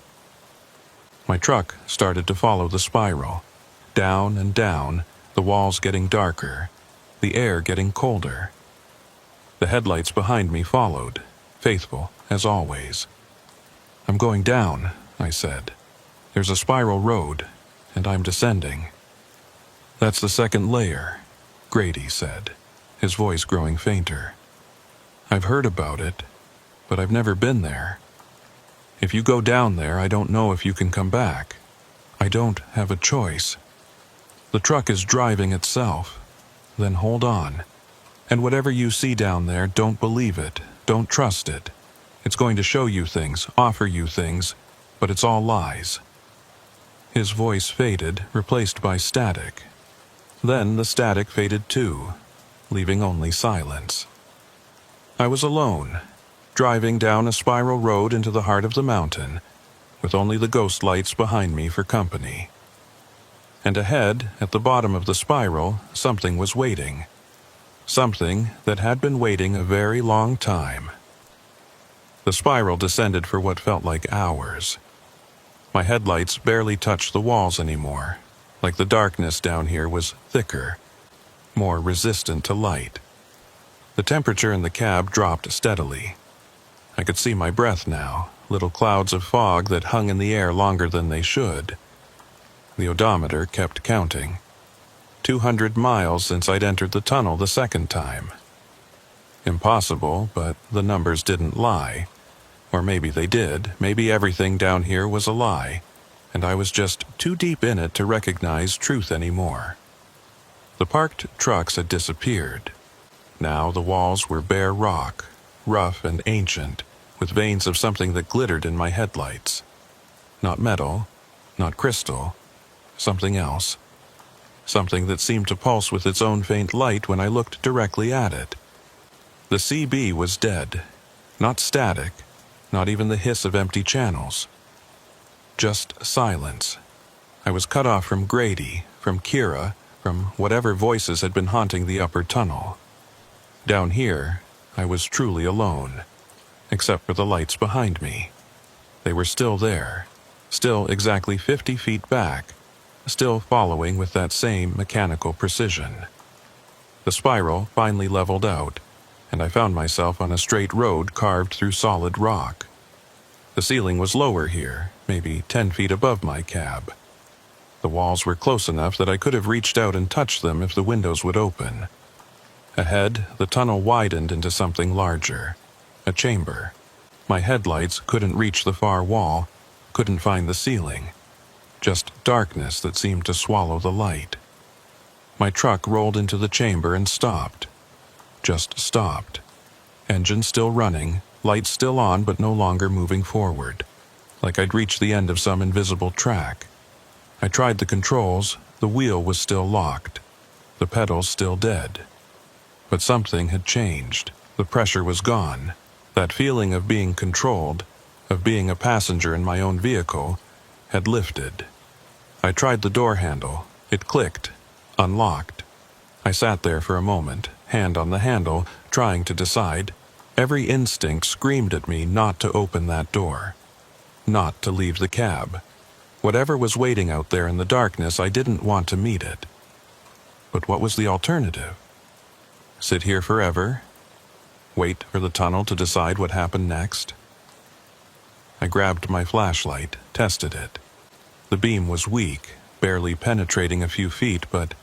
My truck started to follow the spiral, down and down, the walls getting darker, the air getting colder. The headlights behind me followed, faithful as always. "I'm going down," I said. "There's a spiral road, and I'm descending." "That's the second layer," Grady said, his voice growing fainter. "I've heard about it, but I've never been there. If you go down there, I don't know if you can come back. I don't have a choice. The truck is driving itself. Then hold on. And whatever you see down there, don't believe it. Don't trust it. It's going to show you things, offer you things, but it's all lies." His voice faded, replaced by static. Then the static faded too, leaving only silence. I was alone, driving down a spiral road into the heart of the mountain, with only the ghost lights behind me for company. And ahead, at the bottom of the spiral, something was waiting. Something that had been waiting a very long time. The spiral descended for what felt like hours. My headlights barely touched the walls anymore, like the darkness down here was thicker, more resistant to light. The temperature in the cab dropped steadily. I could see my breath now, little clouds of fog that hung in the air longer than they should. The odometer kept counting. 200 miles since I'd entered the tunnel the second time. Impossible, but the numbers didn't lie. Or maybe they did. Maybe everything down here was a lie, and I was just too deep in it to recognize truth anymore. The parked trucks had disappeared. Now the walls were bare rock, rough and ancient, with veins of something that glittered in my headlights. Not metal, not crystal, something else. Something that seemed to pulse with its own faint light when I looked directly at it. The CB was dead. Not static, not even the hiss of empty channels. Just silence. I was cut off from Grady, from Kira, from whatever voices had been haunting the upper tunnel. Down here, I was truly alone, except for the lights behind me. They were still there, still exactly 50 feet back, still following with that same mechanical precision. The spiral finally leveled out, and I found myself on a straight road carved through solid rock. The ceiling was lower here, maybe 10 feet above my cab. The walls were close enough that I could have reached out and touched them if the windows would open. Ahead, the tunnel widened into something larger, a chamber. My headlights couldn't reach the far wall, couldn't find the ceiling. Just darkness that seemed to swallow the light. My truck rolled into the chamber and stopped. Just stopped. Engine still running, lights still on but no longer moving forward, like I'd reached the end of some invisible track. I tried the controls, the wheel was still locked, the pedals still dead. But something had changed. The pressure was gone. That feeling of being controlled, of being a passenger in my own vehicle, had lifted. I tried the door handle. It clicked, unlocked. I sat there for a moment, hand on the handle, trying to decide. Every instinct screamed at me not to open that door, not to leave the cab. Whatever was waiting out there in the darkness, I didn't want to meet it. But what was the alternative? Sit here forever? Wait for the tunnel to decide what happened next? I grabbed my flashlight, tested it. The beam was weak, barely penetrating a few feet, but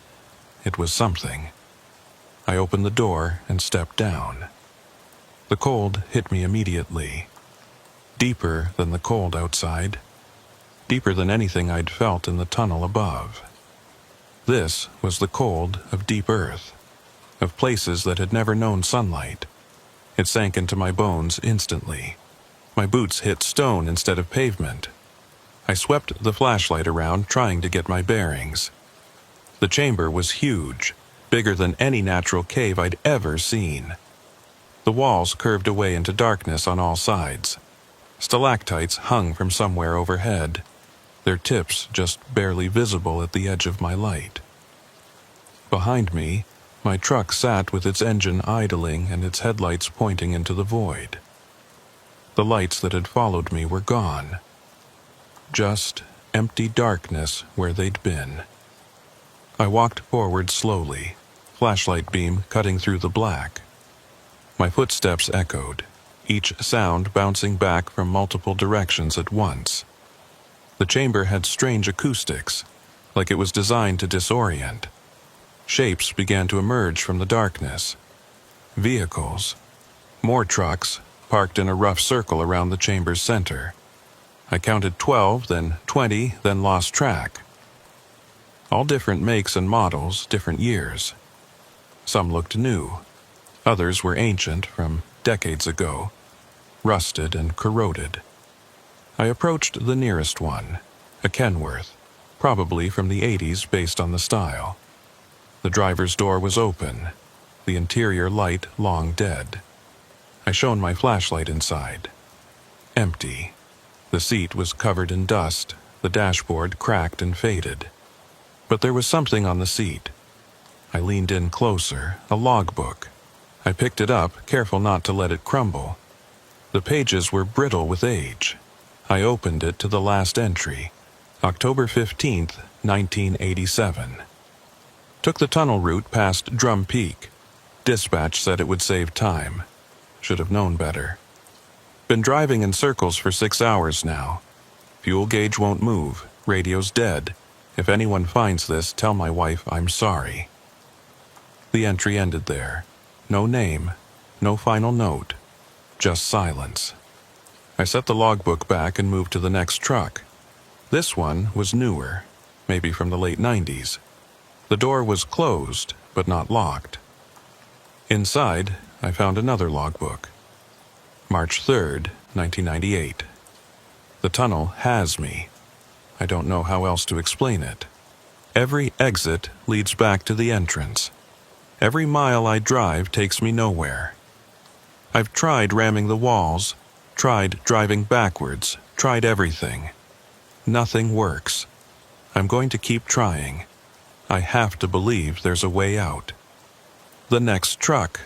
it was something. I opened the door and stepped down. The cold hit me immediately. Deeper than the cold outside. Deeper than anything I'd felt in the tunnel above. This was the cold of deep earth, of places that had never known sunlight. It sank into my bones instantly. My boots hit stone instead of pavement. I swept the flashlight around, trying to get my bearings. The chamber was huge, bigger than any natural cave I'd ever seen. The walls curved away into darkness on all sides. Stalactites hung from somewhere overhead, their tips just barely visible at the edge of my light. Behind me, my truck sat with its engine idling and its headlights pointing into the void. The lights that had followed me were gone. Just empty darkness where they'd been. I walked forward slowly, flashlight beam cutting through the black. My footsteps echoed, each sound bouncing back from multiple directions at once. The chamber had strange acoustics, like it was designed to disorient. Shapes began to emerge from the darkness. Vehicles. More trucks, parked in a rough circle around the chamber's center. I counted 12, then 20, then lost track. All different makes and models, different years. Some looked new. Others were ancient, from decades ago, rusted and corroded. I approached the nearest one, a Kenworth, probably from the 80s based on the style. The driver's door was open, the interior light long dead. I shone my flashlight inside. Empty. The seat was covered in dust, the dashboard cracked and faded. But there was something on the seat. I leaned in closer, a logbook. I picked it up, careful not to let it crumble. The pages were brittle with age. I opened it to the last entry, October 15th, 1987. Took the tunnel route past Drum Peak. Dispatch said it would save time. Should have known better. Been driving in circles for 6 hours now. Fuel gauge won't move, radio's dead. If anyone finds this, tell my wife I'm sorry. The entry ended there. No name, no final note, just silence. I set the logbook back and moved to the next truck. This one was newer, maybe from the late 90s. The door was closed, but not locked. Inside, I found another logbook. March 3rd, 1998. The tunnel has me. I don't know how else to explain it. Every exit leads back to the entrance. Every mile I drive takes me nowhere. I've tried ramming the walls, tried driving backwards, tried everything. Nothing works. I'm going to keep trying. I have to believe there's a way out. The next truck,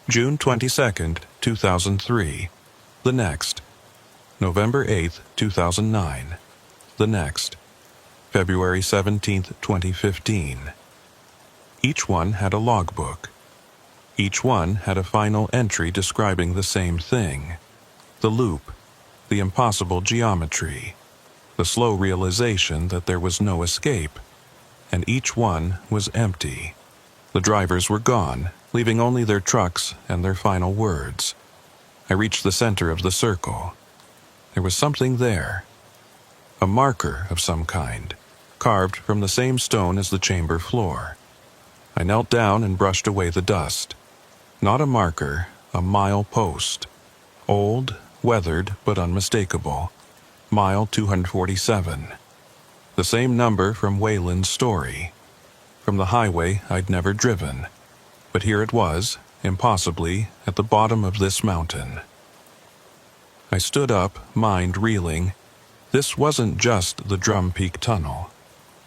June 22nd, 2003. The next, November 8th, 2009. The next, February 17th, 2015. Each one had a logbook. Each one had a final entry describing the same thing. The loop, the impossible geometry, the slow realization that there was no escape. And each one was empty. The drivers were gone, leaving only their trucks and their final words. I reached the center of the circle. There was something there. A marker of some kind, carved from the same stone as the chamber floor. I knelt down and brushed away the dust. Not a marker, a mile post. Old, weathered, but unmistakable. Mile 247. The same number from Wayland's story. From the highway I'd never driven. But here it was, impossibly, at the bottom of this mountain. I stood up, mind reeling. This wasn't just the Drum Peak Tunnel.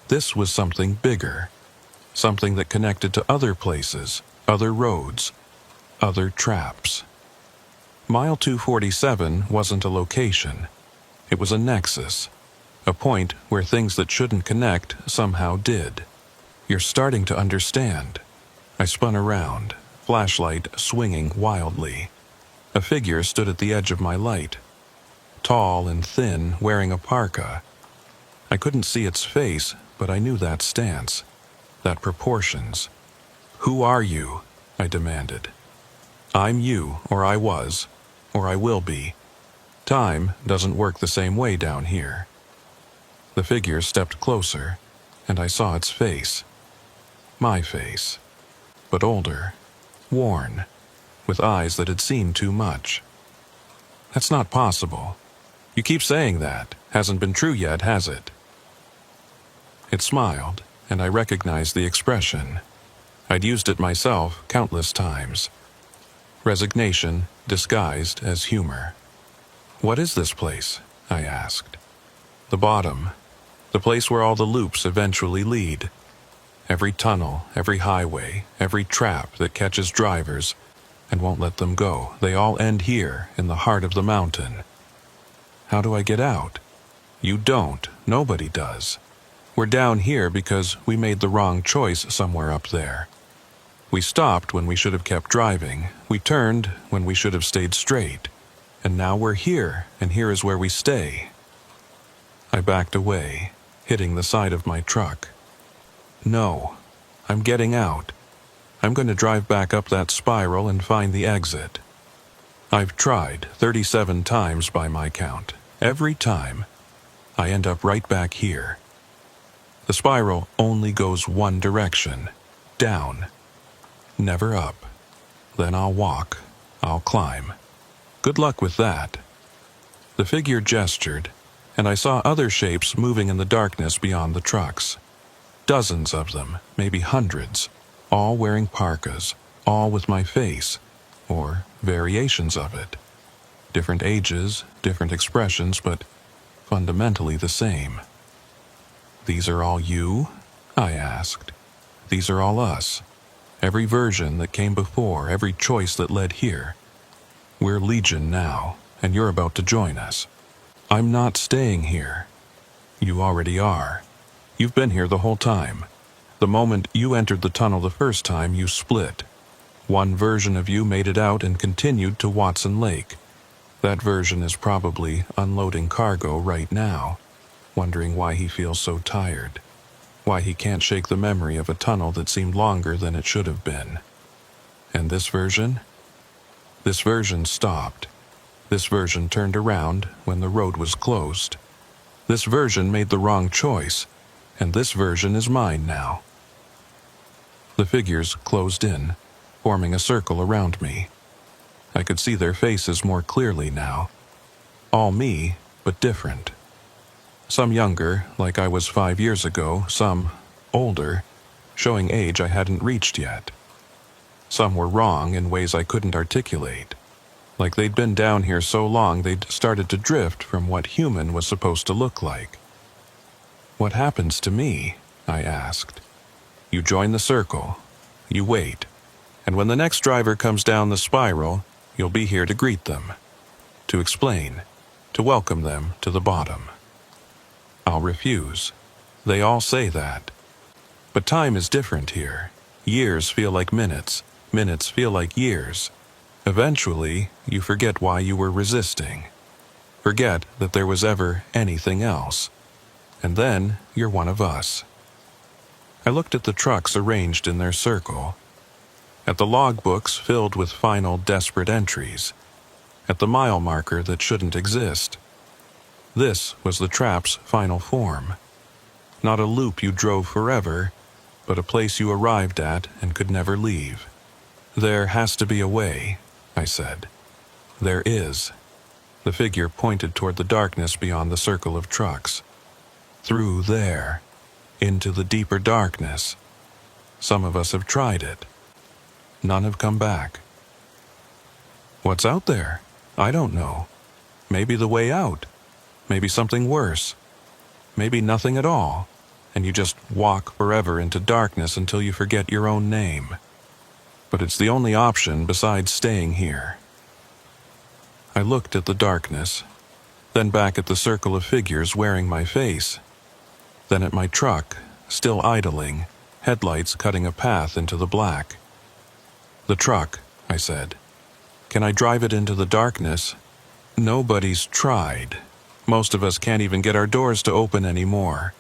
This was something bigger. Something that connected to other places, other roads, other traps. Mile 247 wasn't a location. It was a nexus. A point where things that shouldn't connect somehow did. You're starting to understand. I spun around, flashlight swinging wildly. A figure stood at the edge of my light. Tall and thin, wearing a parka. I couldn't see its face, but I knew that stance, that proportions. "Who are you?" I demanded. "I'm you, or I was, or I will be. Time doesn't work the same way down here." The figure stepped closer, and I saw its face. My face, but older, worn, with eyes that had seen too much. "That's not possible. You keep saying that. Hasn't been true yet, has it?" It smiled, and I recognized the expression. I'd used it myself countless times. Resignation disguised as humor. "What is this place?" I asked. "The bottom. The place where all the loops eventually lead. Every tunnel, every highway, every trap that catches drivers and won't let them go, they all end here in the heart of the mountain." "How do I get out?" "You don't. Nobody does. We're down here because we made the wrong choice somewhere up there. We stopped when we should have kept driving. We turned when we should have stayed straight. And now we're here, and here is where we stay. I backed away, hitting the side of my truck. No, I'm getting out. I'm going to drive back up that spiral and find the exit. I've tried 37 times by my count. Every time, I end up right back here. The spiral only goes one direction, down, never up. Then I'll walk, I'll climb. Good luck with that. The figure gestured, and I saw other shapes moving in the darkness beyond the trucks. Dozens of them, maybe hundreds, all wearing parkas, all with my face, or variations of it. Different ages, different expressions, but fundamentally the same. These are all you? I asked. These are all us. Every version that came before, every choice that led here. We're Legion now, and you're about to join us. I'm not staying here. You already are. You've been here the whole time. The moment you entered the tunnel the first time, you split. One version of you made it out and continued to Watson Lake. That version is probably unloading cargo right now, wondering why he feels so tired, why he can't shake the memory of a tunnel that seemed longer than it should have been. And this version? This version stopped. This version turned around when the road was closed. This version made the wrong choice, and this version is mine now. The figures closed in, forming a circle around me. I could see their faces more clearly now. All me, but different. Some younger, like I was 5 years ago, some older, showing age I hadn't reached yet. Some were wrong in ways I couldn't articulate, like they'd been down here so long they'd started to drift from what human was supposed to look like. What happens to me? I asked. You join the circle, you wait, and when the next driver comes down the spiral, you'll be here to greet them, to explain, to welcome them to the bottom. I'll refuse. They all say that. But time is different here. Years feel like minutes. Minutes feel like years. Eventually, you forget why you were resisting. Forget that there was ever anything else. And then, you're one of us. I looked at the trucks arranged in their circle. At the logbooks filled with final desperate entries. At the mile marker that shouldn't exist. This was the trap's final form. Not a loop you drove forever, but a place you arrived at and could never leave. There has to be a way, I said. There is. The figure pointed toward the darkness beyond the circle of trucks. Through there, into the deeper darkness. Some of us have tried it. None have come back. What's out there? I don't know. Maybe the way out. Maybe something worse. Maybe nothing at all, and you just walk forever into darkness until you forget your own name. But it's the only option besides staying here. I looked at the darkness, then back at the circle of figures wearing my face, then at my truck, still idling, headlights cutting a path into the black. The truck, I said. Can I drive it into the darkness? Nobody's tried. Most of us can't even get our doors to open anymore.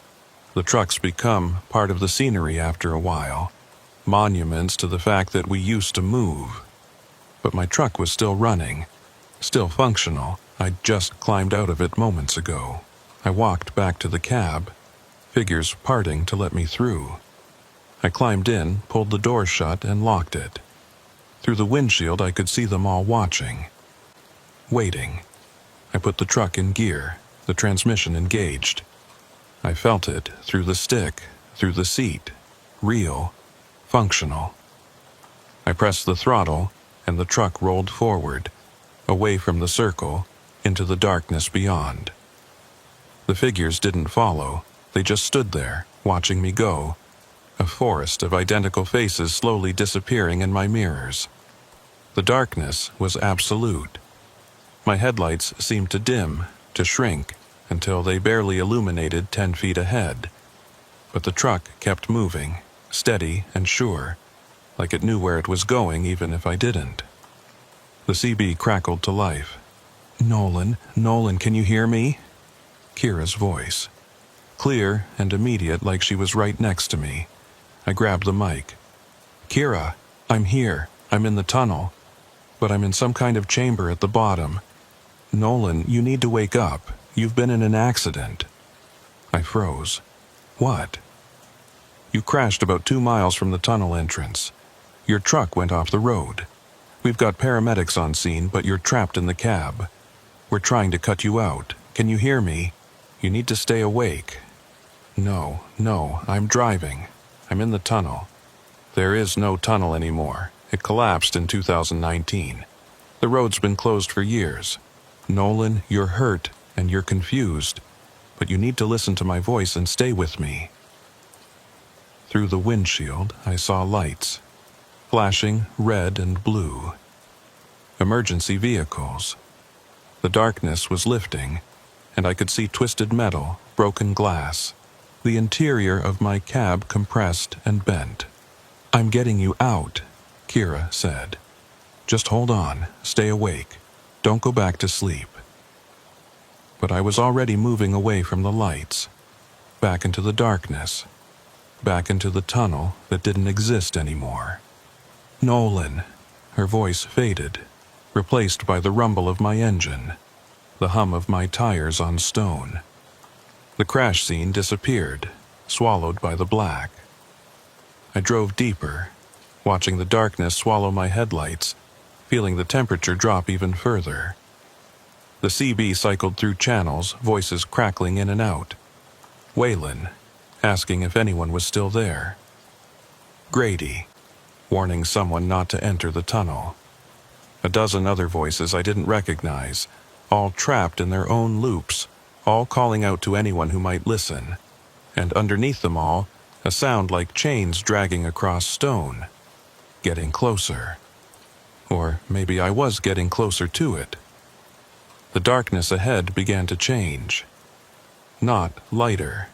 The trucks become part of the scenery after a while, monuments to the fact that we used to move. But my truck was still running, still functional. I'd just climbed out of it moments ago. I walked back to the cab, figures parting to let me through. I climbed in, pulled the door shut, and locked it. Through the windshield I could see them all watching. Waiting. I put the truck in gear, the transmission engaged. I felt it through the stick, through the seat. Real. Functional. I pressed the throttle, and the truck rolled forward, away from the circle, into the darkness beyond. The figures didn't follow. They just stood there, watching me go, a forest of identical faces slowly disappearing in my mirrors. The darkness was absolute. My headlights seemed to dim, to shrink, until they barely illuminated 10 feet ahead. but the truck kept moving, steady and sure, like it knew where it was going even if I didn't. The CB crackled to life. Nolan, can you hear me?" Kira's voice. Clear and immediate, like she was right next to me. I grabbed the mic. "Kira, I'm here. I'm in the tunnel. But I'm in some kind of chamber at the bottom. Nolan, you need to wake up. You've been in an accident." I froze. "What?" "You crashed about 2 miles from the tunnel entrance. Your truck went off the road. We've got paramedics on scene, but you're trapped in the cab. We're trying to cut you out. Can you hear me? You need to stay awake." No, I'm driving. I'm in the tunnel. There is no tunnel anymore. It collapsed in 2019. The road's been closed for years. Nolan, you're hurt and you're confused, but you need to listen to my voice and stay with me. Through the windshield, I saw lights, flashing red and blue. Emergency vehicles. The darkness was lifting, and I could see twisted metal, broken glass, the interior of my cab compressed and bent. "I'm getting you out," Kira said. "Just hold on, stay awake. Don't go back to sleep." But I was already moving away from the lights, back into the darkness, back into the tunnel that didn't exist anymore. "Nolan," her voice faded, replaced by the rumble of my engine, the hum of my tires on stone. The crash scene disappeared, swallowed by the black. I drove deeper, watching the darkness swallow my headlights, feeling the temperature drop even further. The CB cycled through channels, voices crackling in and out. Waylon, asking if anyone was still there. Grady, warning someone not to enter the tunnel. A dozen other voices I didn't recognize, all trapped in their own loops, all calling out to anyone who might listen. And underneath them all, a sound like chains dragging across stone. Getting closer. Or maybe I was getting closer to it. The darkness ahead began to change. Not lighter,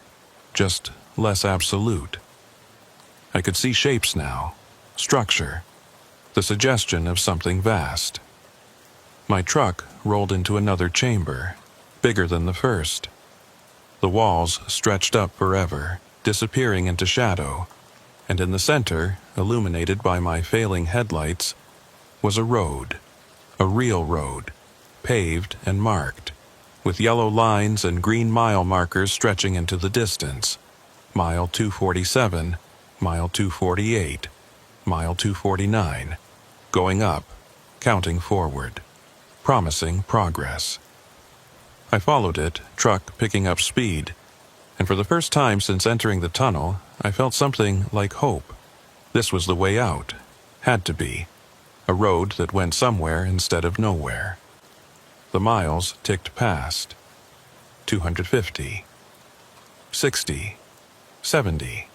just less absolute. I could see shapes now, structure, the suggestion of something vast. My truck rolled into another chamber, bigger than the first. The walls stretched up forever, disappearing into shadow, and in the center, illuminated by my failing headlights, was a road, a real road, paved and marked, with yellow lines and green mile markers stretching into the distance. Mile 247, mile 248, mile 249, going up, counting forward, promising progress. I followed it, truck picking up speed, and for the first time since entering the tunnel, I felt something like hope. This was the way out. Had to be. A road that went somewhere instead of nowhere. The miles ticked past. 250. 60. 70.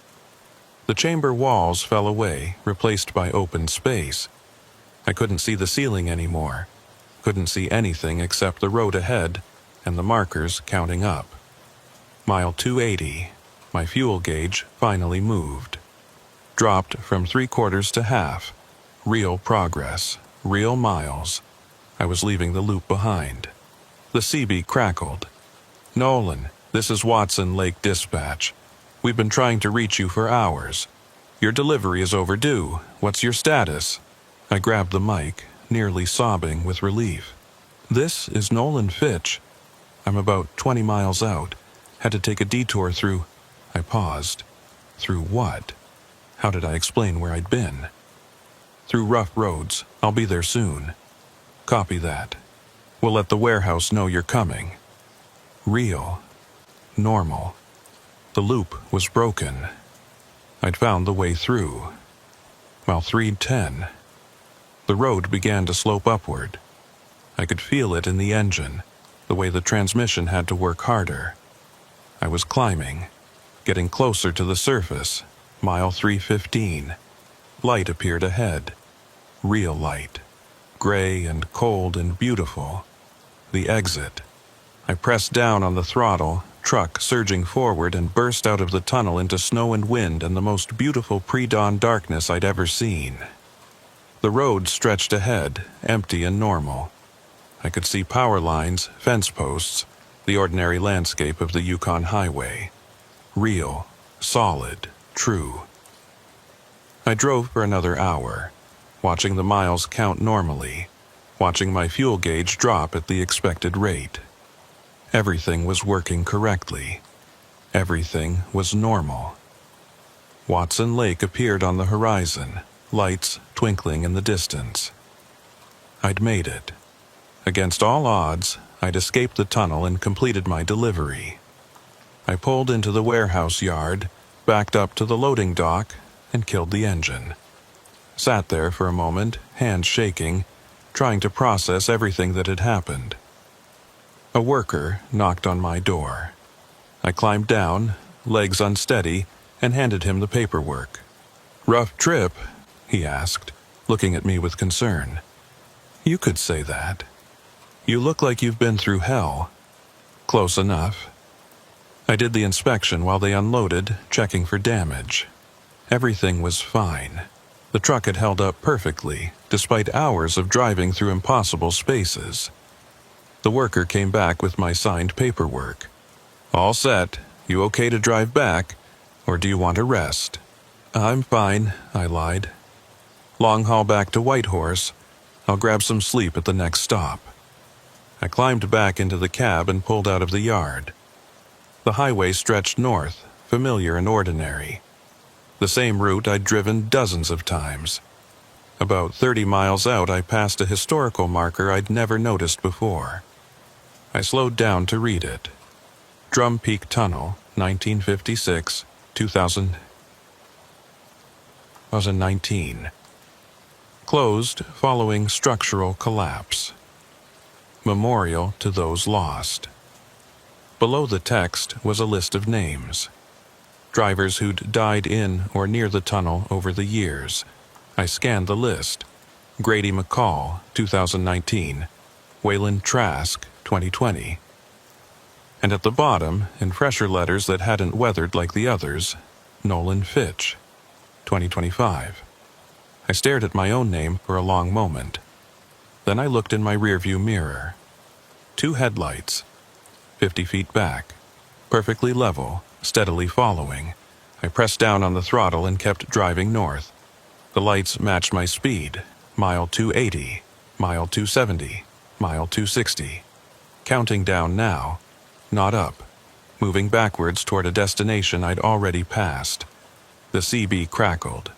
The chamber walls fell away, replaced by open space. I couldn't see the ceiling anymore. Couldn't see anything except the road ahead and the markers counting up. Mile 280. My fuel gauge finally moved. Dropped from 3/4 to half. Real progress. Real miles. I was leaving the loop behind. The CB crackled. "Nolan, this is Watson Lake Dispatch. We've been trying to reach you for hours. Your delivery is overdue. What's your status?" I grabbed the mic, nearly sobbing with relief. "This is Nolan Fitch. I'm about 20 miles out. Had to take a detour through..." I paused. Through what? How did I explain where I'd been? "Through rough roads. I'll be there soon." "Copy that. We'll let the warehouse know you're coming." Real. Normal. The loop was broken. I'd found the way through. Mile 310. The road began to slope upward. I could feel it in the engine, the way the transmission had to work harder. I was climbing, getting closer to the surface. Mile 315. Light appeared ahead. Real light. Gray and cold and beautiful. The exit. I pressed down on the throttle, truck surging forward and burst out of the tunnel into snow and wind and the most beautiful pre-dawn darkness I'd ever seen. The road stretched ahead, empty and normal. I could see power lines, fence posts, the ordinary landscape of the Yukon Highway. Real, solid, true. I drove for another hour, watching the miles count normally, watching my fuel gauge drop at the expected rate. Everything was working correctly. Everything was normal. Watson Lake appeared on the horizon, lights twinkling in the distance. I'd made it. Against all odds, I'd escaped the tunnel and completed my delivery. I pulled into the warehouse yard, backed up to the loading dock, and killed the engine. Sat there for a moment, hands shaking, trying to process everything that had happened. A worker knocked on my door. I climbed down, legs unsteady, and handed him the paperwork. "Rough trip?" he asked, looking at me with concern. "You could say that. You look like you've been through hell." "Close enough." I did the inspection while they unloaded, checking for damage. Everything was fine. The truck had held up perfectly, despite hours of driving through impossible spaces. The worker came back with my signed paperwork. "All set. You okay to drive back? Or do you want a rest?" "I'm fine," I lied. "Long haul back to Whitehorse. I'll grab some sleep at the next stop." I climbed back into the cab and pulled out of the yard. The highway stretched north, familiar and ordinary. The same route I'd driven dozens of times. About 30 miles out, I passed a historical marker I'd never noticed before. I slowed down to read it. Drum Peak Tunnel, 1956, 2019. Closed following structural collapse. Memorial to those lost. Below the text was a list of names. Drivers who'd died in or near the tunnel over the years. I scanned the list. Grady McCall, 2019. Waylon Trask, 2020. And at the bottom, in fresher letters that hadn't weathered like the others, Nolan Fitch, 2025. I stared at my own name for a long moment. Then I looked in my rearview mirror. 2 headlights, 50 feet back, perfectly level, steadily following. I pressed down on the throttle and kept driving north. The lights matched my speed, mile 280, mile 270, mile 260. Counting down now, not up, moving backwards toward a destination I'd already passed. The CB crackled.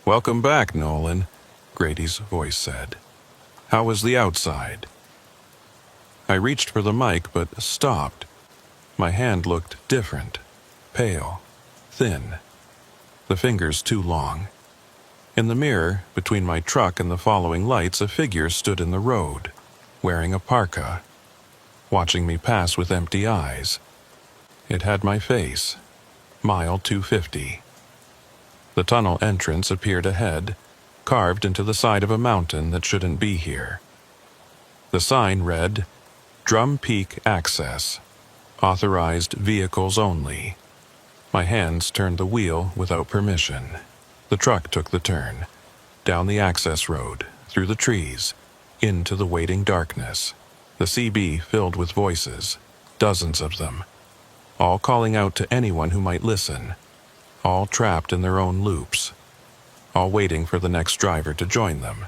"Welcome back, Nolan," Grady's voice said. "How was the outside?" I reached for the mic but stopped. My hand looked different, pale, thin, the fingers too long. In the mirror, between my truck and the following lights, a figure stood in the road, wearing a parka, watching me pass with empty eyes. It had my face. Mile 250. The tunnel entrance appeared ahead, carved into the side of a mountain that shouldn't be here. The sign read, "Drum Peak Access. Authorized vehicles only." My hands turned the wheel without permission. The truck took the turn, down the access road, through the trees, into the waiting darkness. The CB filled with voices, dozens of them, all calling out to anyone who might listen, all trapped in their own loops, all waiting for the next driver to join them.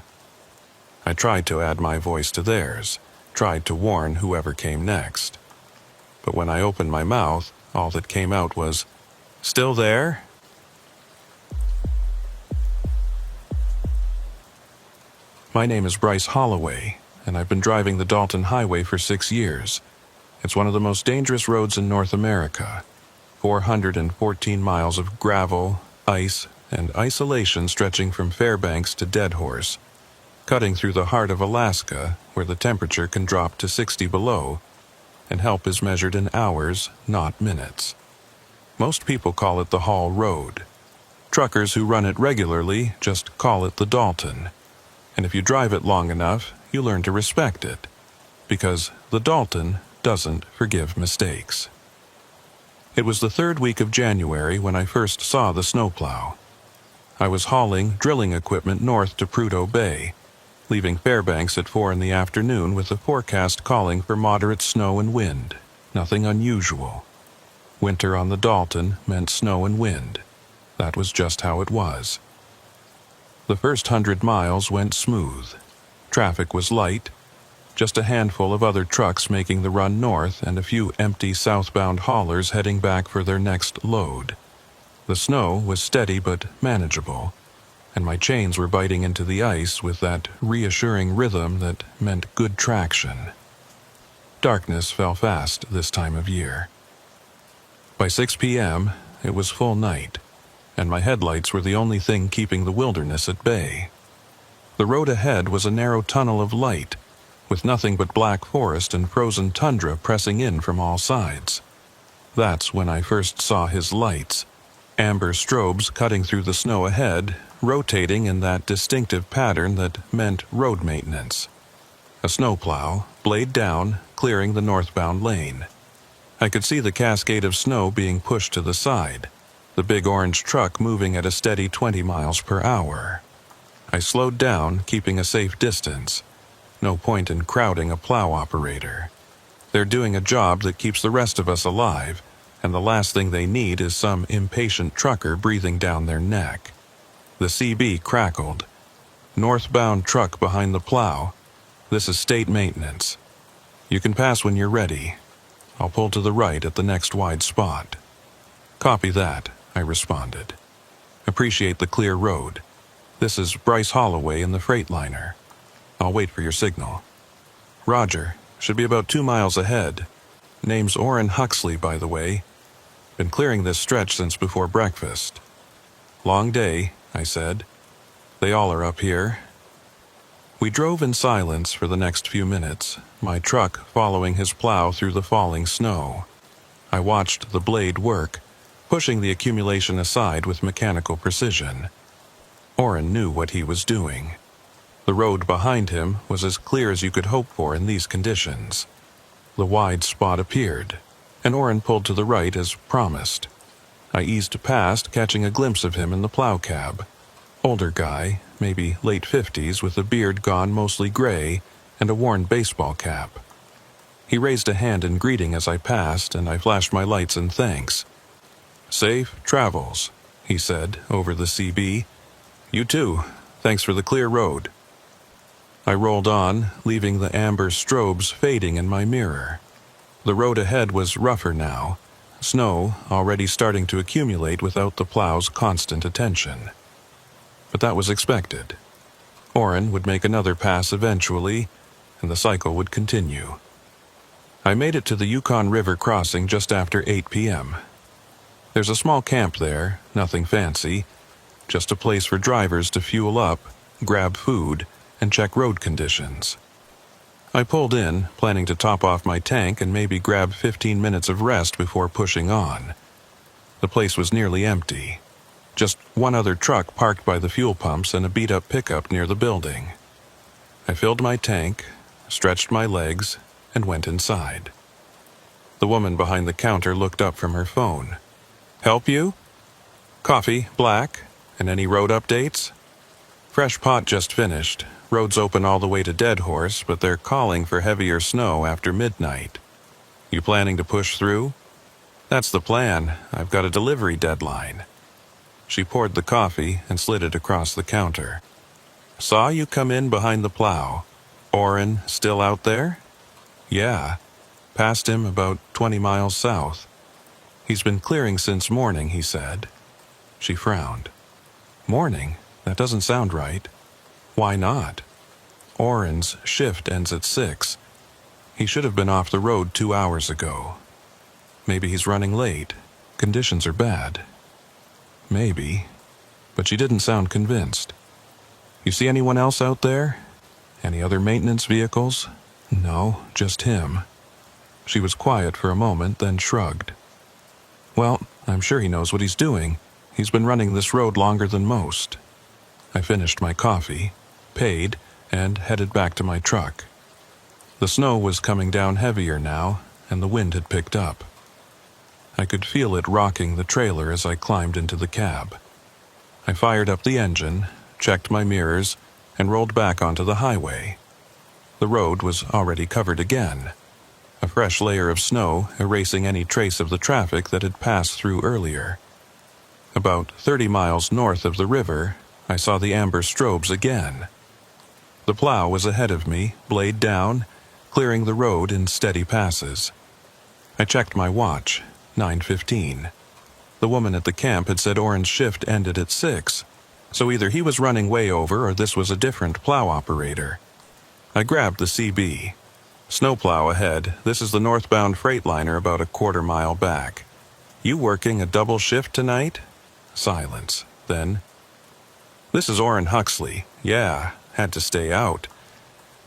I tried to add my voice to theirs, tried to warn whoever came next. But when I opened my mouth, all that came out was, "Still there?" My name is Bryce Holloway, and I've been driving the Dalton Highway for 6 years. It's one of the most dangerous roads in North America. 414 miles of gravel, ice, and isolation stretching from Fairbanks to Deadhorse, cutting through the heart of Alaska, where the temperature can drop to 60 below, and help is measured in hours, not minutes. Most people call it the Haul Road. Truckers who run it regularly just call it the Dalton. And if you drive it long enough, you learn to respect it, because the Dalton doesn't forgive mistakes. It was the third week of January when I first saw the snowplow. I was hauling drilling equipment north to Prudhoe Bay, leaving Fairbanks at 4 in the afternoon with the forecast calling for moderate snow and wind. Nothing unusual. Winter on the Dalton meant snow and wind. That was just how it was. The first 100 miles went smooth. Traffic was light, just a handful of other trucks making the run north and a few empty southbound haulers heading back for their next load. The snow was steady but manageable, and my chains were biting into the ice with that reassuring rhythm that meant good traction. Darkness fell fast this time of year. By 6 p.m., it was full night, and my headlights were the only thing keeping the wilderness at bay. The road ahead was a narrow tunnel of light, with nothing but black forest and frozen tundra pressing in from all sides. That's when I first saw his lights, amber strobes cutting through the snow ahead, rotating in that distinctive pattern that meant road maintenance. A snowplow, blade down, clearing the northbound lane. I could see the cascade of snow being pushed to the side, the big orange truck moving at a steady 20 miles per hour. I slowed down, keeping a safe distance. No point in crowding a plow operator. They're doing a job that keeps the rest of us alive, and the last thing they need is some impatient trucker breathing down their neck. The CB crackled. Northbound truck behind the plow. This is state maintenance. You can pass when you're ready. I'll pull to the right at the next wide spot. Copy that, I responded. Appreciate the clear road. This is Bryce Holloway in the Freightliner. I'll wait for your signal. Roger. Should be about 2 miles ahead. Name's Orrin Huxley, by the way. Been clearing this stretch since before breakfast. Long day, I said. They all are up here. We drove in silence for the next few minutes, my truck following his plow through the falling snow. I watched the blade work, pushing the accumulation aside with mechanical precision. Orrin knew what he was doing. The road behind him was as clear as you could hope for in these conditions. The wide spot appeared, and Orrin pulled to the right as promised. I eased past, catching a glimpse of him in the plow cab. Older guy, maybe late 50s, with a beard gone mostly gray and a worn baseball cap. He raised a hand in greeting as I passed, and I flashed my lights in thanks. "Safe travels," he said over the CB. "You too. Thanks for the clear road." I rolled on, leaving the amber strobes fading in my mirror. The road ahead was rougher now, snow already starting to accumulate without the plow's constant attention. But that was expected. Orrin would make another pass eventually, and the cycle would continue. I made it to the Yukon River crossing just after 8 p.m. There's a small camp there, nothing fancy, just a place for drivers to fuel up, grab food, and check road conditions. I pulled in, planning to top off my tank and maybe grab 15 minutes of rest before pushing on. The place was nearly empty. Just one other truck parked by the fuel pumps and a beat-up pickup near the building. I filled my tank, stretched my legs, and went inside. The woman behind the counter looked up from her phone. "Help you?" "Coffee, black, and any road updates?" "Fresh pot just finished. Roads open all the way to Dead Horse, but they're calling for heavier snow after midnight. You planning to push through?" "That's the plan. I've got a delivery deadline." She poured the coffee and slid it across the counter. "Saw you come in behind the plow. Orrin still out there?" "Yeah. Passed him about 20 miles south. He's been clearing since morning," he said. She frowned. "Morning? That doesn't sound right." "Why not?" "Orrin's shift ends at 6. He should have been off the road 2 hours ago. Maybe he's running late. Conditions are bad." "Maybe." But she didn't sound convinced. "You see anyone else out there? Any other maintenance vehicles?" "No, just him." She was quiet for a moment, then shrugged. "Well, I'm sure he knows what he's doing. He's been running this road longer than most." I finished my coffee, paid, and headed back to my truck. The snow was coming down heavier now, and the wind had picked up. I could feel it rocking the trailer as I climbed into the cab. I fired up the engine, checked my mirrors, and rolled back onto the highway. The road was already covered again, a fresh layer of snow erasing any trace of the traffic that had passed through earlier. About 30 miles north of the river, I saw the amber strobes again. The plow was ahead of me, blade down, clearing the road in steady passes. I checked my watch, 9:15. The woman at the camp had said Oren's shift ended at 6, so either he was running way over or this was a different plow operator. I grabbed the CB. Snowplow ahead, this is the northbound Freightliner about a quarter-mile back. You working a double shift tonight? Silence. Then, this is Orrin Huxley. Yeah, had to stay out.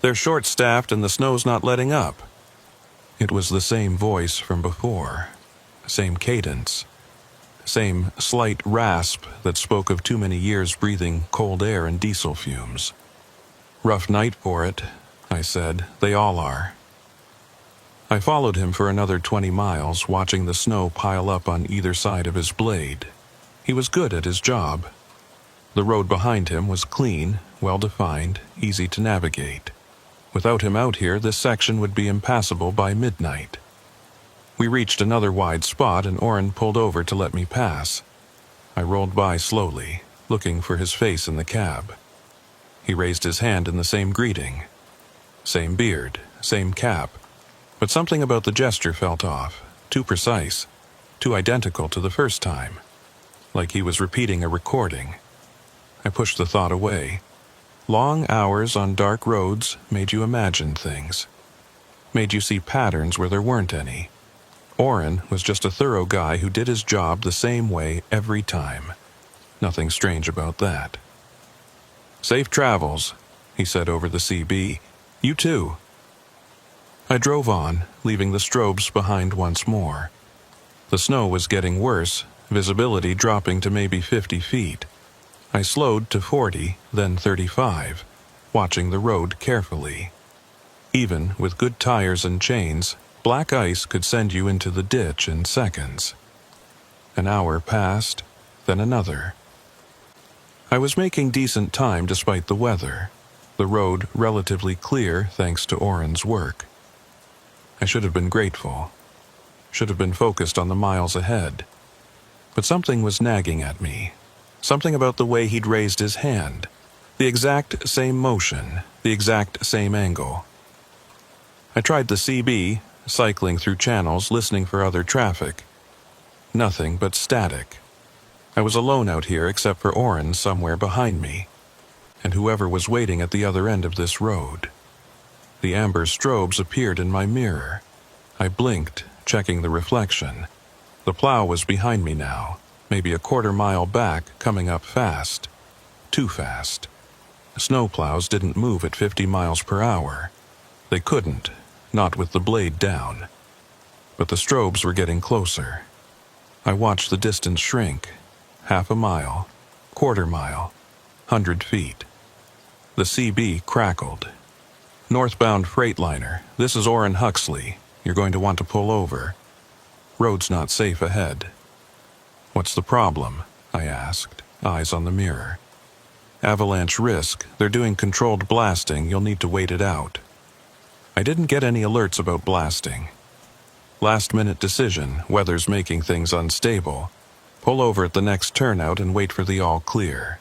They're short-staffed and the snow's not letting up. It was the same voice from before. Same cadence. Same slight rasp that spoke of too many years breathing cold air and diesel fumes. Rough night for it, I said. They all are. I followed him for another 20 miles, watching the snow pile up on either side of his blade. He was good at his job. The road behind him was clean, well-defined, easy to navigate. Without him out here, this section would be impassable by midnight. We reached another wide spot and Orrin pulled over to let me pass. I rolled by slowly, looking for his face in the cab. He raised his hand in the same greeting. Same beard, same cap. But something about the gesture felt off, too precise, too identical to the first time. Like he was repeating a recording. I pushed the thought away. Long hours on dark roads made you imagine things. Made you see patterns where there weren't any. Orrin was just a thorough guy who did his job the same way every time. Nothing strange about that. Safe travels, he said over the CB. You too. I drove on, leaving the strobes behind once more. The snow was getting worse, visibility dropping to maybe 50 feet. I slowed to 40, then 35, watching the road carefully. Even with good tires and chains, black ice could send you into the ditch in seconds. An hour passed, then another. I was making decent time despite the weather, the road relatively clear thanks to Orrin's work. I should have been grateful. Should have been focused on the miles ahead. But something was nagging at me. Something about the way he'd raised his hand. The exact same motion, the exact same angle. I tried the CB, cycling through channels, listening for other traffic. Nothing but static. I was alone out here except for Orrin somewhere behind me, and whoever was waiting at the other end of this road. The amber strobes appeared in my mirror. I blinked, checking the reflection. The plow was behind me now, maybe a quarter-mile back, coming up fast. Too fast. Snow plows didn't move at 50 miles per hour. They couldn't, not with the blade down. But the strobes were getting closer. I watched the distance shrink. Half a mile, quarter mile, 100 feet. The CB crackled. Northbound Freightliner, this is Orrin Huxley. You're going to want to pull over. Road's not safe ahead. What's the problem? I asked, eyes on the mirror. Avalanche risk. They're doing controlled blasting. You'll need to wait it out. I didn't get any alerts about blasting. Last-minute decision. Weather's making things unstable. Pull over at the next turnout and wait for the all-clear.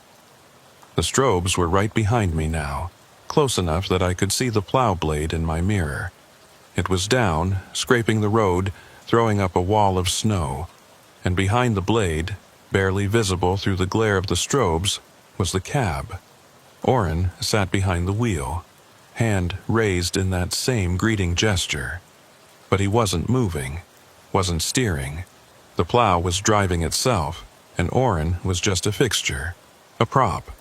The strobes were right behind me now, close enough that I could see the plow blade in my mirror. It was down, scraping the road, throwing up a wall of snow, and behind the blade, barely visible through the glare of the strobes, was the cab. Orrin sat behind the wheel, hand raised in that same greeting gesture. But he wasn't moving, wasn't steering. The plow was driving itself, and Orrin was just a fixture, a prop.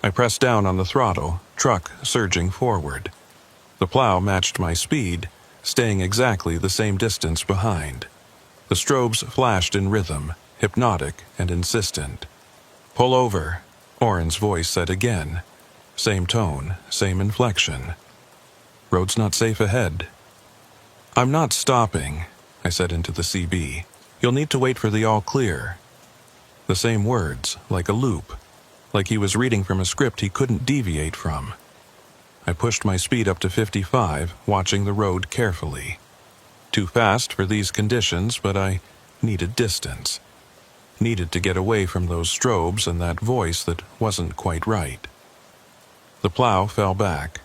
I pressed down on the throttle, truck surging forward. The plow matched my speed, staying exactly the same distance behind. The strobes flashed in rhythm, hypnotic and insistent. Pull over, Orrin's voice said again. Same tone, same inflection. Road's not safe ahead. I'm not stopping, I said into the CB. You'll need to wait for the all clear. The same words, like a loop, like he was reading from a script he couldn't deviate from. I pushed my speed up to 55, watching the road carefully. Too fast for these conditions, but I needed distance. Needed to get away from those strobes and that voice that wasn't quite right. The plow fell back,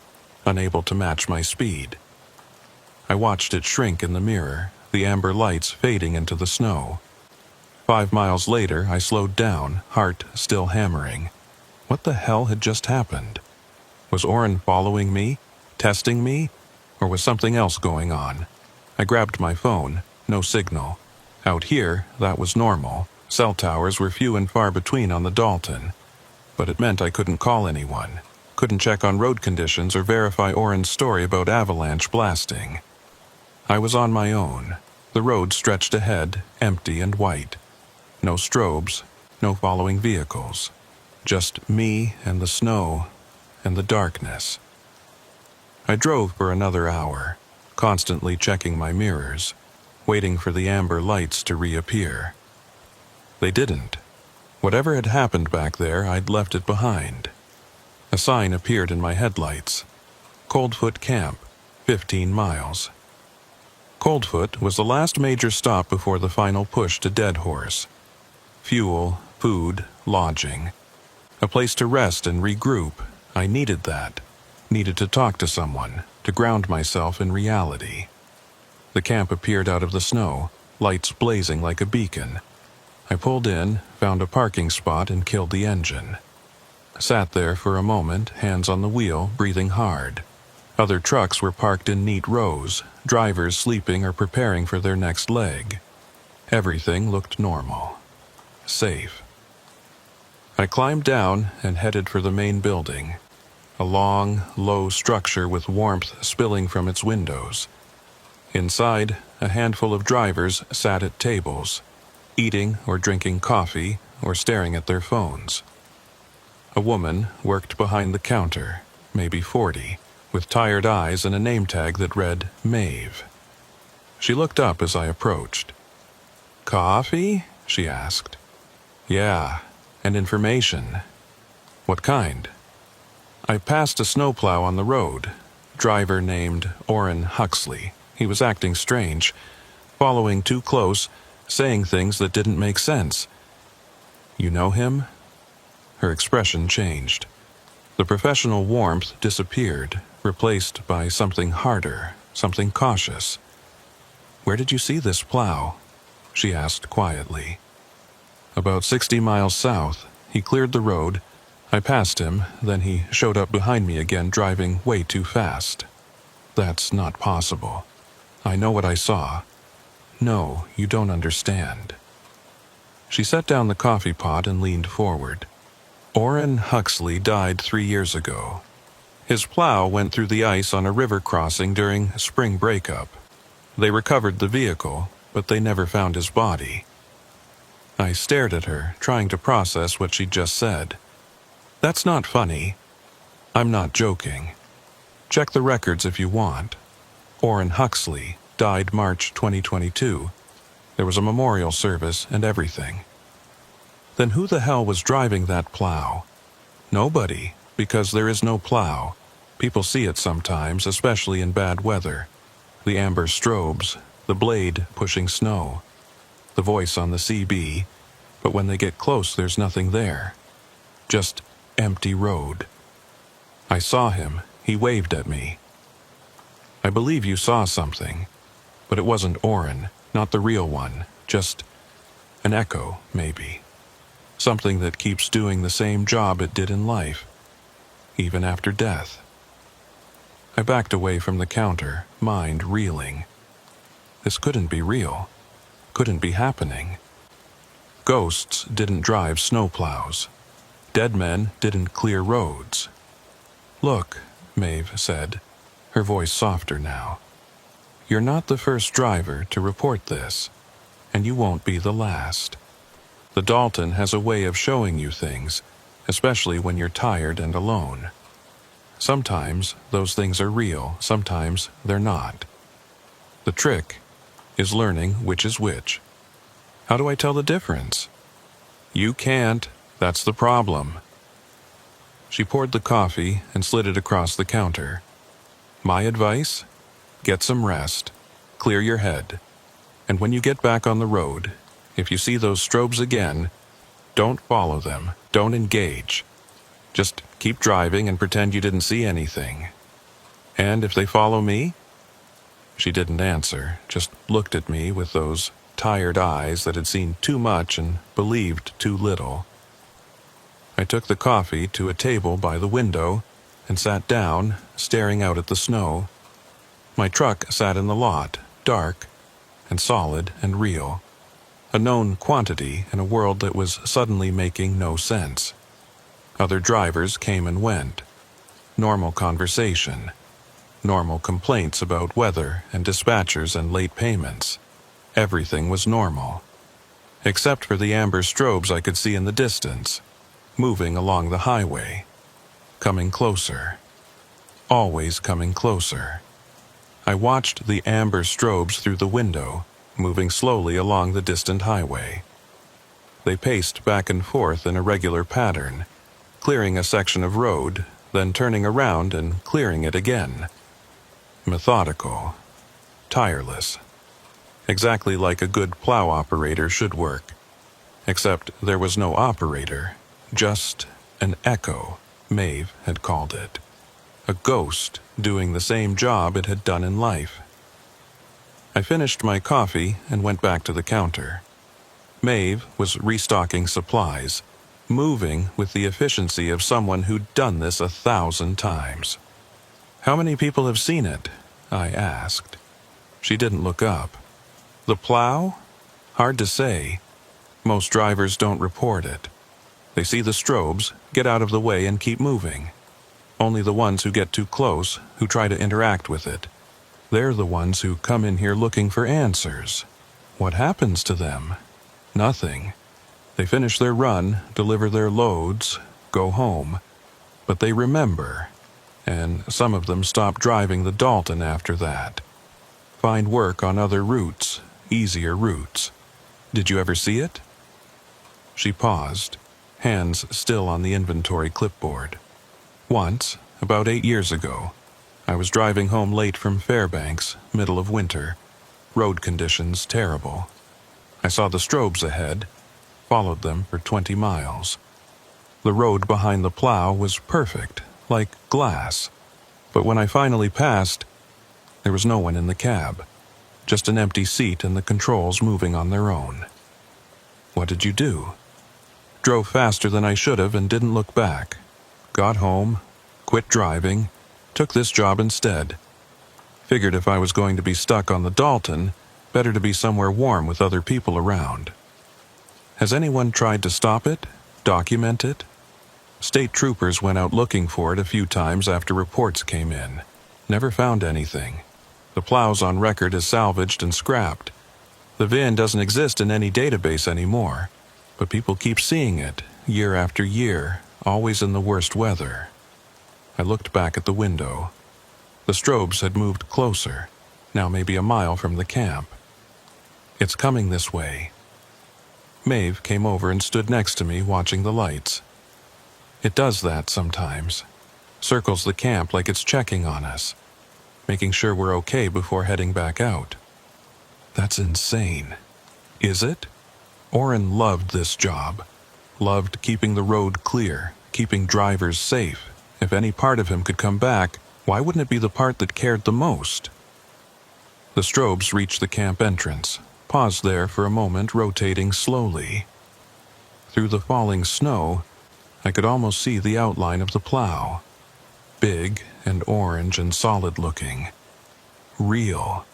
unable to match my speed. I watched it shrink in the mirror, the amber lights fading into the snow. 5 miles later, I slowed down, heart still hammering. What the hell had just happened? Was Oren following me, testing me, or was something else going on? I grabbed my phone, no signal. Out here, that was normal. Cell towers were few and far between on the Dalton. But it meant I couldn't call anyone. Couldn't check on road conditions or verify Oren's story about avalanche blasting. I was on my own. The road stretched ahead, empty and white. No strobes, no following vehicles. Just me and the snow and the darkness. I drove for another hour, constantly checking my mirrors, waiting for the amber lights to reappear. They didn't. Whatever had happened back there, I'd left it behind. A sign appeared in my headlights. Coldfoot Camp, 15 miles. Coldfoot was the last major stop before the final push to Dead Horse. Fuel, food, lodging. A place to rest and regroup. I needed that. Needed to talk to someone, to ground myself in reality. The camp appeared out of the snow, lights blazing like a beacon. I pulled in, found a parking spot, and killed the engine. Sat there for a moment, hands on the wheel, breathing hard. Other trucks were parked in neat rows, drivers sleeping or preparing for their next leg. Everything looked normal. Safe. I climbed down and headed for the main building. A long, low structure with warmth spilling from its windows. Inside, a handful of drivers sat at tables, eating or drinking coffee or staring at their phones. A woman worked behind the counter, maybe 40, with tired eyes and a name tag that read Maeve. She looked up as I approached. "Coffee?" she asked. "Yeah, and information." "What kind?" I passed a snowplow on the road. Driver named Oren Huxley. He was acting strange, following too close, saying things that didn't make sense. "You know him?" Her expression changed. The professional warmth disappeared, replaced by something harder, something cautious. "Where did you see this plow?" she asked quietly. "About 60 miles south. He cleared the road. I passed him, then he showed up behind me again, driving way too fast." "That's not possible. I know what I saw." "No, you don't understand." She set down the coffee pot and leaned forward. Oren Huxley died 3 years ago. His plow went through the ice on a river crossing during spring breakup. They recovered the vehicle, but they never found his body. I stared at her, trying to process what she'd just said. "That's not funny. I'm not joking. Check the records if you want. Oren Huxley died March 2022. There was a memorial service and everything." "Then who the hell was driving that plow?" "Nobody, because there is no plow. People see it sometimes, especially in bad weather. The amber strobes, the blade pushing snow, the voice on the CB, but when they get close there's nothing there. Just empty road." "I saw him. He waved at me." "I believe you saw something, but it wasn't Oren, not the real one, just an echo, maybe. Something that keeps doing the same job it did in life, even after death." I backed away from the counter, mind reeling. This couldn't be real. Couldn't be happening. Ghosts didn't drive snowplows. Dead men didn't clear roads. "Look," Maeve said, her voice softer now. "You're not the first driver to report this, and you won't be the last. The Dalton has a way of showing you things, especially when you're tired and alone. Sometimes those things are real, sometimes they're not. The trick is learning which is which." How do I tell the difference? You can't. That's the problem. She poured the coffee and slid it across the counter. My advice? Get some rest. Clear your head. And when you get back on the road, if you see those strobes again, don't follow them. Don't engage. Just keep driving and pretend you didn't see anything. And if they follow me? She didn't answer, just looked at me with those tired eyes that had seen too much and believed too little. I took the coffee to a table by the window and sat down, staring out at the snow. My truck sat in the lot, dark and solid and real, a known quantity in a world that was suddenly making no sense. Other drivers came and went. Normal conversation. Normal complaints about weather and dispatchers and late payments. Everything was normal. Except for the amber strobes I could see in the distance, moving along the highway. Coming closer. Always coming closer. I watched the amber strobes through the window, moving slowly along the distant highway. They paced back and forth in a regular pattern, clearing a section of road, then turning around and clearing it again. Methodical. Tireless. Exactly like a good plow operator should work. Except there was no operator, just an echo, Maeve had called it. A ghost doing the same job it had done in life. I finished my coffee and went back to the counter. Maeve was restocking supplies, moving with the efficiency of someone who'd done this 1,000 times. How many people have seen it? I asked. She didn't look up. The plow? Hard to say. Most drivers don't report it. They see the strobes, get out of the way and keep moving. Only the ones who get too close, who try to interact with it. They're the ones who come in here looking for answers. What happens to them? Nothing. They finish their run, deliver their loads, go home. But they remember. And some of them stop driving the Dalton after that. Find work on other routes, easier routes. Did you ever see it? She paused, hands still on the inventory clipboard. Once, about 8 years ago, I was driving home late from Fairbanks, middle of winter. Road conditions terrible. I saw the strobes ahead, followed them for 20 miles. The road behind the plow was perfect, like glass. But when I finally passed, there was no one in the cab. Just an empty seat and the controls moving on their own. What did you do? Drove faster than I should have and didn't look back. Got home, quit driving, took this job instead. Figured if I was going to be stuck on the Dalton, better to be somewhere warm with other people around. Has anyone tried to stop it? Document it? State troopers went out looking for it a few times after reports came in. Never found anything. The plow's on record as salvaged and scrapped. The VIN doesn't exist in any database anymore, but people keep seeing it, year after year, always in the worst weather. I looked back at the window. The strobes had moved closer, now maybe a mile from the camp. It's coming this way. Maeve came over and stood next to me watching the lights. It does that sometimes. Circles the camp like it's checking on us, making sure we're okay before heading back out. That's insane. Is it? Orrin loved this job. Loved keeping the road clear, keeping drivers safe. If any part of him could come back, why wouldn't it be the part that cared the most? The strobes reached the camp entrance, paused there for a moment, rotating slowly. Through the falling snow, I could almost see the outline of the plow. Big and orange and solid looking. Real.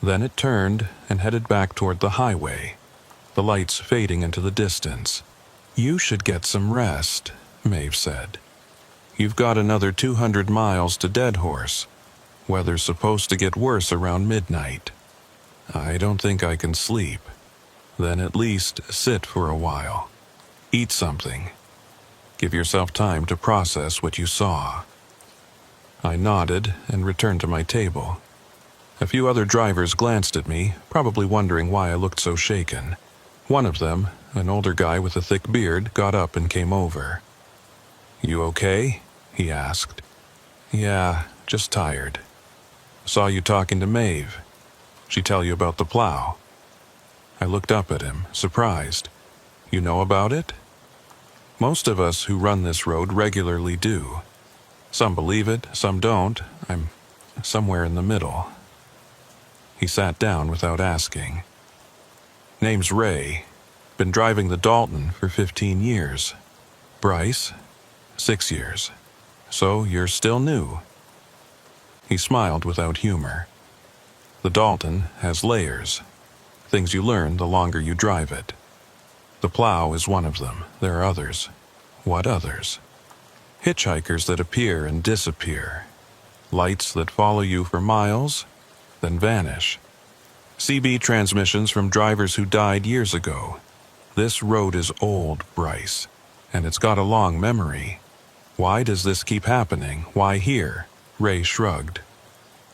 Then it turned and headed back toward the highway, the lights fading into the distance. You should get some rest, Maeve said. You've got another 200 miles to Deadhorse. Weather's supposed to get worse around midnight. I don't think I can sleep. Then at least sit for a while. Eat something. Give yourself time to process what you saw. I nodded and returned to my table. A few other drivers glanced at me, probably wondering why I looked so shaken. One of them, an older guy with a thick beard, got up and came over. "You okay?" he asked. "Yeah, just tired. Saw you talking to Maeve. She tell you about the plow?" I looked up at him, surprised. "You know about it?" Most of us who run this road regularly do. Some believe it, some don't. I'm somewhere in the middle. He sat down without asking. "Name's Ray. Been driving the Dalton for 15 years. Bryce, 6 years. So you're still new." He smiled without humor. The Dalton has layers. Things you learn the longer you drive it. The plow is one of them. There are others. What others? Hitchhikers that appear and disappear. Lights that follow you for miles, then vanish. CB transmissions from drivers who died years ago. This road is old, Bryce, and it's got a long memory. Why does this keep happening? Why here? Ray shrugged.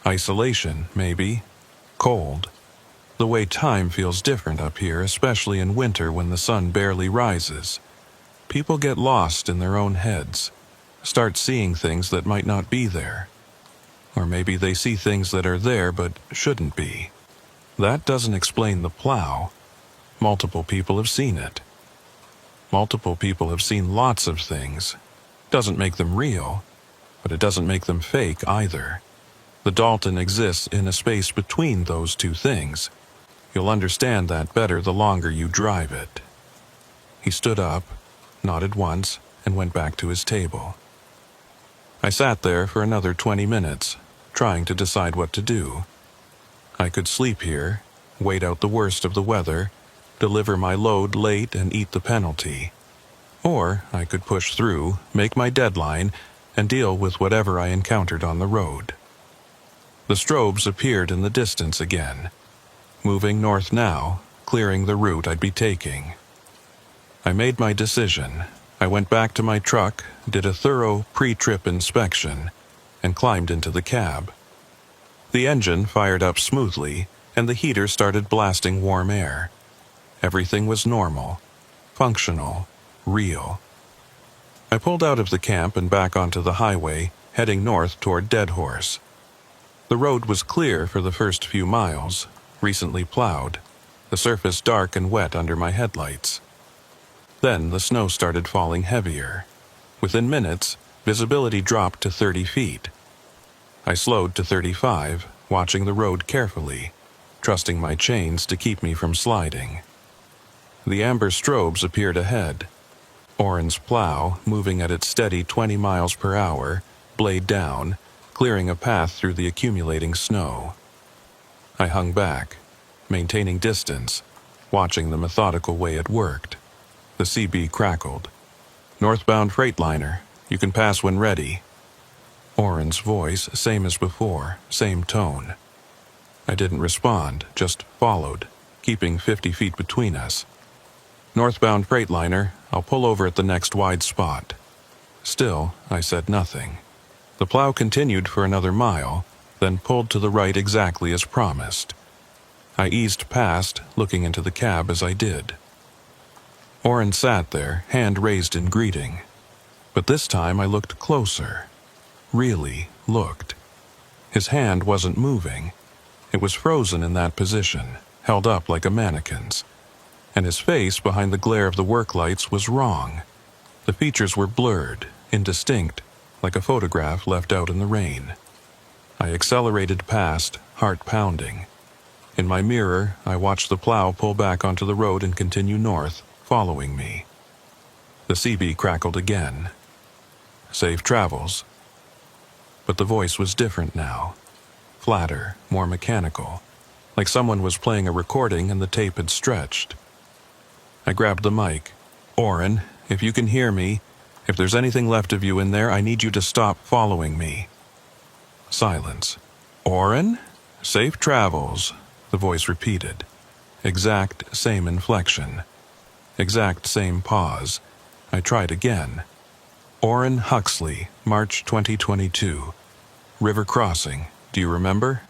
Isolation, maybe. Cold. The way time feels different up here, especially in winter when the sun barely rises. People get lost in their own heads, start seeing things that might not be there. Or maybe they see things that are there but shouldn't be. That doesn't explain the plow. Multiple people have seen it. Multiple people have seen lots of things. Doesn't make them real, but it doesn't make them fake either. The Dalton exists in a space between those two things. You'll understand that better the longer you drive it. He stood up, nodded once, and went back to his table. I sat there for another 20 minutes, trying to decide what to do. I could sleep here, wait out the worst of the weather, deliver my load late and eat the penalty. Or I could push through, make my deadline, and deal with whatever I encountered on the road. The strobes appeared in the distance again, moving north now, clearing the route I'd be taking. I made my decision. I went back to my truck, did a thorough pre-trip inspection, and climbed into the cab. The engine fired up smoothly, and the heater started blasting warm air. Everything was normal, functional, real. I pulled out of the camp and back onto the highway, heading north toward Dead Horse. The road was clear for the first few miles, recently plowed, the surface dark and wet under my headlights. Then the snow started falling heavier. Within minutes, visibility dropped to 30 feet. I slowed to 35, watching the road carefully, trusting my chains to keep me from sliding. The amber strobes appeared ahead. Oren's plow, moving at its steady 20 miles per hour, blade down, clearing a path through the accumulating snow. I hung back, maintaining distance, watching the methodical way it worked. The CB crackled. "Northbound Freightliner. You can pass when ready." Oren's voice, same as before, same tone. I didn't respond, just followed, keeping 50 feet between us. "Northbound Freightliner. I'll pull over at the next wide spot." Still, I said nothing. The plow continued for another mile, then pulled to the right exactly as promised. I eased past, looking into the cab as I did. Oren sat there, hand raised in greeting. But this time I looked closer. Really looked. His hand wasn't moving. It was frozen in that position, held up like a mannequin's. And his face behind the glare of the work lights was wrong. The features were blurred, indistinct, like a photograph left out in the rain. I accelerated past, heart pounding. In my mirror, I watched the plow pull back onto the road and continue north, following me. The CB crackled again. "Safe travels." But the voice was different now. Flatter, more mechanical, like someone was playing a recording and the tape had stretched. I grabbed the mic. "Oren, if you can hear me, if there's anything left of you in there, I need you to stop following me." Silence. "Oren? Safe travels," the voice repeated. Exact same inflection. Exact same pause. I tried again. "Oren Huxley, March 2022. River crossing. Do you remember?"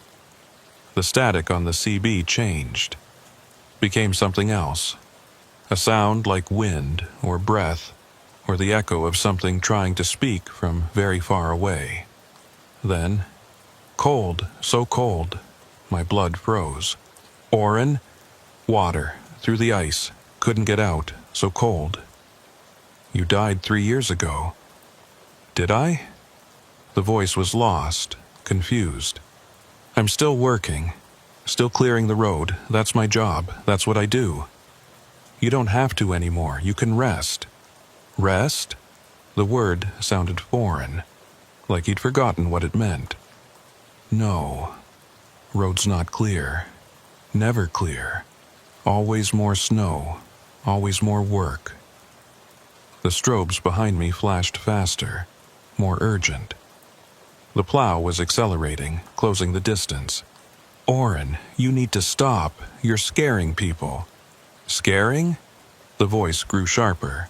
The static on the CB changed. Became something else. A sound like wind or breath, or the echo of something trying to speak from very far away. Then, cold, so cold, my blood froze. Oren, water, through the ice, couldn't get out, so cold. You died 3 years ago. Did I? The voice was lost, confused. I'm still working, still clearing the road. That's my job. That's what I do. You don't have to anymore. You can rest. Rest? The word sounded foreign, like he'd forgotten what it meant. No. Road's not clear. Never clear. Always more snow. Always more work. The strobes behind me flashed faster, more urgent. The plow was accelerating, closing the distance. Oren, you need to stop. You're scaring people. Scaring? The voice grew sharper.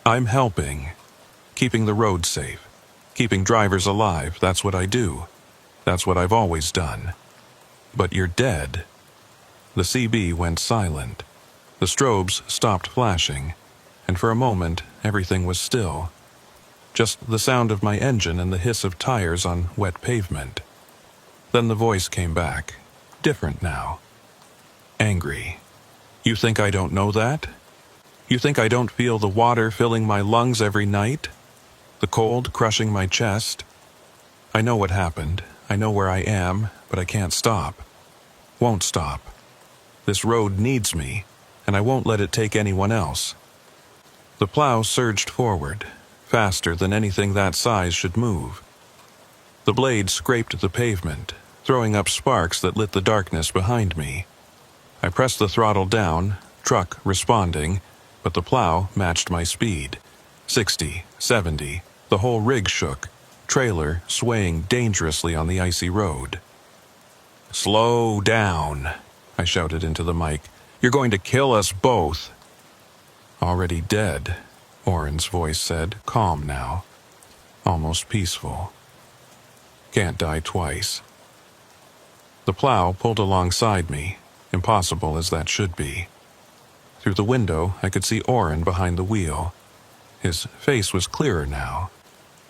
I'm helping. Keeping the road safe. Keeping drivers alive, that's what I do. That's what I've always done. But you're dead. The CB went silent. The strobes stopped flashing, and for a moment everything was still. Just the sound of my engine and the hiss of tires on wet pavement. Then the voice came back, different now. Angry. You think I don't know that? You think I don't feel the water filling my lungs every night? The cold crushing my chest? I know what happened. I know where I am, but I can't stop. Won't stop. This road needs me, and I won't let it take anyone else. The plow surged forward, faster than anything that size should move. The blade scraped the pavement, throwing up sparks that lit the darkness behind me. I pressed the throttle down, truck responding, but the plow matched my speed. 60, 70, the whole rig shook, trailer swaying dangerously on the icy road. Slow down, I shouted into the mic. You're going to kill us both. Already dead, Oren's voice said, calm now, almost peaceful. Can't die twice. The plow pulled alongside me, impossible as that should be. Through the window, I could see Oren behind the wheel. His face was clearer now,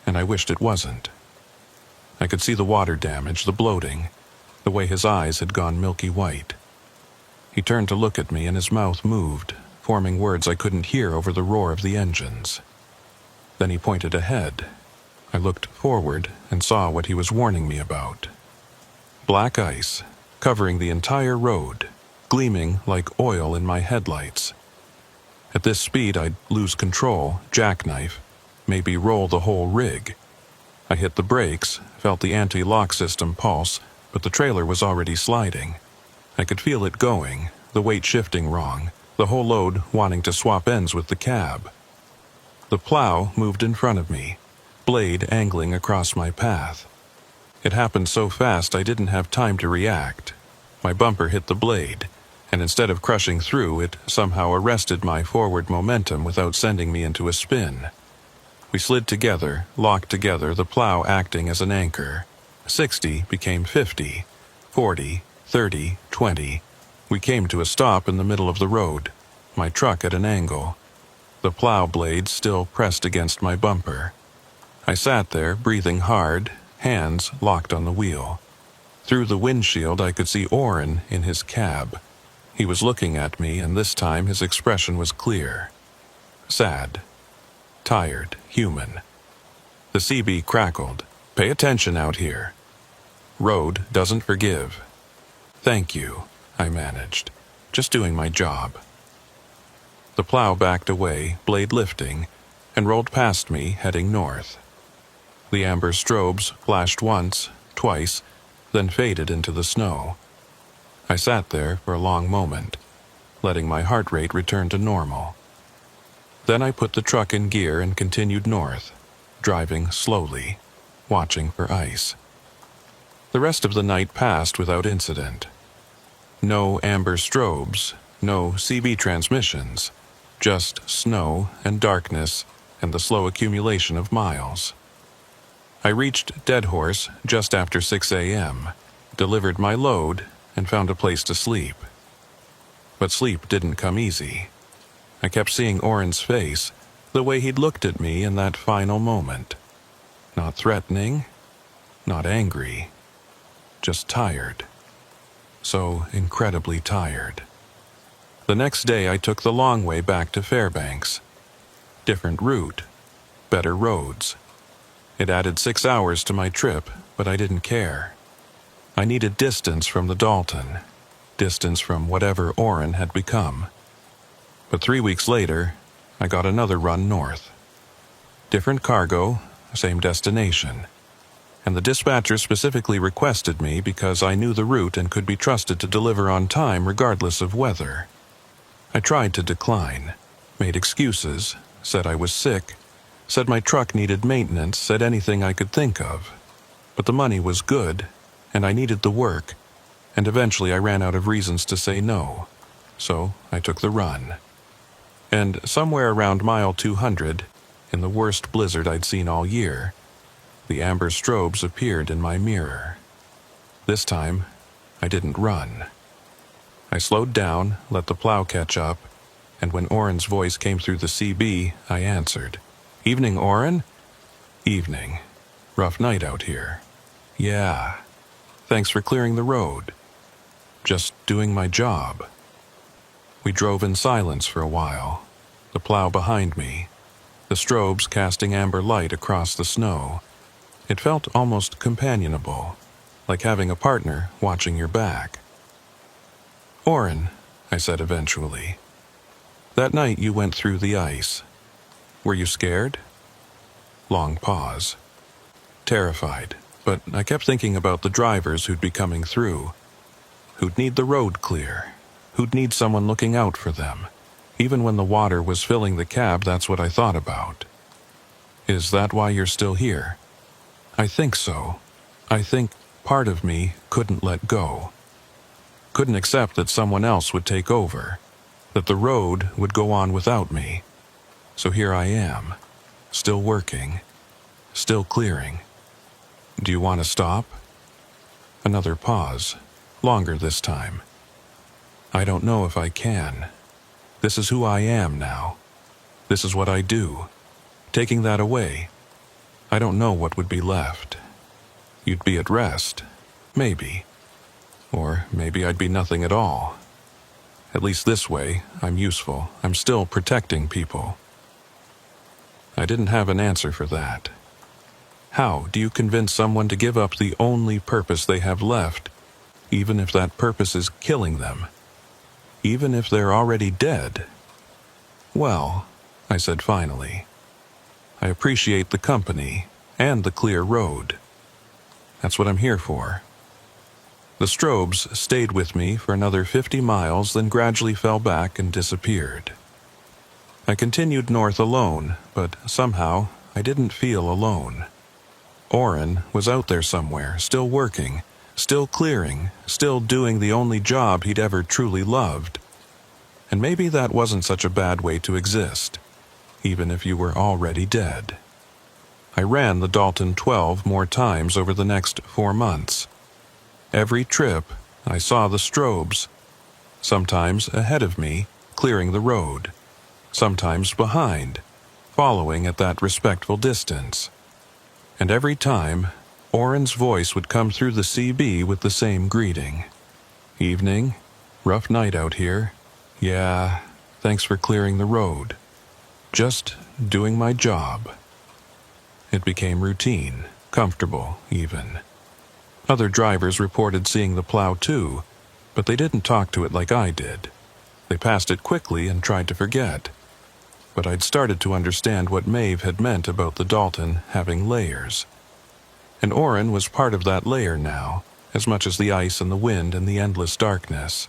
and I wished it wasn't. I could see the water damage, the bloating, the way his eyes had gone milky white. He turned to look at me, and his mouth moved, forming words I couldn't hear over the roar of the engines. Then he pointed ahead. I looked forward and saw what he was warning me about. Black ice, covering the entire road, gleaming like oil in my headlights. At this speed, I'd lose control, jackknife, maybe roll the whole rig. I hit the brakes, felt the anti-lock system pulse, but the trailer was already sliding. I could feel it going, the weight shifting wrong, the whole load wanting to swap ends with the cab. The plow moved in front of me, blade angling across my path. It happened so fast I didn't have time to react. My bumper hit the blade, and instead of crushing through, it somehow arrested my forward momentum without sending me into a spin. We slid together, locked together, the plow acting as an anchor. 60 became 50, 40, 30, 20. We came to a stop in the middle of the road, my truck at an angle. The plow blade still pressed against my bumper. I sat there, breathing hard, hands locked on the wheel. Through the windshield, I could see Oren in his cab. He was looking at me, and this time his expression was clear. Sad. Tired. Human. The CB crackled. Pay attention out here. Road doesn't forgive. Thank you, I managed. Just doing my job. The plow backed away, blade lifting, and rolled past me, heading north. The amber strobes flashed once, twice, then faded into the snow. I sat there for a long moment, letting my heart rate return to normal. Then I put the truck in gear and continued north, driving slowly, watching for ice. The rest of the night passed without incident. No amber strobes, no CB transmissions, just snow and darkness and the slow accumulation of miles. I reached Dead Horse just after 6 a.m., delivered my load, and found a place to sleep. But sleep didn't come easy. I kept seeing Oren's face, the way he'd looked at me in that final moment. Not threatening, not angry, just tired. So incredibly tired. The next day I took the long way back to Fairbanks. Different route, better roads. It added 6 hours to my trip, but I didn't care. I needed distance from the Dalton, distance from whatever Oren had become. But 3 weeks later, I got another run north. Different cargo, same destination. And the dispatcher specifically requested me because I knew the route and could be trusted to deliver on time regardless of weather. I tried to decline, made excuses, said I was sick, said my truck needed maintenance, said anything I could think of. But the money was good, and I needed the work, and eventually I ran out of reasons to say no. So I took the run. And somewhere around mile 200, in the worst blizzard I'd seen all year, the amber strobes appeared in my mirror. This time, I didn't run. I slowed down, let the plow catch up, and when Oren's voice came through the CB, I answered. "Evening, Oren?" "Evening. Rough night out here." "Yeah. Thanks for clearing the road." "Just doing my job." We drove in silence for a while, the plow behind me, the strobes casting amber light across the snow. It felt almost companionable, like having a partner watching your back. "Oren," I said eventually, "that night you went through the ice. Were you scared?" Long pause. Terrified, but I kept thinking about the drivers who'd be coming through, who'd need the road clear, who'd need someone looking out for them. Even when the water was filling the cab, that's what I thought about. "Is that why you're still here?" "I think so. I think part of me couldn't let go. Couldn't accept that someone else would take over, that the road would go on without me. So here I am, still working, still clearing. Do you want to stop?" Another pause, longer this time. "I don't know if I can. This is who I am now. This is what I do. Taking that away, I don't know what would be left. You'd be at rest, maybe. Or maybe I'd be nothing at all. At least this way, I'm useful. I'm still protecting people." I didn't have an answer for that. How do you convince someone to give up the only purpose they have left, even if that purpose is killing them? Even if they're already dead? "Well," I said finally, "I appreciate the company and the clear road. That's what I'm here for." The strobes stayed with me for another 50 miles, then gradually fell back and disappeared. I continued north alone, but somehow I didn't feel alone. Oren was out there somewhere, still working, still clearing, still doing the only job he'd ever truly loved. And maybe that wasn't such a bad way to exist, even if you were already dead. I ran the Dalton 12 more times over the next 4 months. Every trip, I saw the strobes, sometimes ahead of me, clearing the road, sometimes behind, following at that respectful distance. And every time, Oren's voice would come through the CB with the same greeting. "Evening, rough night out here. Yeah, thanks for clearing the road. Just doing my job." It became routine, comfortable even. Other drivers reported seeing the plow too, but they didn't talk to it like I did. They passed it quickly and tried to forget. But I'd started to understand what Maeve had meant about the Dalton having layers. And Oren was part of that layer now, as much as the ice and the wind and the endless darkness.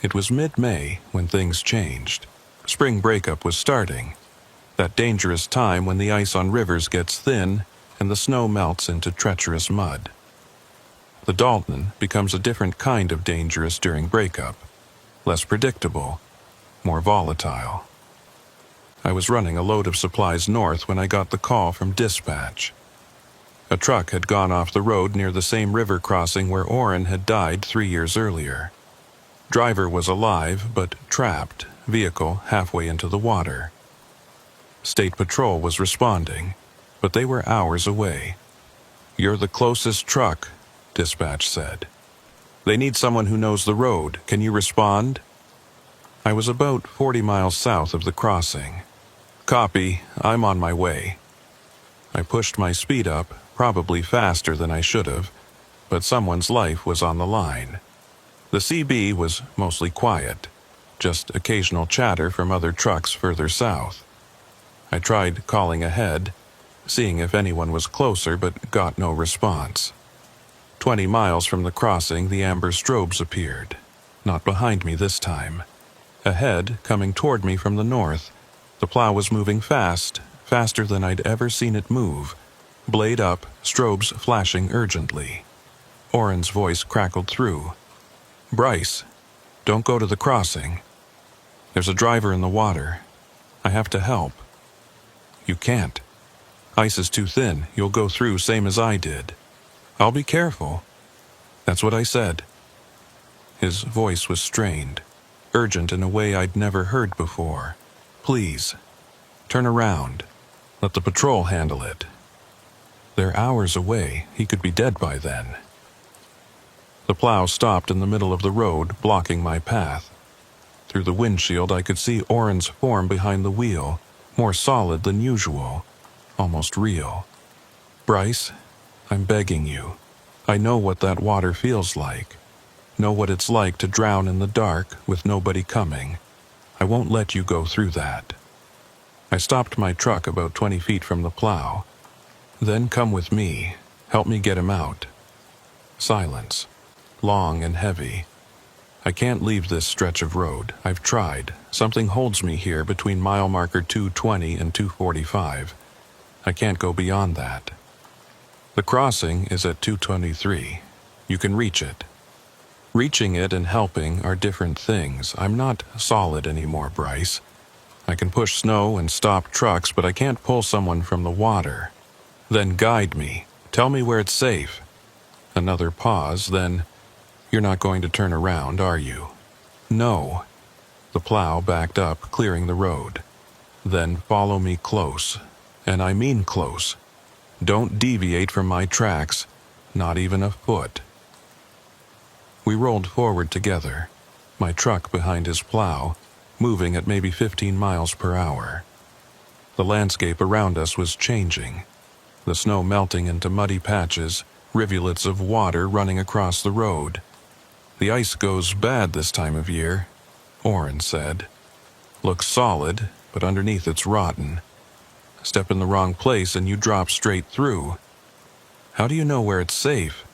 It was mid-May when things changed. Spring breakup was starting, that dangerous time when the ice on rivers gets thin and the snow melts into treacherous mud. The Dalton becomes a different kind of dangerous during breakup, less predictable, more volatile. I was running a load of supplies north when I got the call from dispatch. A truck had gone off the road near the same river crossing where Oren had died 3 years earlier. Driver was alive, but trapped, vehicle halfway into the water. State Patrol was responding, but they were hours away. "You're the closest truck," dispatch said. "They need someone who knows the road. Can you respond?" I was about 40 miles south of the crossing. "Copy, I'm on my way." I pushed my speed up, probably faster than I should have, but someone's life was on the line. The CB was mostly quiet, just occasional chatter from other trucks further south. I tried calling ahead, seeing if anyone was closer, but got no response. 20 miles from the crossing, the amber strobes appeared. Not behind me this time. Ahead, coming toward me from the north, the plow was moving fast, faster than I'd ever seen it move. Blade up, strobes flashing urgently. Oren's voice crackled through. "Bryce, don't go to the crossing. There's a driver in the water. I have to help." "You can't. Ice is too thin. You'll go through same as I did." "I'll be careful." That's what I said. His voice was strained, urgent in a way I'd never heard before. "Please, turn around. Let the patrol handle it." They're hours away. He could be dead by then. The plow stopped in the middle of the road, blocking my path. Through the windshield, I could see Oren's form behind the wheel, more solid than usual, almost real. "Bryce, I'm begging you. I know what that water feels like. Know what it's like to drown in the dark with nobody coming. I won't let you go through that." I stopped my truck about 20 feet from the plow. "Then come with me. Help me get him out." Silence. Long and heavy. I can't leave this stretch of road. I've tried. Something holds me here between mile marker 220 and 245. I can't go beyond that. The crossing is at 223. You can reach it. Reaching it and helping are different things. I'm not solid anymore, Bryce. I can push snow and stop trucks, but I can't pull someone from the water. Then guide me. Tell me where it's safe. Another pause, then, "You're not going to turn around, are you?" "No." The plow backed up, clearing the road. "Then follow me close. And I mean close. Don't deviate from my tracks, not even a foot." We rolled forward together, my truck behind his plow, moving at maybe 15 miles per hour. The landscape around us was changing, the snow melting into muddy patches, rivulets of water running across the road. "The ice goes bad this time of year," Oren said. "Looks solid, but underneath it's rotten. Step in the wrong place and you drop straight through." "How do you know where it's safe?"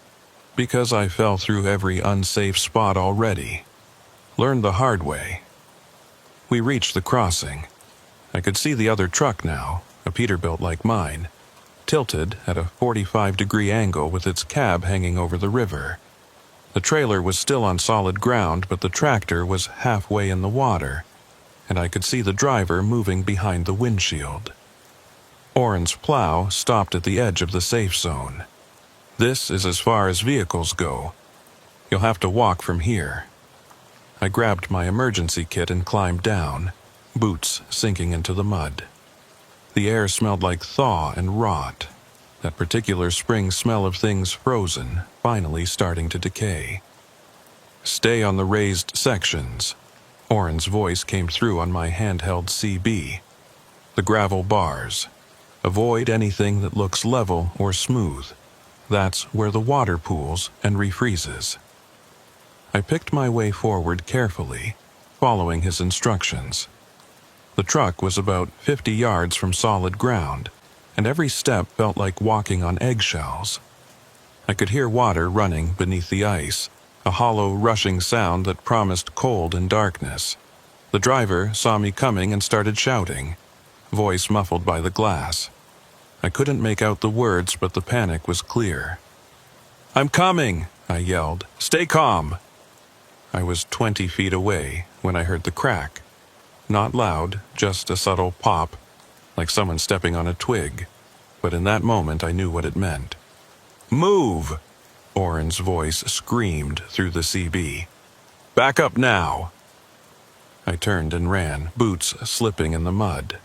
"Because I fell through every unsafe spot already. Learned the hard way." We reached the crossing. I could see the other truck now, a Peterbilt like mine, tilted at a 45-degree angle with its cab hanging over the river. The trailer was still on solid ground, but the tractor was halfway in the water, and I could see the driver moving behind the windshield. Oren's plow stopped at the edge of the safe zone. "This is as far as vehicles go. You'll have to walk from here." I grabbed my emergency kit and climbed down, boots sinking into the mud. The air smelled like thaw and rot, that particular spring smell of things frozen, finally starting to decay. "Stay on the raised sections." Oren's voice came through on my handheld CB. "The gravel bars. Avoid anything that looks level or smooth. That's where the water pools and refreezes." I picked my way forward carefully, following his instructions. The truck was about 50 yards from solid ground, and every step felt like walking on eggshells. I could hear water running beneath the ice, a hollow, rushing sound that promised cold and darkness. The driver saw me coming and started shouting, voice muffled by the glass. I couldn't make out the words, but the panic was clear. "I'm coming!" I yelled. "Stay calm!" I was 20 feet away when I heard the crack. Not loud, just a subtle pop, like someone stepping on a twig. But in that moment I knew what it meant. "Move!" Oren's voice screamed through the CB. "Back up now!" I turned and ran, boots slipping in the mud.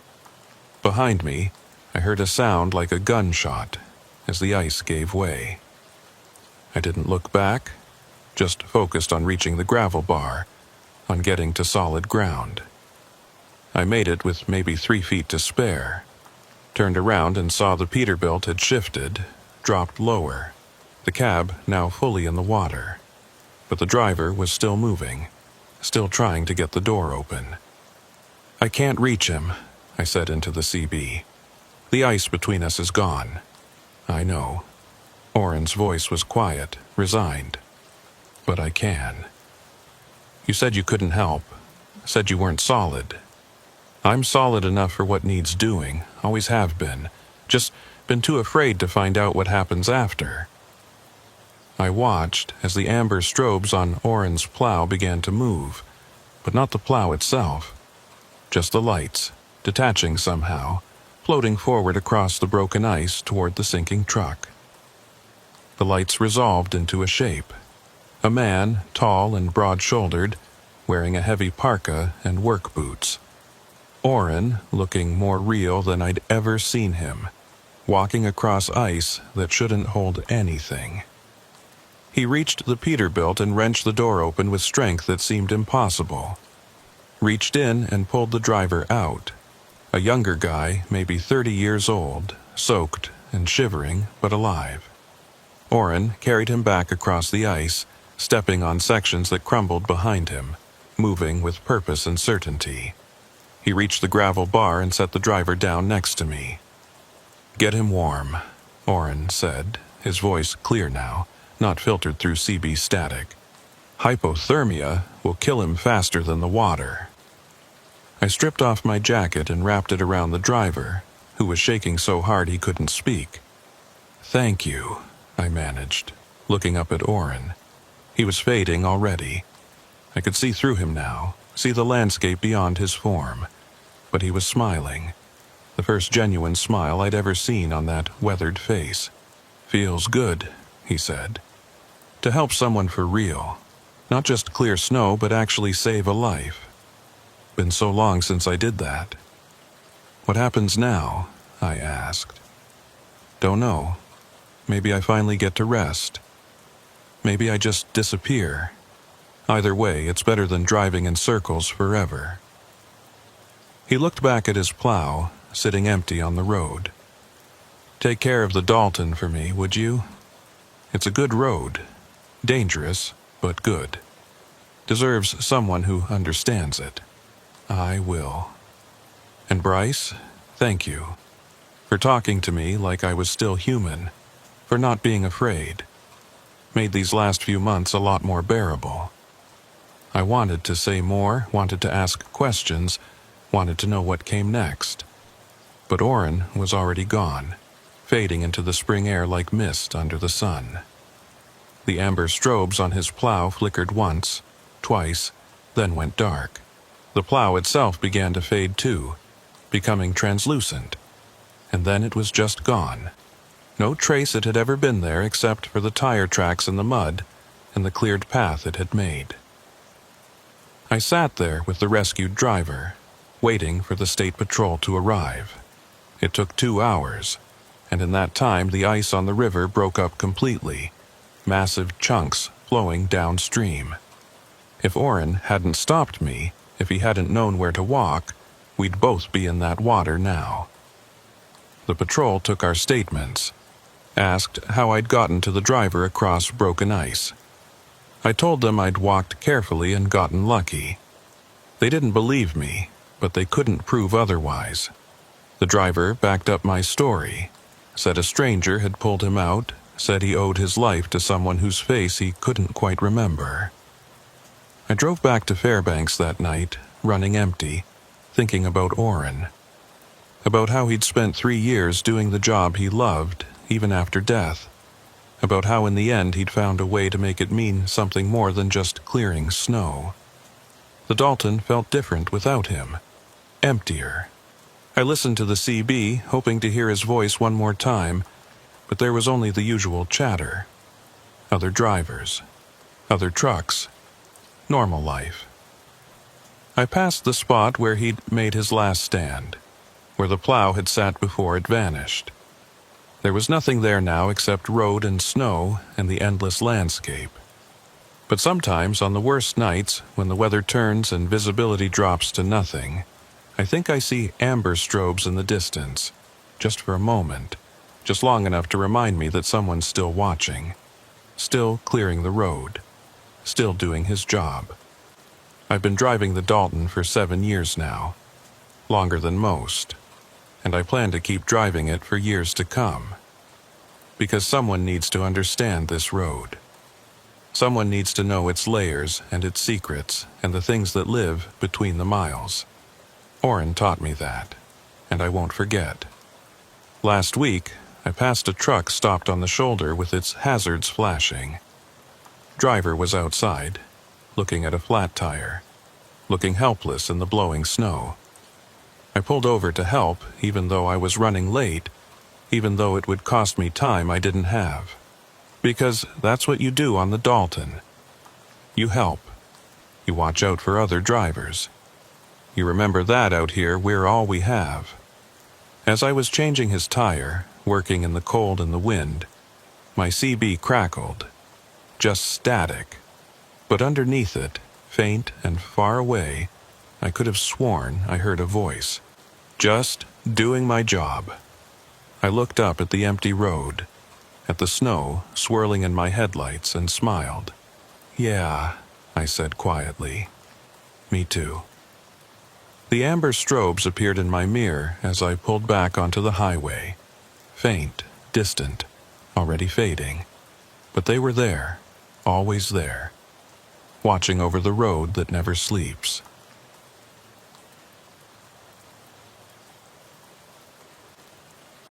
Behind me, I heard a sound like a gunshot as the ice gave way. I didn't look back, just focused on reaching the gravel bar, on getting to solid ground. I made it with maybe 3 feet to spare, turned around and saw the Peterbilt had shifted, dropped lower, the cab now fully in the water. But the driver was still moving, still trying to get the door open. "I can't reach him," I said into the CB. "The ice between us is gone." "I know." Oren's voice was quiet, resigned. "But I can." "You said you couldn't help. Said you weren't solid." "I'm solid enough for what needs doing, always have been. Just been too afraid to find out what happens after." I watched as the amber strobes on Oren's plow began to move, but not the plow itself. Just the lights, detaching somehow, floating forward across the broken ice toward the sinking truck. The lights resolved into a shape. A man, tall and broad-shouldered, wearing a heavy parka and work boots. Oren, looking more real than I'd ever seen him, walking across ice that shouldn't hold anything. He reached the Peterbilt and wrenched the door open with strength that seemed impossible. Reached in and pulled the driver out. A younger guy, maybe 30 years old, soaked and shivering, but alive. Oren carried him back across the ice, stepping on sections that crumbled behind him, moving with purpose and certainty. He reached the gravel bar and set the driver down next to me. "Get him warm," Oren said, his voice clear now, not filtered through CB static. "Hypothermia will kill him faster than the water." I stripped off my jacket and wrapped it around the driver, who was shaking so hard he couldn't speak. "Thank you," I managed, looking up at Oren. He was fading already. I could see through him now, see the landscape beyond his form. But he was smiling, the first genuine smile I'd ever seen on that weathered face. "Feels good," he said. "To help someone for real. Not just clear snow, but actually save a life. Been so long since I did that." "What happens now?" I asked. "Don't know. Maybe I finally get to rest. Maybe I just disappear. Either way, it's better than driving in circles forever." He looked back at his plow, sitting empty on the road. "Take care of the Dalton for me, would you? It's a good road. Dangerous, but good. Deserves someone who understands it." "I will." "And Bryce, thank you. For talking to me like I was still human. For not being afraid. Made these last few months a lot more bearable." I wanted to say more, wanted to ask questions, wanted to know what came next. But Oren was already gone, fading into the spring air like mist under the sun. The amber strobes on his plow flickered once, twice, then went dark. The plow itself began to fade too, becoming translucent. And then it was just gone. No trace it had ever been there except for the tire tracks in the mud and the cleared path it had made. I sat there with the rescued driver, waiting for the state patrol to arrive. It took 2 hours, and in that time the ice on the river broke up completely, massive chunks flowing downstream. If Oren hadn't stopped me, if he hadn't known where to walk, we'd both be in that water now. The patrol took our statements, asked how I'd gotten to the driver across broken ice. I told them I'd walked carefully and gotten lucky. They didn't believe me, but they couldn't prove otherwise. The driver backed up my story, said a stranger had pulled him out, said he owed his life to someone whose face he couldn't quite remember. I drove back to Fairbanks that night, running empty, thinking about Oren. About how he'd spent 3 years doing the job he loved, even after death. About how in the end he'd found a way to make it mean something more than just clearing snow. The Dalton felt different without him. Emptier. I listened to the CB, hoping to hear his voice one more time, but there was only the usual chatter. Other drivers. Other trucks. Normal life. I passed the spot where he'd made his last stand, where the plow had sat before it vanished. There was nothing there now except road and snow and the endless landscape. But sometimes, on the worst nights, when the weather turns and visibility drops to nothing, I think I see amber strobes in the distance, just for a moment, just long enough to remind me that someone's still watching, still clearing the road, still doing his job. I've been driving the Dalton for 7 years now, longer than most, and I plan to keep driving it for years to come. Because someone needs to understand this road. Someone needs to know its layers and its secrets and the things that live between the miles. Orrin taught me that, and I won't forget. Last week, I passed a truck stopped on the shoulder with its hazards flashing. Driver was outside, looking at a flat tire, looking helpless in the blowing snow. I pulled over to help, even though I was running late, even though it would cost me time I didn't have. Because that's what you do on the Dalton. You help. You watch out for other drivers. You remember that out here we're all we have. As I was changing his tire, working in the cold and the wind, my CB crackled. Just static. But underneath it, faint and far away, I could have sworn I heard a voice. Just doing my job. I looked up at the empty road, at the snow swirling in my headlights, and smiled. Yeah, I said quietly. Me too. The amber strobes appeared in my mirror as I pulled back onto the highway. Faint, distant, already fading. But they were there, always there, watching over the road that never sleeps.